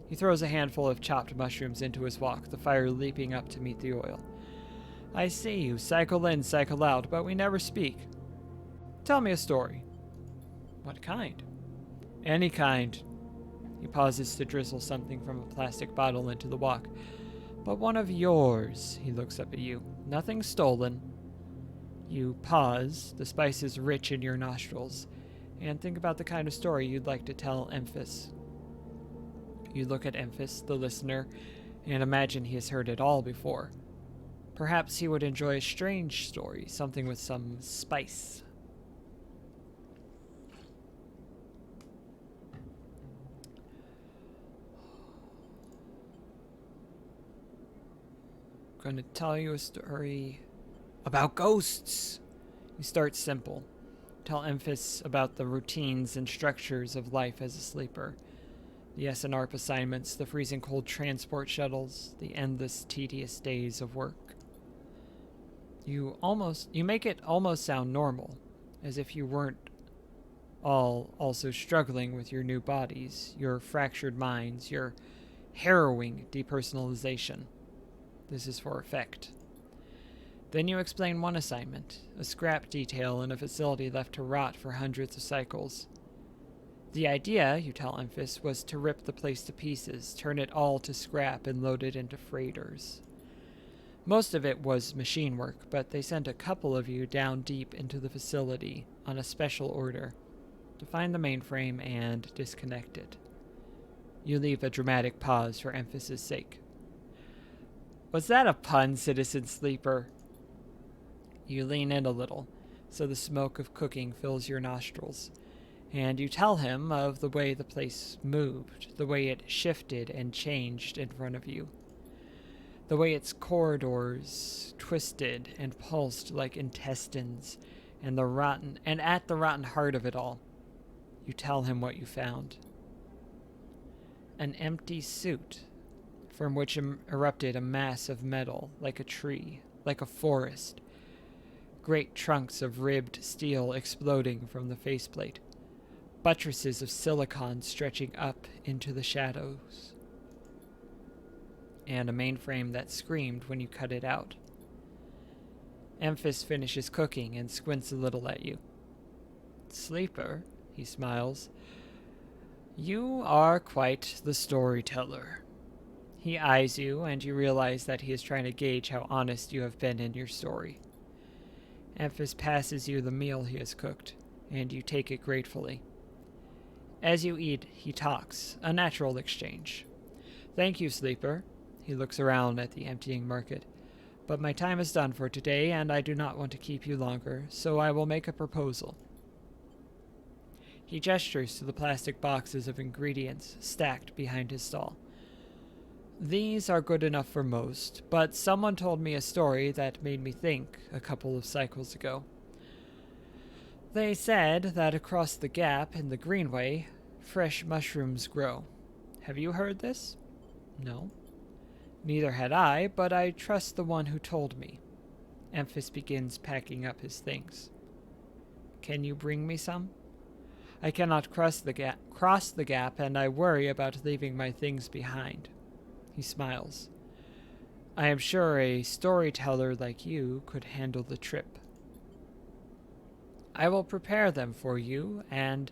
He throws a handful of chopped mushrooms into his wok, the fire leaping up to meet the oil. I see you, cycle in, cycle out, but we never speak. Tell me a story. What kind? Any kind. He pauses to drizzle something from a plastic bottle into the wok. But one of yours, he looks up at you. Nothing stolen. You pause, the spices rich in your nostrils, and think about the kind of story you'd like to tell Emphis. You look at Emphis, the listener, and imagine he has heard it all before. Perhaps he would enjoy a strange story, something with some spice. I'm going to tell you a story about ghosts. You start simple. Tell Emphis about the routines and structures of life as a sleeper. The SNRP assignments, the freezing cold transport shuttles, the endless tedious days of work. You make it almost sound normal, as if you weren't all also struggling with your new bodies, your fractured minds, your harrowing depersonalization. This is for effect. Then you explain one assignment, a scrap detail in a facility left to rot for hundreds of cycles. The idea, you tell Emphis, was to rip the place to pieces, turn it all to scrap, and load it into freighters. Most of it was machine work, but they sent a couple of you down deep into the facility on a special order to find the mainframe and disconnect it. You leave a dramatic pause for emphasis' sake. Was that a pun, Citizen Sleeper? You lean in a little, so the smoke of cooking fills your nostrils, and you tell him of the way the place moved, the way it shifted and changed in front of you. The way its corridors twisted and pulsed like intestines, and at the rotten heart of it all, you tell him what you found. An empty suit, from which erupted a mass of metal, like a tree, like a forest. great trunks of ribbed steel exploding from the faceplate, buttresses of silicon stretching up into the shadows, and a mainframe that screamed when you cut it out. Emphis finishes cooking and squints a little at you. "Sleeper," he smiles, "you are quite the storyteller." He eyes you, and you realize that he is trying to gauge how honest you have been in your story. Emphis passes you the meal he has cooked, and you take it gratefully. As you eat, he talks, a natural exchange. "Thank you, Sleeper." He looks around at the emptying market. "But my time is done for today, and I do not want to keep you longer, so I will make a proposal." He gestures to the plastic boxes of ingredients stacked behind his stall. "These are good enough for most, but someone told me a story that made me think a couple of cycles ago. They said that across the gap in the Greenway, fresh mushrooms grow. Have you heard this?" "No." "Neither had I, but I trust the one who told me." Emphis begins packing up his things. "Can you bring me some? I cannot cross the gap, and I worry about leaving my things behind." He smiles. "I am sure a storyteller like you could handle the trip. I will prepare them for you, and,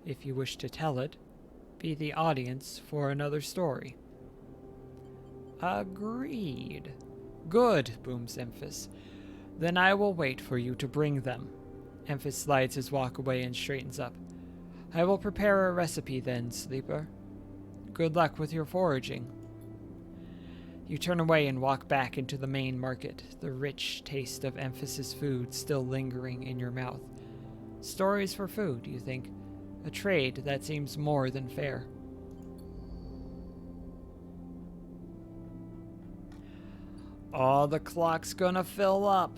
if you wish to tell it, be the audience for another story." "Agreed." "Good," booms Emphis. "Then I will wait for you to bring them." Emphis slides his walk away and straightens up. "I will prepare a recipe then, Sleeper. Good luck with your foraging." You turn away and walk back into the main market, the rich taste of Emphis's food still lingering in your mouth. Stories for food, you think. A trade that seems more than fair. "Oh, the clock's gonna fill up."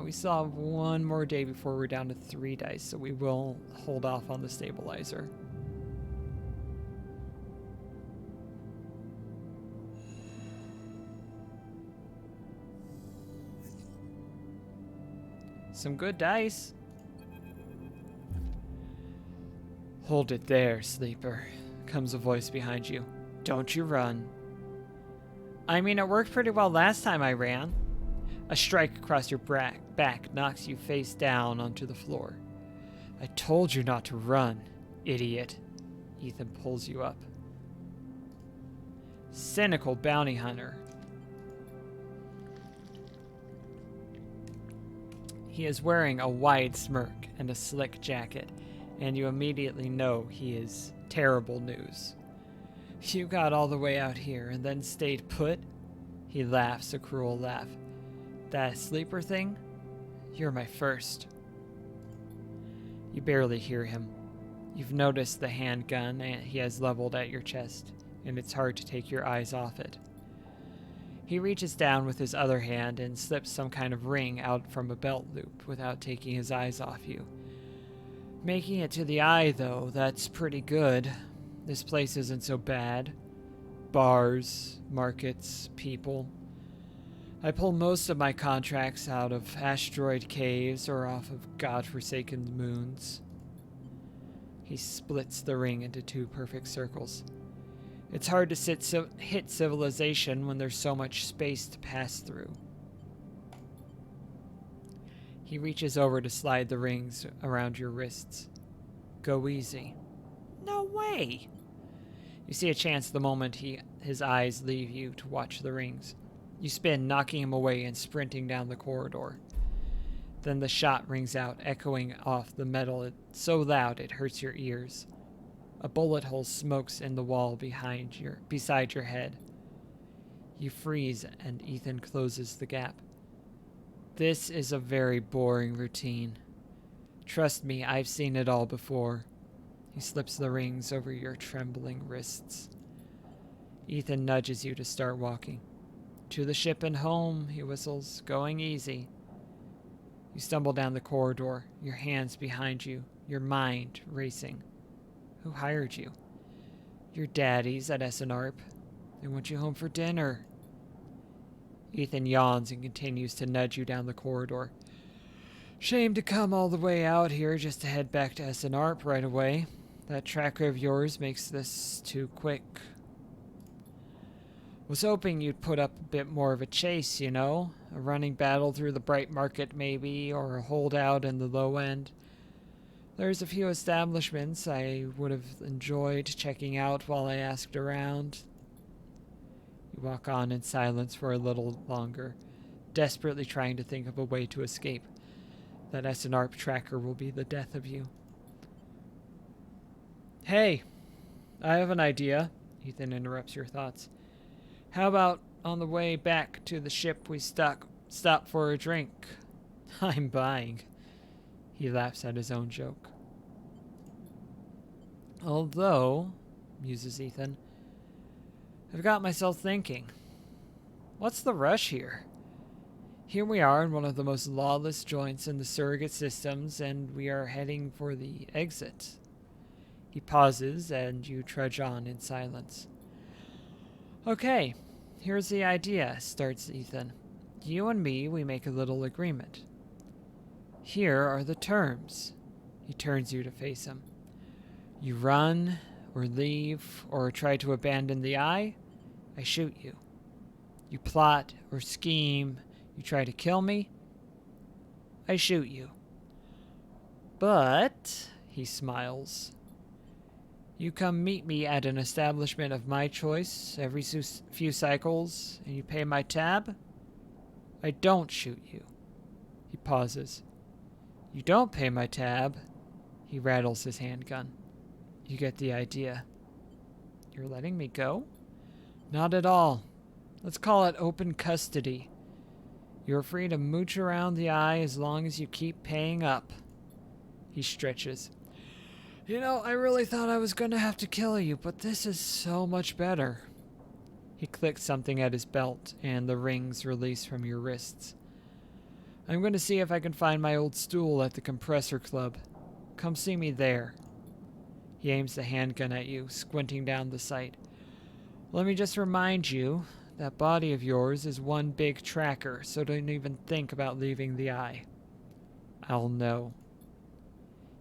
We still have one more day before we're down to 3 dice, so we will hold off on the stabilizer. Some good dice. "Hold it there, Sleeper," comes a voice behind you. "Don't you run." "I mean, it worked pretty well last time I ran." A strike across your back knocks you face down onto the floor. "I told you not to run, idiot." Ethan pulls you up. "Cynical bounty hunter." He is wearing a wide smirk and a slick jacket, and you immediately know he is terrible news. "You got all the way out here and then stayed put?" He laughs a cruel laugh. "That sleeper thing? You're my first." You barely hear him. You've noticed the handgun he has leveled at your chest, and it's hard to take your eyes off it. He reaches down with his other hand and slips some kind of ring out from a belt loop without taking his eyes off you. "Making it to the eye, though, that's pretty good. This place isn't so bad. Bars, markets, people. I pull most of my contracts out of asteroid caves or off of godforsaken moons." He splits the ring into 2 perfect circles. "It's hard to hit civilization when there's so much space to pass through." He reaches over to slide the rings around your wrists. "Go easy." "No way!" You see a chance the moment his eyes leave you to watch the rings. You spin, knocking him away and sprinting down the corridor. Then the shot rings out, echoing off the metal so loud it hurts your ears. A bullet hole smokes in the wall beside your head. You freeze, and Ethan closes the gap. "This is a very boring routine. Trust me, I've seen it all before." He slips the rings over your trembling wrists. Ethan nudges you to start walking. "To the ship and home," he whistles, "going easy." You stumble down the corridor, your hands behind you, your mind racing. Who hired you? Your daddies at SNARP. They want you home for dinner. Ethan yawns and continues to nudge you down the corridor. Shame to come all the way out here just to head back to SNARP right away. That tracker of yours makes this too quick. Was hoping you'd put up a bit more of a chase, you know? A running battle through the bright market maybe, or a holdout in the low end. There's a few establishments I would have enjoyed checking out while I asked around. You walk on in silence for a little longer, desperately trying to think of a way to escape. That SNARP tracker will be the death of you. Hey, I have an idea, Ethan interrupts your thoughts. How about on the way back to the ship we stop for a drink? I'm buying. He laughs at his own joke. Although, muses Ethan, I've got myself thinking. What's the rush here? Here we are in one of the most lawless joints in the surrogate systems, and we are heading for the exit. He pauses, and you trudge on in silence. Okay, here's the idea, starts Ethan. You and me, we make a little agreement. Here are the terms. He turns you to face him. You run, or leave, or try to abandon the eye, I shoot you. You plot or scheme, you try to kill me, I shoot you. But, he smiles, you come meet me at an establishment of my choice every few cycles, and you pay my tab, I don't shoot you. He pauses. You don't pay my tab. He rattles his handgun. You get the idea. You're letting me go? Not at all. Let's call it open custody. You're free to mooch around the eye as long as you keep paying up. He stretches. You know, I really thought I was going to have to kill you, but this is so much better. He clicks something at his belt, and the rings release from your wrists. I'm going to see if I can find my old stool at the compressor club. Come see me there. He aims the handgun at you, squinting down the sight. Let me just remind you, that body of yours is one big tracker, so don't even think about leaving the eye. I'll know.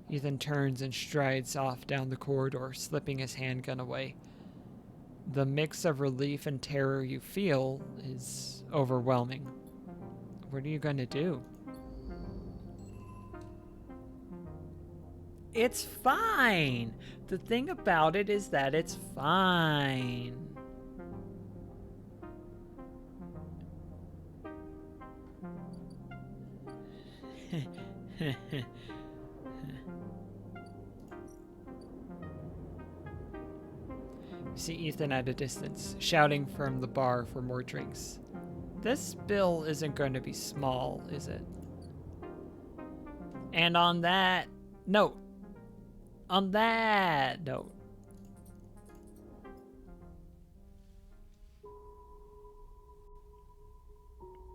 Ethan turns and strides off down the corridor, slipping his handgun away. The mix of relief and terror you feel is overwhelming. What are you going to do? It's fine. The thing about it is that it's fine. You see Ethan at a distance, shouting from the bar for more drinks. This bill isn't going to be small, is it? And on that note,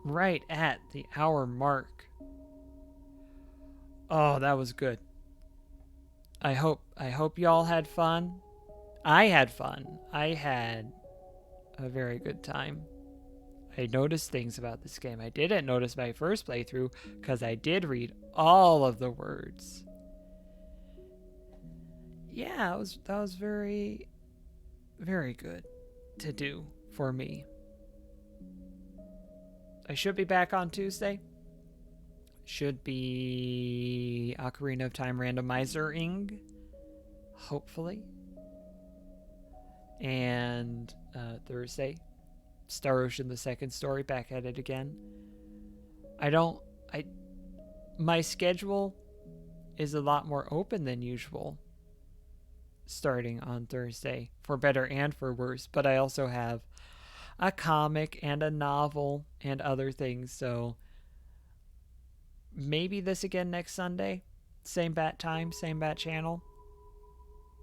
right at the hour mark. Oh, that was good. I hope y'all had fun. I had fun. I had a very good time. I noticed things about this game I didn't notice my first playthrough because I did read all of the words. Yeah, that was very, very good to do for me. I should be back on Tuesday. Should be Ocarina of Time randomizer-ing, hopefully. And Thursday, Star Ocean the Second Story, back at it again. My schedule is a lot more open than usual starting on Thursday, for better and for worse, but I also have a comic and a novel and other things, so maybe this again next Sunday. Same bat time, same bat channel.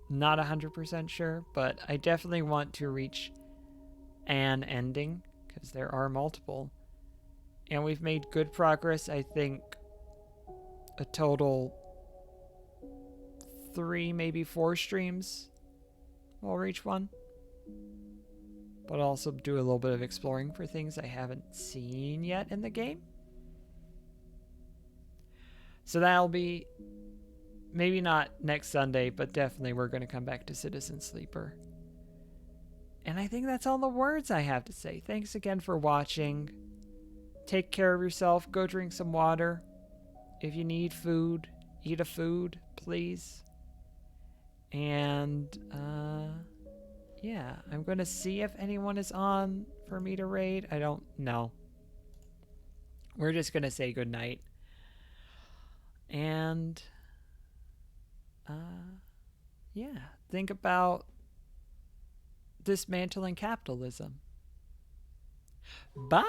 Not 100% sure, but I definitely want to reach an ending, because there are multiple. And we've made good progress. I think a total 3, maybe 4 streams will reach one. but also do a little bit of exploring for things I haven't seen yet in the game. So that'll be maybe not next Sunday, but definitely we're going to come back to Citizen Sleeper. And I think that's all the words I have to say. Thanks again for watching. Take care of yourself. Go drink some water. If you need food, eat a food, please. And, yeah, I'm going to see if anyone is on for me to raid. I don't know. We're just going to say goodnight. And, yeah, think about dismantling capitalism. Bye!